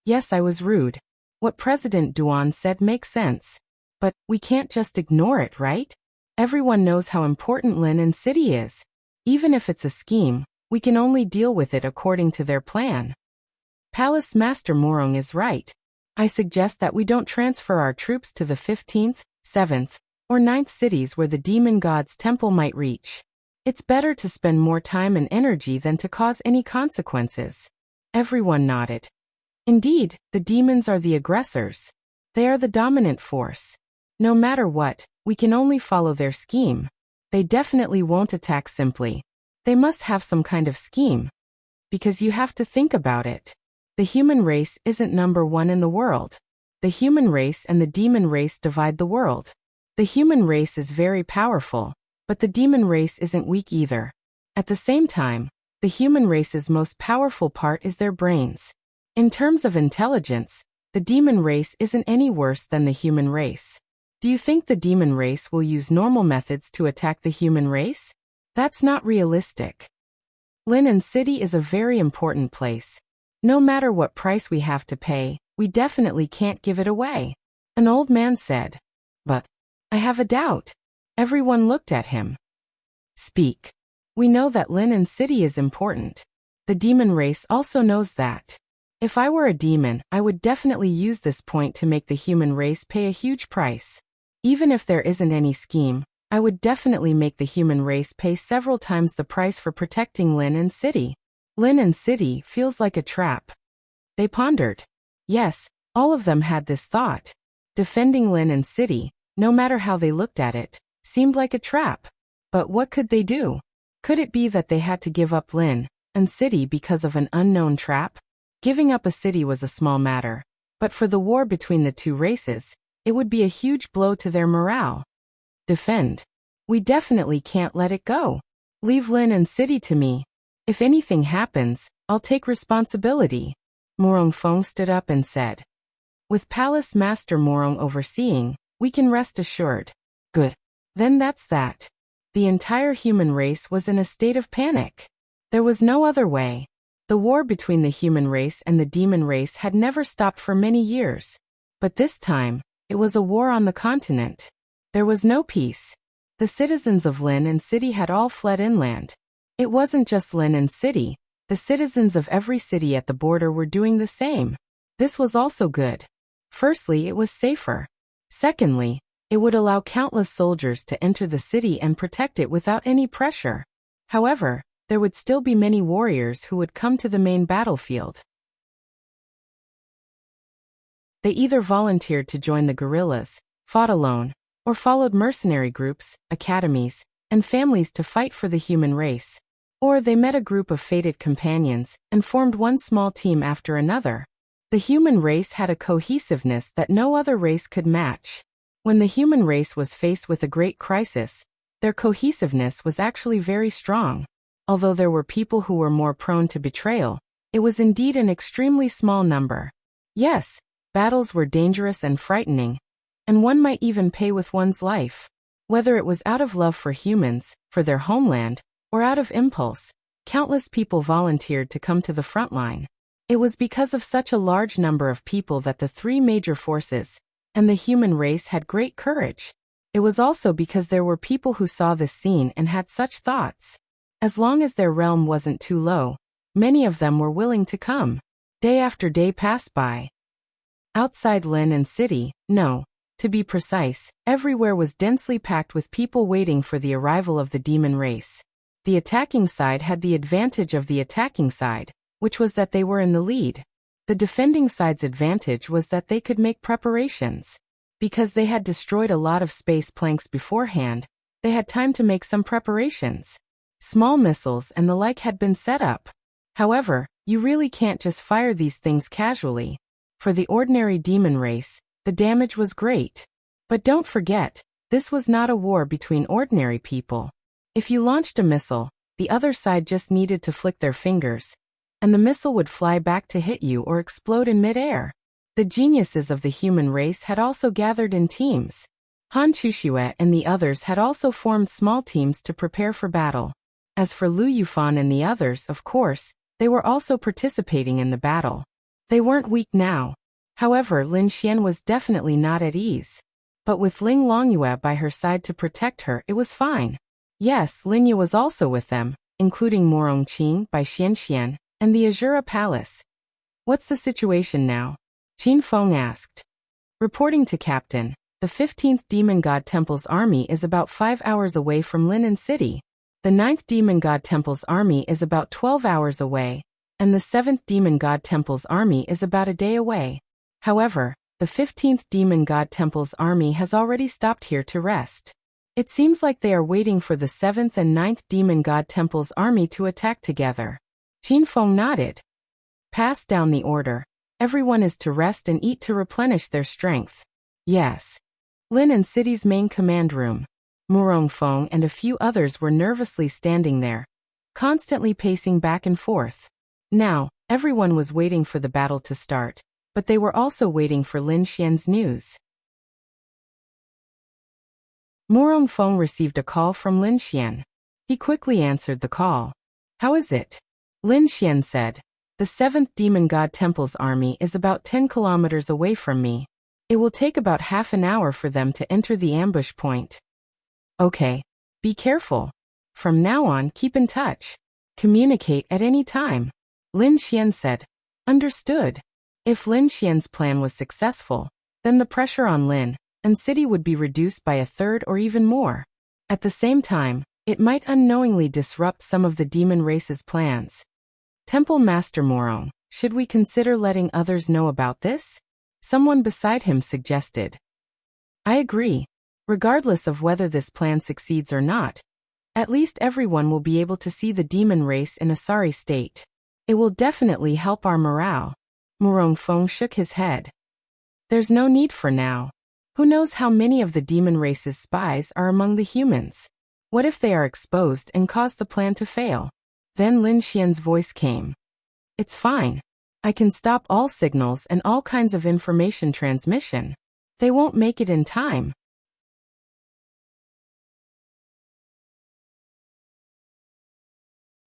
Yes, I was rude. What President Duan said makes sense. But we can't just ignore it, right? Everyone knows how important Lin and city is. Even if it's a scheme, we can only deal with it according to their plan. Palace Master Morong is right. I suggest that we don't transfer our troops to the 15th, 7th, or 9th cities where the demon god's temple might reach. It's better to spend more time and energy than to cause any consequences. Everyone nodded. Indeed, the demons are the aggressors. They are the dominant force. No matter what, we can only follow their scheme. They definitely won't attack simply. They must have some kind of scheme. Because you have to think about it. The human race isn't number one in the world. The human race and the demon race divide the world. The human race is very powerful, but the demon race isn't weak either. At the same time, the human race's most powerful part is their brains. In terms of intelligence, the demon race isn't any worse than the human race. Do you think the demon race will use normal methods to attack the human race? That's not realistic. Linen City is a very important place. No matter what price we have to pay, we definitely can't give it away. An old man said. But I have a doubt. Everyone looked at him. Speak. We know that Linen City is important. The demon race also knows that. If I were a demon, I would definitely use this point to make the human race pay a huge price. Even if there isn't any scheme, I would definitely make the human race pay several times the price for protecting Lin and City. Lin and City feels like a trap. They pondered. Yes, all of them had this thought. Defending Lin and City, no matter how they looked at it, seemed like a trap. But what could they do? Could it be that they had to give up Lin and City because of an unknown trap? Giving up a city was a small matter, but for the war between the two races, it would be a huge blow to their morale. Defend. We definitely can't let it go. Leave Lin and City to me. If anything happens, I'll take responsibility. Morongfeng stood up and said. With Palace Master Morong overseeing, we can rest assured. Good. Then that's that. The entire human race was in a state of panic. There was no other way. The war between the human race and the demon race had never stopped for many years. But this time, it was a war on the continent. There was no peace. The citizens of Lin and City had all fled inland. It wasn't just Lin and City. The citizens of every city at the border were doing the same. This was also good. Firstly, it was safer. Secondly, it would allow countless soldiers to enter the city and protect it without any pressure. However, there would still be many warriors who would come to the main battlefield. They either volunteered to join the guerrillas, fought alone, or followed mercenary groups, academies, and families to fight for the human race. Or they met a group of fated companions and formed one small team after another. The human race had a cohesiveness that no other race could match. When the human race was faced with a great crisis, their cohesiveness was actually very strong. Although there were people who were more prone to betrayal, it was indeed an extremely small number. Yes, battles were dangerous and frightening, and one might even pay with one's life. Whether it was out of love for humans, for their homeland, or out of impulse, countless people volunteered to come to the front line. It was because of such a large number of people that the three major forces and the human race had great courage. It was also because there were people who saw this scene and had such thoughts. As long as their realm wasn't too low, many of them were willing to come. Day after day passed by. Outside Lin and City, no, to be precise, everywhere was densely packed with people waiting for the arrival of the demon race. The attacking side had the advantage of the attacking side, which was that they were in the lead. The defending side's advantage was that they could make preparations. Because they had destroyed a lot of space planks beforehand, they had time to make some preparations. Small missiles and the like had been set up. However, you really can't just fire these things casually. For the ordinary demon race, the damage was great. But don't forget, this was not a war between ordinary people. If you launched a missile, the other side just needed to flick their fingers, and the missile would fly back to hit you or explode in midair. The geniuses of the human race had also gathered in teams. Han Chuxue and the others had also formed small teams to prepare for battle. As for Lu Yufan and the others, of course, they were also participating in the battle. They weren't weak now. However, Lin Xian was definitely not at ease. But with Ling Longyue by her side to protect her, it was fine. Yes, Lin Yu was also with them, including Morong Qing by Xianxian, and the Azura Palace. What's the situation now? Qin Feng asked. Reporting to Captain, the 15th Demon God Temple's army is about 5 hours away from Linen City. The 9th Demon God Temple's army is about 12 hours away, and the 7th Demon God Temple's army is about a day away. However, the 15th Demon God Temple's army has already stopped here to rest. It seems like they are waiting for the 7th and 9th Demon God Temple's army to attack together. Qin Feng nodded. Pass down the order. Everyone is to rest and eat to replenish their strength. Yes. Linen City's main command room. Murong Feng and a few others were nervously standing there, constantly pacing back and forth. Now, everyone was waiting for the battle to start, but they were also waiting for Lin Xian's news. Murong Feng received a call from Lin Xian. He quickly answered the call. How is it? Lin Xian said. The 7th Demon God Temple's army is about 10 kilometers away from me. It will take about half an hour for them to enter the ambush point. Okay. Be careful. From now on, keep in touch. Communicate at any time. Lin Xian said. Understood. If Lin Xian's plan was successful, then the pressure on Lin and City would be reduced by a third or even more. At the same time, it might unknowingly disrupt some of the demon race's plans. Temple Master Morong, should we consider letting others know about this? Someone beside him suggested. I agree. Regardless of whether this plan succeeds or not, at least everyone will be able to see the demon race in a sorry state. It will definitely help our morale. Murong Feng shook his head. There's no need for now. Who knows how many of the demon race's spies are among the humans? What if they are exposed and cause the plan to fail? Then Lin Xian's voice came. It's fine. I can stop all signals and all kinds of information transmission. They won't make it in time.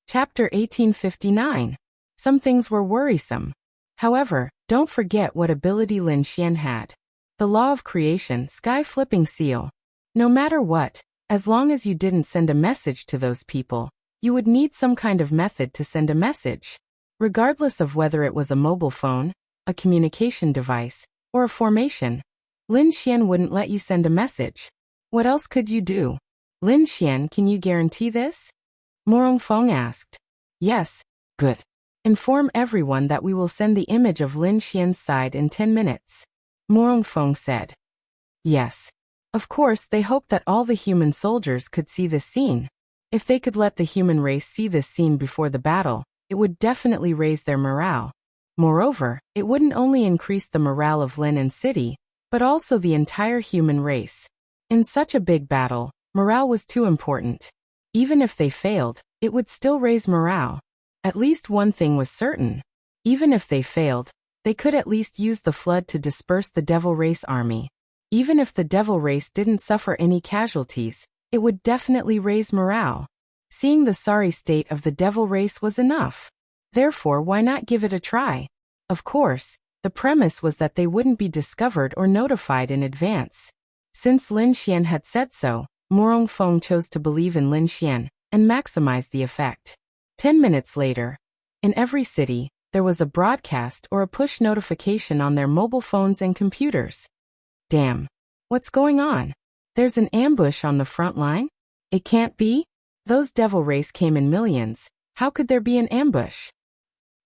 Chapter 1859. Some things were worrisome. However, don't forget what ability Lin Xian had. The law of creation, sky-flipping seal. No matter what, as long as you didn't send a message to those people, you would need some kind of method to send a message. Regardless of whether it was a mobile phone, a communication device, or a formation, Lin Xian wouldn't let you send a message. What else could you do? Lin Xian, can you guarantee this? Murong Feng asked. Yes. Good. Inform everyone that we will send the image of Lin Xian's side in 10 minutes. Murong Feng said. Yes. Of course, they hoped that all the human soldiers could see this scene. If they could let the human race see this scene before the battle, it would definitely raise their morale. Moreover, it wouldn't only increase the morale of Lin and City, but also the entire human race. In such a big battle, morale was too important. Even if they failed, it would still raise morale. At least one thing was certain. Even if they failed, they could at least use the flood to disperse the Devil Race army. Even if the Devil Race didn't suffer any casualties, it would definitely raise morale. Seeing the sorry state of the Devil Race was enough. Therefore, why not give it a try? Of course, the premise was that they wouldn't be discovered or notified in advance. Since Lin Xian had said so, Murong Feng chose to believe in Lin Xian and maximize the effect. 10 minutes later, in every city, there was a broadcast or a push notification on their mobile phones and computers. Damn. What's going on? There's an ambush on the front line? It can't be? Those Devil Race came in millions. How could there be an ambush?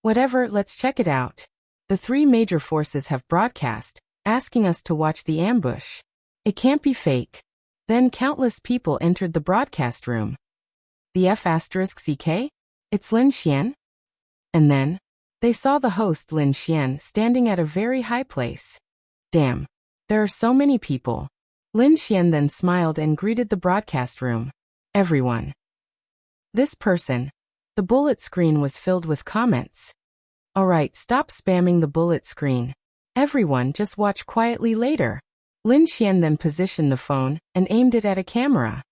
Whatever, let's check it out. The 3 major forces have broadcast, asking us to watch the ambush. It can't be fake. Then countless people entered the broadcast room. The F*CK? It's Lin Xian? And then, they saw the host Lin Xian standing at a very high place. Damn. There are so many people. Lin Xian then smiled and greeted the broadcast room. Everyone. This person. The bullet screen was filled with comments. Alright, stop spamming the bullet screen. Everyone, just watch quietly later. Lin Xian then positioned the phone and aimed it at a camera.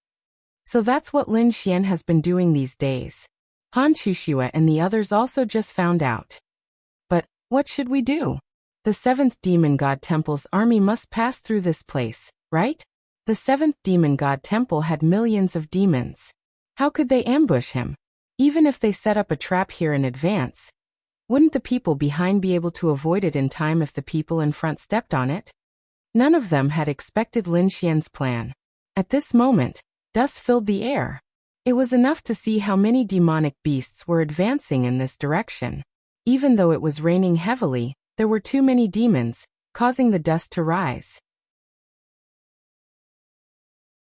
So that's what Lin Xian has been doing these days. Han Chuxue and the others also just found out. But what should we do? The 7th Demon God Temple's army must pass through this place, right? The 7th Demon God Temple had millions of demons. How could they ambush him? Even if they set up a trap here in advance, wouldn't the people behind be able to avoid it in time if the people in front stepped on it? None of them had expected Lin Xian's plan. At this moment, dust filled the air. It was enough to see how many demonic beasts were advancing in this direction. Even though it was raining heavily, there were too many demons, causing the dust to rise.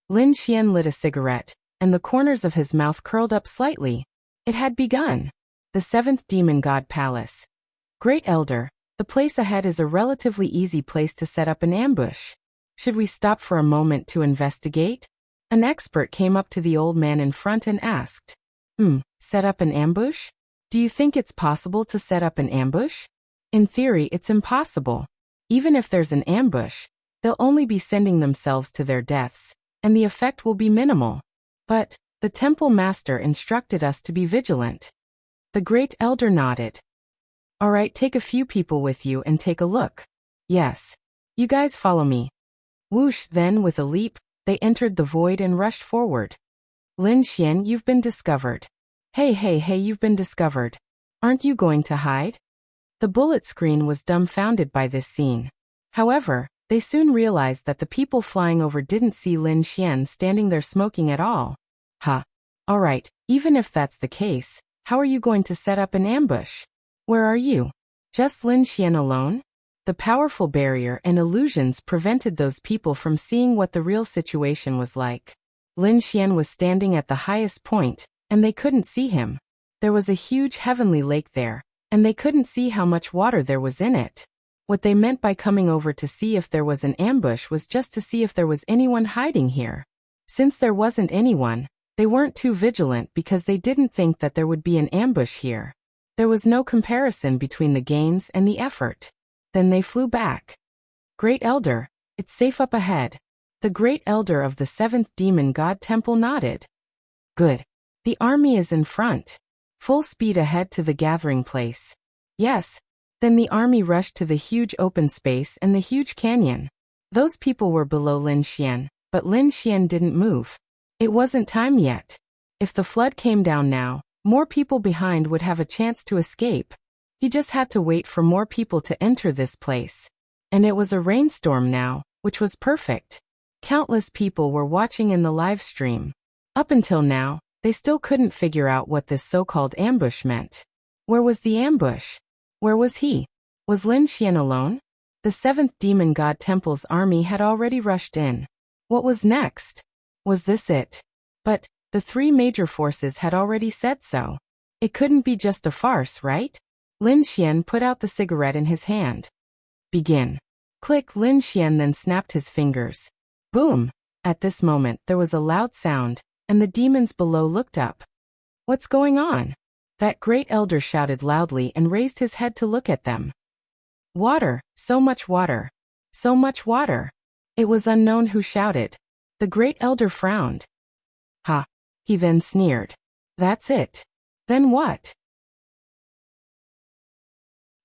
Lin Xian lit a cigarette, and the corners of his mouth curled up slightly. It had begun. The 7th Demon God Palace. Great Elder, the place ahead is a relatively easy place to set up an ambush. Should we stop for a moment to investigate? An expert came up to the old man in front and asked, set up an ambush? Do you think it's possible to set up an ambush? In theory, it's impossible. Even if there's an ambush, they'll only be sending themselves to their deaths, and the effect will be minimal. But the temple master instructed us to be vigilant. The Great Elder nodded. Alright, take a few people with you and take a look. Yes. You guys follow me. Whoosh, then with a leap, they entered the void and rushed forward. Lin Xian, you've been discovered. Hey, you've been discovered. Aren't you going to hide? The bullet screen was dumbfounded by this scene. However, they soon realized that the people flying over didn't see Lin Xian standing there smoking at all. Alright, even if that's the case, how are you going to set up an ambush? Where are you? Just Lin Xian alone? The powerful barrier and illusions prevented those people from seeing what the real situation was like. Lin Xian was standing at the highest point, and they couldn't see him. There was a huge heavenly lake there, and they couldn't see how much water there was in it. What they meant by coming over to see if there was an ambush was just to see if there was anyone hiding here. Since there wasn't anyone, they weren't too vigilant because they didn't think that there would be an ambush here. There was no comparison between the gains and the effort. Then they flew back. Great Elder, it's safe up ahead. The Great Elder of the 7th Demon God Temple nodded. Good. The army is in front. Full speed ahead to the gathering place. Yes. Then the army rushed to the huge open space and the huge canyon. Those people were below Lin Xian, but Lin Xian didn't move. It wasn't time yet. If the flood came down now, more people behind would have a chance to escape. He just had to wait for more people to enter this place. And it was a rainstorm now, which was perfect. Countless people were watching in the live stream. Up until now, they still couldn't figure out what this so-called ambush meant. Where was the ambush? Where was he? Was Lin Xian alone? The 7th Demon God Temple's army had already rushed in. What was next? Was this it? But the 3 major forces had already said so. It couldn't be just a farce, right? Lin Xian put out the cigarette in his hand. Begin. Click. Lin Xian then snapped his fingers. Boom! At this moment there was a loud sound, and the demons below looked up. What's going on? That Great Elder shouted loudly and raised his head to look at them. Water, so much water. So much water. It was unknown who shouted. The Great Elder frowned. Ha! He then sneered. That's it. Then what?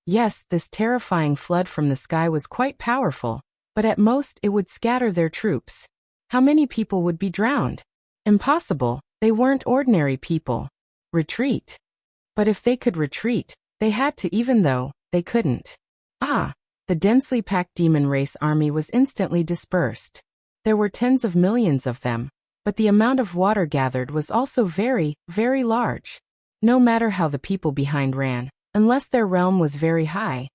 Yes, this terrifying flood from the sky was quite powerful, but at most it would scatter their troops. How many people would be drowned? Impossible, they weren't ordinary people. Retreat. But if they could retreat, they had to, even though they couldn't. The densely packed demon race army was instantly dispersed. There were tens of millions of them, but the amount of water gathered was also very, very large. No matter how the people behind ran, unless their realm was very high,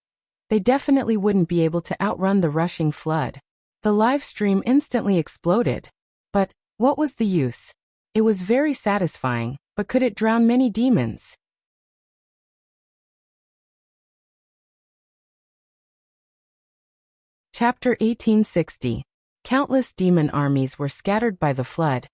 they definitely wouldn't be able to outrun the rushing flood. The live stream instantly exploded. But what was the use? It was very satisfying, but could it drown many demons? Chapter 1860. Countless demon armies were scattered by the flood,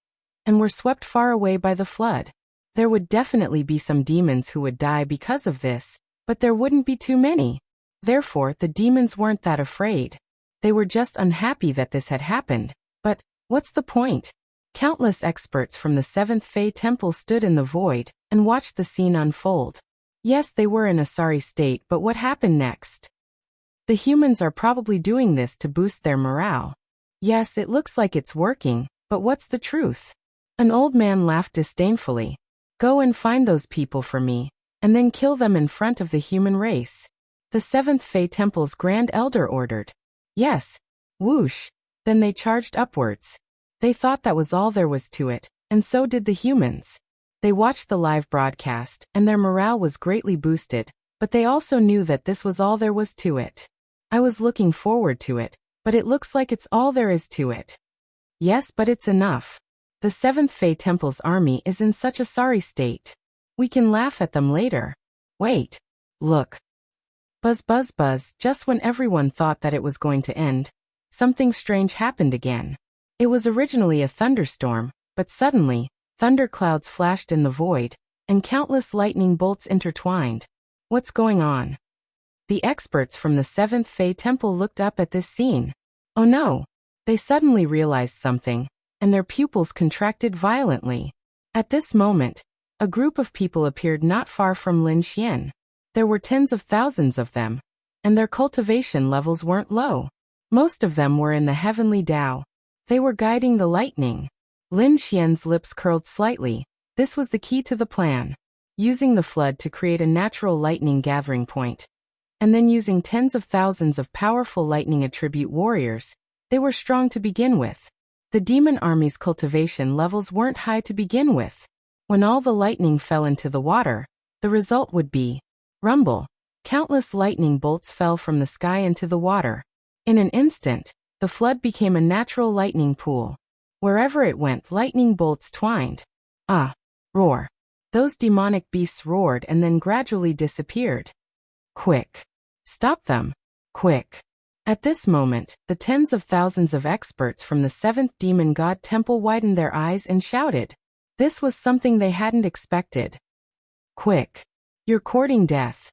and were swept far away by the flood. There would definitely be some demons who would die because of this, But there wouldn't be too many. Therefore, the demons weren't that afraid. They were just unhappy that this had happened. But what's the point? Countless experts from the seventh Fey temple stood in the void and watched the scene unfold. Yes, they were in a sorry state, but what happened next? The humans are probably doing this to boost their morale. Yes, it looks like it's working, but what's the truth? An old man laughed disdainfully. Go and find those people for me, and then kill them in front of the human race. The seventh Fey temple's Grand Elder ordered. Yes. Whoosh. Then they charged upwards. They thought that was all there was to it, and so did the humans. They watched the live broadcast, and their morale was greatly boosted, but they also knew that this was all there was to it. I was looking forward to it, but it looks like it's all there is to it. Yes, but it's enough. The seventh Fey temple's army is in such a sorry state. We can laugh at them later. Wait. Look. Buzz buzz buzz, just when everyone thought that it was going to end, something strange happened again. It was originally a thunderstorm, but suddenly, thunderclouds flashed in the void, and countless lightning bolts intertwined. What's going on? The experts from the seventh Fey temple looked up at this scene. Oh no! They suddenly realized something, and their pupils contracted violently. At this moment, a group of people appeared not far from Lin Xian. There were tens of thousands of them, and their cultivation levels weren't low. Most of them were in the heavenly Tao. They were guiding the lightning. Lin Xian's lips curled slightly. This was the key to the plan. Using the flood to create a natural lightning gathering point. And then using tens of thousands of powerful lightning attribute warriors. They were strong to begin with. The demon army's cultivation levels weren't high to begin with. When all the lightning fell into the water, the result would be rumble. Countless lightning bolts fell from the sky into the water. In an instant, the flood became a natural lightning pool. Wherever it went, lightning bolts twined. Ah! Roar. Those demonic beasts roared and then gradually disappeared. Quick! Stop them! Quick! At this moment, the tens of thousands of experts from the seventh demon god temple widened their eyes and shouted. This was something they hadn't expected. Quick! You're courting death.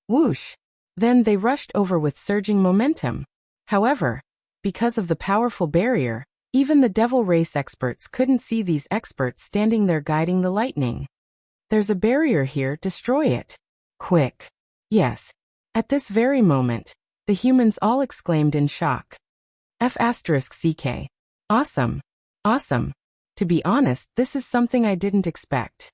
Whoosh! Then they rushed over with surging momentum. However, because of the powerful barrier, even the devil race experts couldn't see these experts standing there guiding the lightning. There's a barrier here, destroy it. Quick. Yes. At this very moment, the humans all exclaimed in shock. F***CK. Awesome. Awesome. To be honest, this is something I didn't expect.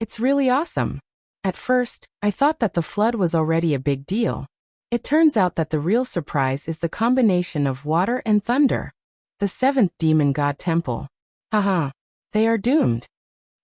It's really awesome. At first, I thought that the flood was already a big deal. It turns out that the real surprise is the combination of water and thunder. The seventh demon god temple. Haha. They are doomed.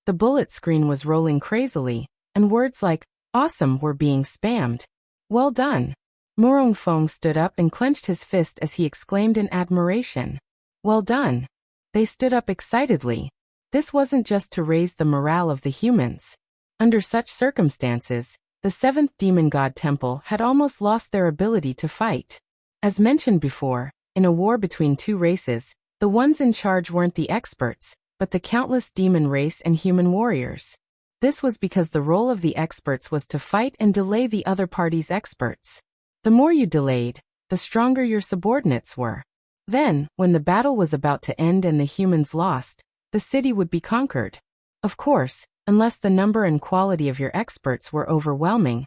The bullet screen was rolling crazily, and words like, awesome were being spammed. Well done. Murong Feng stood up and clenched his fist as he exclaimed in admiration. Well done. They stood up excitedly. This wasn't just to raise the morale of the humans. Under such circumstances, the seventh demon god temple had almost lost their ability to fight. As mentioned before, in a war between two races, the ones in charge weren't the experts, but the countless demon race and human warriors. This was because the role of the experts was to fight and delay the other party's experts. The more you delayed, the stronger your subordinates were. Then, when the battle was about to end and the humans lost, the city would be conquered. Of course, unless the number and quality of your experts were overwhelming,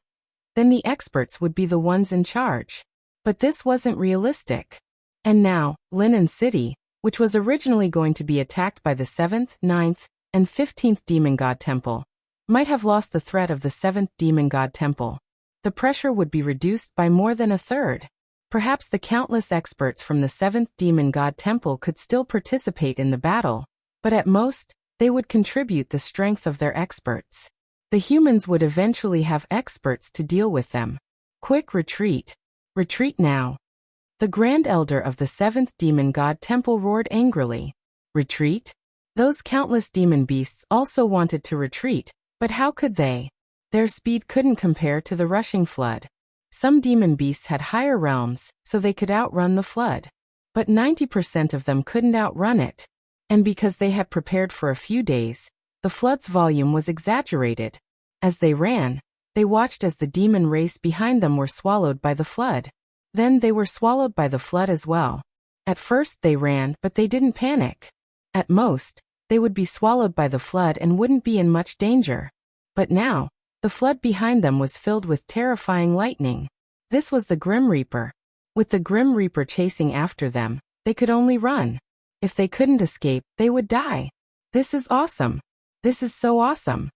then the experts would be the ones in charge. But this wasn't realistic. And now, Linen City, which was originally going to be attacked by the 7th, 9th, and 15th Demon God Temple, might have lost the threat of the 7th Demon God Temple. The pressure would be reduced by more than a third. Perhaps the countless experts from the 7th Demon God Temple could still participate in the battle, but at most, they would contribute the strength of their experts. The humans would eventually have experts to deal with them. Quick retreat. Retreat now. The Grand Elder of the 7th Demon God Temple roared angrily. Retreat? Those countless demon beasts also wanted to retreat, but how could they? Their speed couldn't compare to the rushing flood. Some demon beasts had higher realms, so they could outrun the flood. But 90% of them couldn't outrun it. And because they had prepared for a few days, the flood's volume was exaggerated. As they ran, they watched as the demon race behind them were swallowed by the flood. Then they were swallowed by the flood as well. At first they ran, but they didn't panic. At most, they would be swallowed by the flood and wouldn't be in much danger. But now, the flood behind them was filled with terrifying lightning. This was the Grim Reaper. With the Grim Reaper chasing after them, they could only run. If they couldn't escape, they would die. This is awesome. This is so awesome.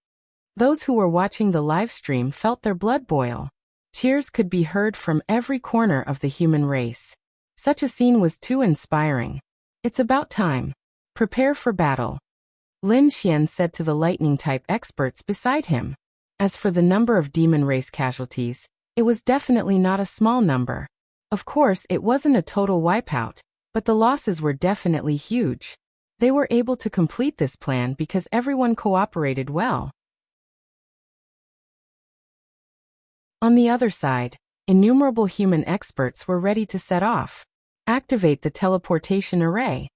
Those who were watching the live stream felt their blood boil. Cheers could be heard from every corner of the human race. Such a scene was too inspiring. It's about time. Prepare for battle. Lin Xian said to the lightning-type experts beside him. As for the number of demon race casualties, it was definitely not a small number. Of course, it wasn't a total wipeout, but the losses were definitely huge. They were able to complete this plan because everyone cooperated well. On the other side, innumerable human experts were ready to set off. Activate the teleportation array.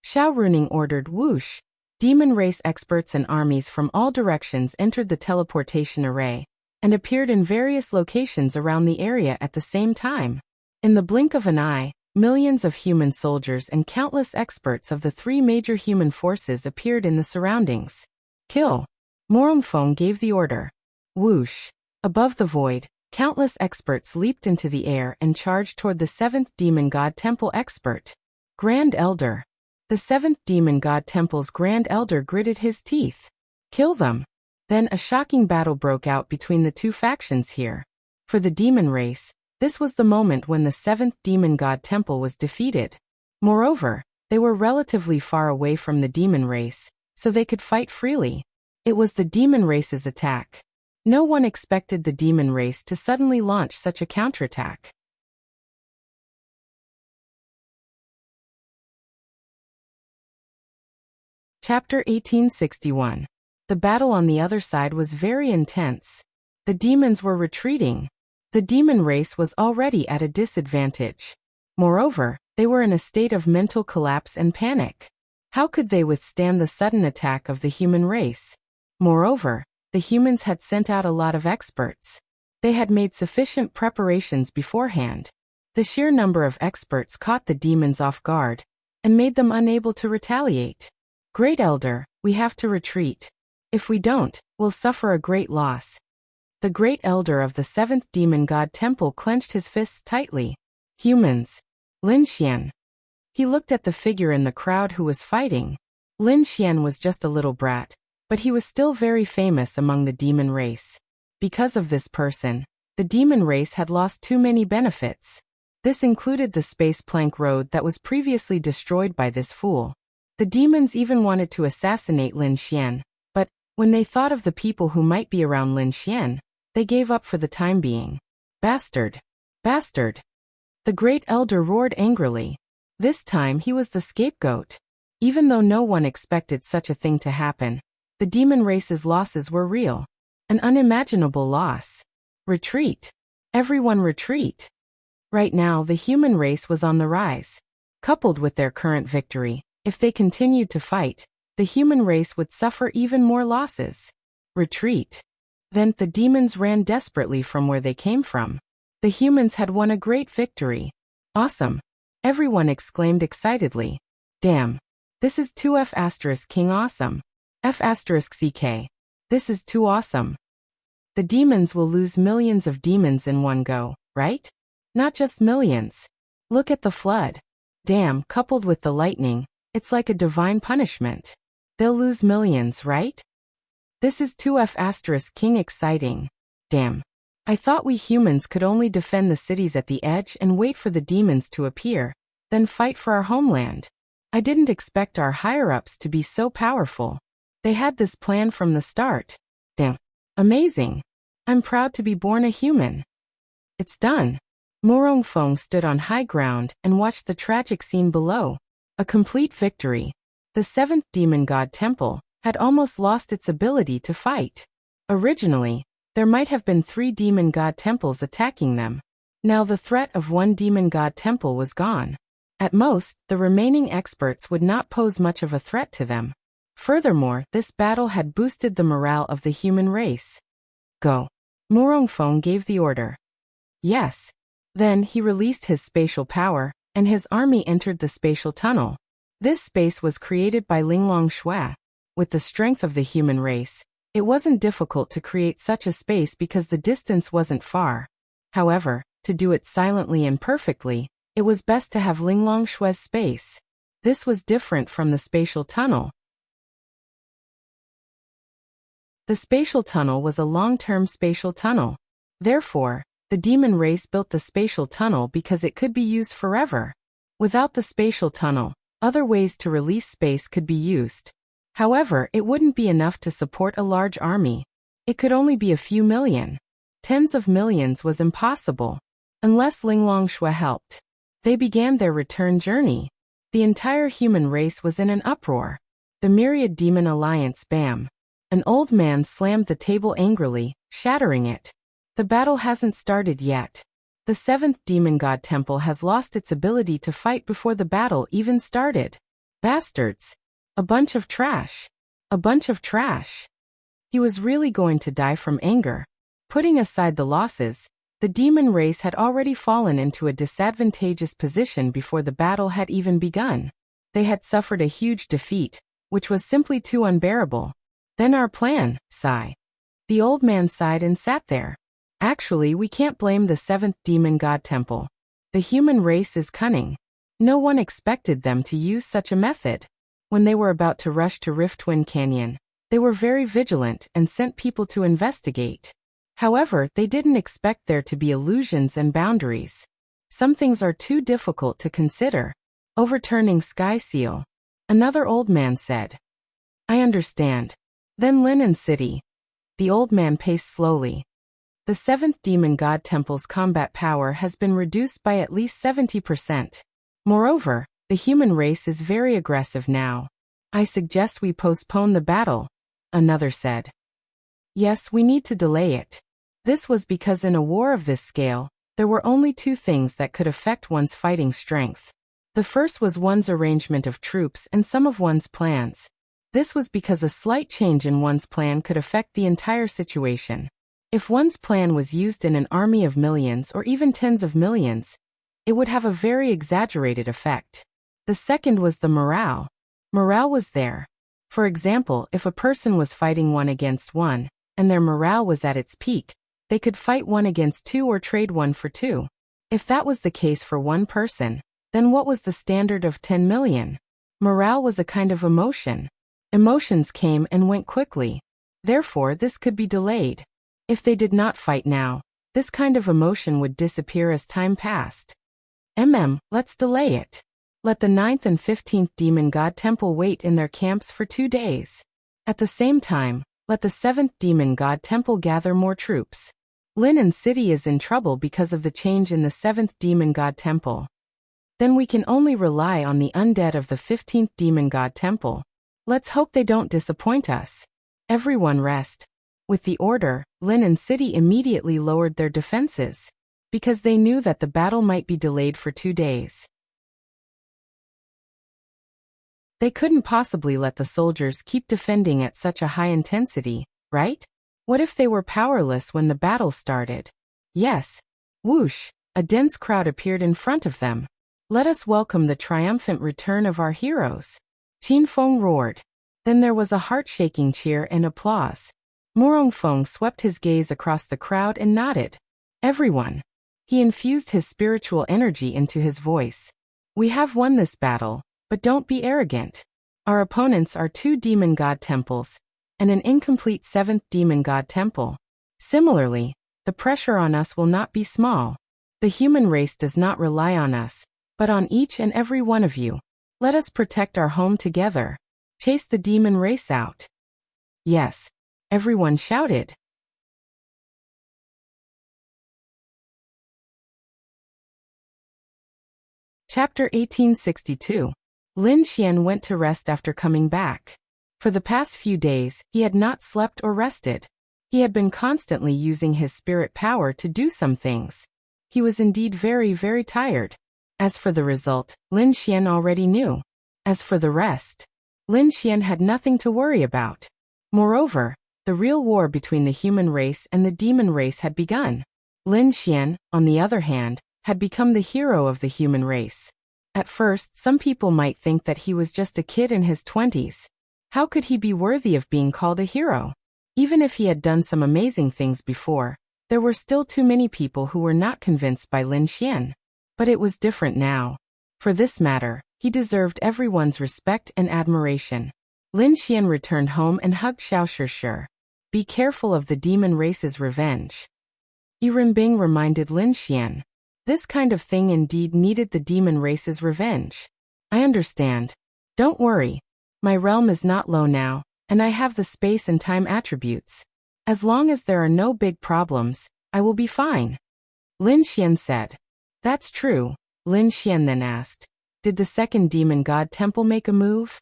Xiao Runing ordered whoosh. Demon race experts and armies from all directions entered the teleportation array and appeared in various locations around the area at the same time. In the blink of an eye, millions of human soldiers and countless experts of the three major human forces appeared in the surroundings. Kill. Morongfeng gave the order. Whoosh. Above the void, countless experts leaped into the air and charged toward the seventh demon god temple expert. Grand Elder. The seventh demon god temple's Grand Elder gritted his teeth. Kill them. Then a shocking battle broke out between the two factions here. For the demon race, this was the moment when the seventh demon god temple was defeated. Moreover, they were relatively far away from the demon race, so they could fight freely. It was the demon race's attack. No one expected the demon race to suddenly launch such a counterattack. Chapter 1861. The battle on the other side was very intense. The demons were retreating. The demon race was already at a disadvantage. Moreover, they were in a state of mental collapse and panic. How could they withstand the sudden attack of the human race? Moreover, the humans had sent out a lot of experts. They had made sufficient preparations beforehand. The sheer number of experts caught the demons off guard and made them unable to retaliate. Great Elder, we have to retreat. If we don't, we'll suffer a great loss. The Great Elder of the seventh demon god temple clenched his fists tightly. Humans. Lin Xian. He looked at the figure in the crowd who was fighting. Lin Xian was just a little brat, but he was still very famous among the demon race. Because of this person, the demon race had lost too many benefits. This included the space plank road that was previously destroyed by this fool. The demons even wanted to assassinate Lin Xian, but, when they thought of the people who might be around Lin Xian, they gave up for the time being. Bastard! Bastard! The Great Elder roared angrily. This time he was the scapegoat. Even though no one expected such a thing to happen, the demon race's losses were real. An unimaginable loss. Retreat. Everyone retreat. Right now the human race was on the rise. Coupled with their current victory, if they continued to fight, the human race would suffer even more losses. Retreat. Then the demons ran desperately from where they came from. The humans had won a great victory. Awesome. Everyone exclaimed excitedly. Damn. This is 2F** King awesome. F***CK. This is too awesome. The demons will lose millions of demons in one go, right? Not just millions. Look at the flood. Damn, coupled with the lightning, it's like a divine punishment. They'll lose millions, right? This is 2F** King exciting. Damn. I thought we humans could only defend the cities at the edge and wait for the demons to appear, then fight for our homeland. I didn't expect our higher-ups to be so powerful. They had this plan from the start. Damn. Amazing. I'm proud to be born a human. It's done. Morongfeng stood on high ground and watched the tragic scene below. A complete victory. The seventh demon god temple had almost lost its ability to fight. Originally, there might have been 3 demon god temples attacking them. Now the threat of 1 demon god temple was gone. At most, the remaining experts would not pose much of a threat to them. Furthermore, this battle had boosted the morale of the human race. Go. Murongfeng gave the order. Yes. Then he released his spatial power, and his army entered the spatial tunnel. This space was created by Linglong Shui. With the strength of the human race, it wasn't difficult to create such a space because the distance wasn't far. However, to do it silently and perfectly, it was best to have Linglong Shui's space. This was different from the spatial tunnel. The spatial tunnel was a long-term spatial tunnel. Therefore, the demon race built the spatial tunnel because it could be used forever. Without the spatial tunnel, other ways to release space could be used. However, it wouldn't be enough to support a large army. It could only be a few million. Tens of millions was impossible. Unless Linglong Shui helped. They began their return journey. The entire human race was in an uproar. The myriad demon alliance bam. An old man slammed the table angrily, shattering it. The battle hasn't started yet. The seventh demon god temple has lost its ability to fight before the battle even started. Bastards. A bunch of trash. A bunch of trash. He was really going to die from anger. Putting aside the losses, the demon race had already fallen into a disadvantageous position before the battle had even begun. They had suffered a huge defeat, which was simply too unbearable. Then our plan, sigh. The old man sighed and sat there. Actually, we can't blame the seventh demon god temple. The human race is cunning. No one expected them to use such a method. When they were about to rush to Riftwind Canyon, they were very vigilant and sent people to investigate. However, they didn't expect there to be illusions and boundaries. Some things are too difficult to consider. Overturning Sky Seal. Another old man said. I understand. Then Linen City. The old man paced slowly. The seventh demon god temple's combat power has been reduced by at least 70%. Moreover, the human race is very aggressive now. I suggest we postpone the battle, another said. Yes, we need to delay it. This was because in a war of this scale, there were only two things that could affect one's fighting strength. The first was one's arrangement of troops and some of one's plans. This was because a slight change in one's plan could affect the entire situation. If one's plan was used in an army of millions or even tens of millions, it would have a very exaggerated effect. The second was the morale. Morale was there. For example, if a person was fighting 1 against 1, and their morale was at its peak, they could fight 1 against 2 or trade 1 for 2. If that was the case for one person, then what was the standard of 10 million? Morale was a kind of emotion. Emotions came and went quickly. Therefore, this could be delayed. If they did not fight now, this kind of emotion would disappear as time passed. Let's delay it. Let the 9th and 15th demon god temple wait in their camps for 2 days. At the same time, let the 7th demon god temple gather more troops. Linen City is in trouble because of the change in the 7th demon god temple. Then we can only rely on the undead of the 15th demon god temple. Let's hope they don't disappoint us. Everyone rest. With the order, Linen City immediately lowered their defenses, because they knew that the battle might be delayed for 2 days. They couldn't possibly let the soldiers keep defending at such a high intensity, right? What if they were powerless when the battle started? Yes. Whoosh! A dense crowd appeared in front of them. Let us welcome the triumphant return of our heroes. Qin Feng roared. Then there was a heart-shaking cheer and applause. Murongfeng swept his gaze across the crowd and nodded. Everyone. He infused his spiritual energy into his voice. We have won this battle. But don't be arrogant. Our opponents are 2 demon god temples, and an incomplete 7th demon god temple. Similarly, the pressure on us will not be small. The human race does not rely on us, but on each and every one of you. Let us protect our home together. Chase the demon race out. Yes. Everyone shouted. Chapter 1862. Lin Xian went to rest after coming back. For the past few days, he had not slept or rested. He had been constantly using his spirit power to do some things. He was indeed very, very tired. As for the result, Lin Xian already knew. As for the rest, Lin Xian had nothing to worry about. Moreover, The real war between the human race and the demon race had begun. Lin Xian, on the other hand, had become the hero of the human race. At first, some people might think that he was just a kid in his 20s. How could he be worthy of being called a hero? Even if he had done some amazing things before, there were still too many people who were not convinced by Lin Xian. But it was different now. For this matter, he deserved everyone's respect and admiration. Lin Xian returned home and hugged Xiao Shishir. Be careful of the demon race's revenge. Yirenbing reminded Lin Xian. This kind of thing indeed needed the demon race's revenge. I understand. Don't worry. My realm is not low now, and I have the space and time attributes. As long as there are no big problems, I will be fine. Lin Xian said. That's true. Lin Xian then asked. Did the second demon god temple make a move?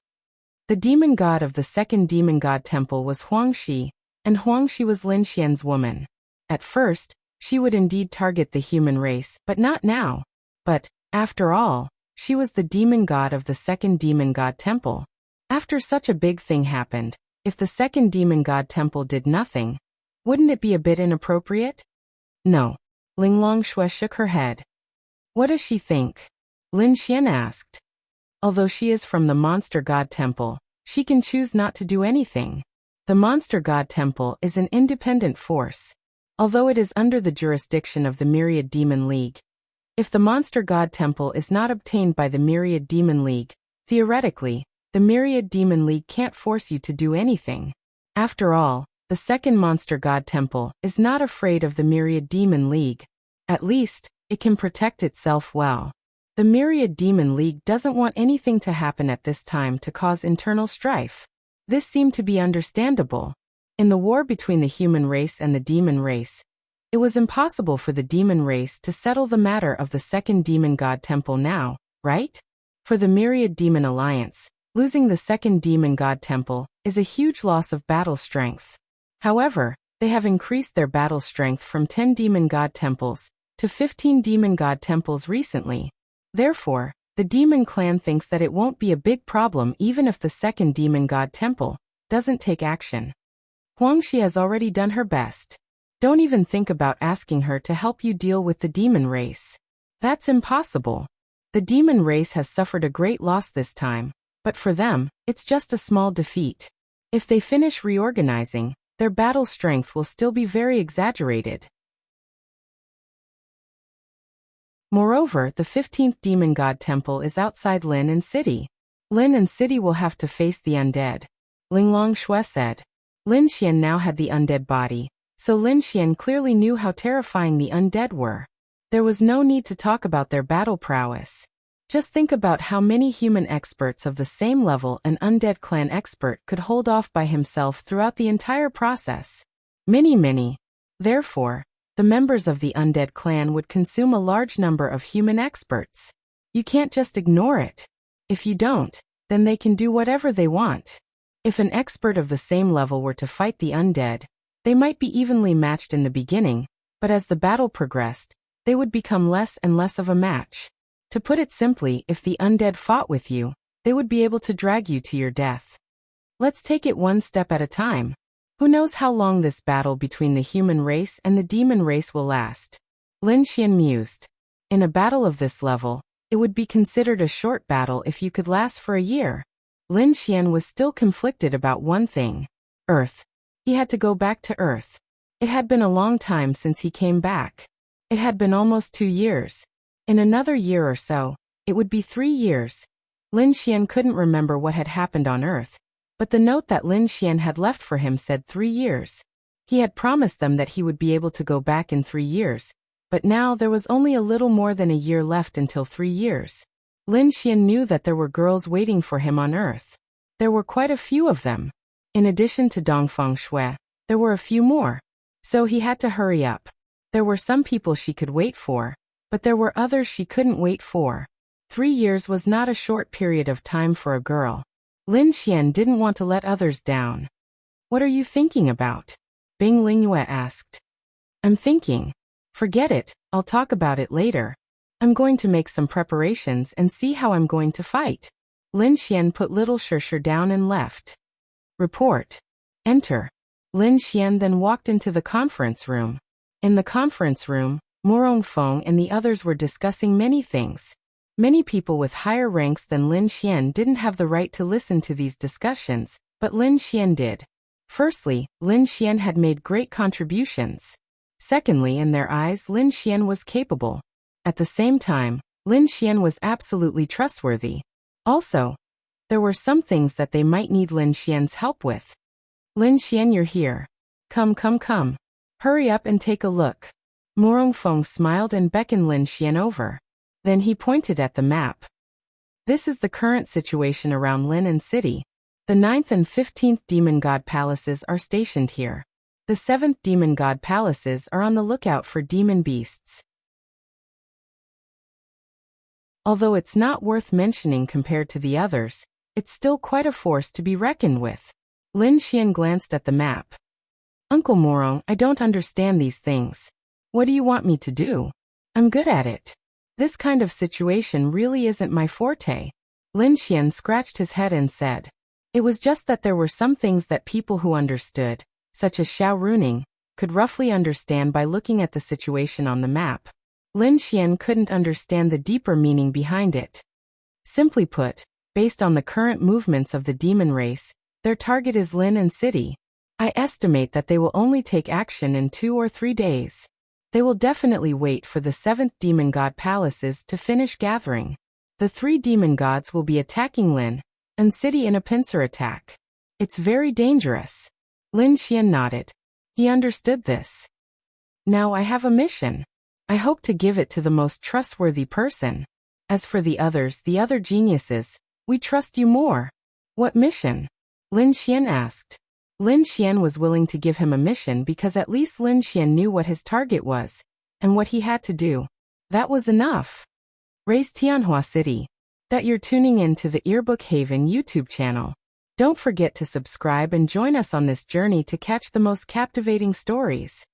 The demon god of the second demon god temple was Huangxi, and Huangxi was Lin Xian's woman. At first, she would indeed target the human race, but not now. But, after all, she was the demon god of the second demon god temple. After such a big thing happened, if the second demon god temple did nothing, wouldn't it be a bit inappropriate? No. Ling Longshui shook her head. What does she think? Lin Xian asked. Although she is from the monster god temple, she can choose not to do anything. The monster god temple is an independent force. Although it is under the jurisdiction of the Myriad Demon League. If the monster god temple is not obtained by the Myriad Demon League, theoretically, the Myriad Demon League can't force you to do anything. After all, the second monster god temple is not afraid of the Myriad Demon League. At least, it can protect itself well. The Myriad Demon League doesn't want anything to happen at this time to cause internal strife. This seemed to be understandable. In the war between the human race and the demon race, it was impossible for the demon race to settle the matter of the second demon god temple now, right? For the Myriad Demon Alliance, losing the second demon god temple is a huge loss of battle strength. However, they have increased their battle strength from 10 demon god temples to 15 demon god temples recently. Therefore, the demon clan thinks that it won't be a big problem even if the second demon god temple doesn't take action. Huangxi has already done her best. Don't even think about asking her to help you deal with the demon race. That's impossible. The demon race has suffered a great loss this time, but for them, it's just a small defeat. If they finish reorganizing, their battle strength will still be very exaggerated. Moreover, the 15th demon god temple is outside Lin and City. Lin and City will have to face the undead. Ling Longshui said. Lin Xian now had the undead body, so Lin Xian clearly knew how terrifying the undead were. There was no need to talk about their battle prowess. Just think about how many human experts of the same level an undead clan expert could hold off by himself throughout the entire process. Many. Therefore, the members of the undead clan would consume a large number of human experts. You can't just ignore it. If you don't, then they can do whatever they want. If an expert of the same level were to fight the undead, they might be evenly matched in the beginning, but as the battle progressed, they would become less and less of a match. To put it simply, if the undead fought with you, they would be able to drag you to your death. Let's take it one step at a time. Who knows how long this battle between the human race and the demon race will last? Lin Xian mused. In a battle of this level, it would be considered a short battle if you could last for a year. Lin Xian was still conflicted about one thing. Earth. He had to go back to Earth. It had been a long time since he came back. It had been almost 2 years. In another year or so, it would be 3 years. Lin Xian couldn't remember what had happened on Earth, but the note that Lin Xian had left for him said 3 years. He had promised them that he would be able to go back in 3 years, but now there was only a little more than a year left until 3 years. Lin Xian knew that there were girls waiting for him on Earth. There were quite a few of them. In addition to Dongfang Shui, there were a few more. So he had to hurry up. There were some people she could wait for, but there were others she couldn't wait for. 3 years was not a short period of time for a girl. Lin Xian didn't want to let others down. What are you thinking about? Bing Lingyue asked. I'm thinking. Forget it, I'll talk about it later. I'm going to make some preparations and see how I'm going to fight. Lin Xian put little Shishir down and left. Report. Enter. Lin Xian then walked into the conference room. In the conference room, Morong Feng and the others were discussing many things. Many people with higher ranks than Lin Xian didn't have the right to listen to these discussions, but Lin Xian did. Firstly, Lin Xian had made great contributions. Secondly, in their eyes, Lin Xian was capable. At the same time, Lin Xian was absolutely trustworthy. Also, there were some things that they might need Lin Xian's help with. Lin Xian, you're here. Come, come, come. Hurry up and take a look. Morong Feng smiled and beckoned Lin Xian over. Then he pointed at the map. This is the current situation around Lin City. The 9th and 15th demon god palaces are stationed here. The 7th demon god palaces are on the lookout for demon beasts. Although it's not worth mentioning compared to the others, it's still quite a force to be reckoned with. Lin Xian glanced at the map. Uncle Morong, I don't understand these things. What do you want me to do? I'm good at it. This kind of situation really isn't my forte. Lin Xian scratched his head and said. It was just that there were some things that people who understood, such as Xiao Runing, could roughly understand by looking at the situation on the map. Lin Xian couldn't understand the deeper meaning behind it. Simply put, based on the current movements of the demon race, their target is Lin City. I estimate that they will only take action in 2 or 3 days. They will definitely wait for the 7th demon god palaces to finish gathering. The 3 demon gods will be attacking Lin City in a pincer attack. It's very dangerous. Lin Xian nodded. He understood this. Now I have a mission. I hope to give it to the most trustworthy person. As for the others, the other geniuses, we trust you more. What mission? Lin Xian asked. Lin Xian was willing to give him a mission because at least Lin Xian knew what his target was, and what he had to do. That was enough. Raise Tianhua City. That you're tuning in to the Earbook Haven YouTube channel. Don't forget to subscribe and join us on this journey to catch the most captivating stories.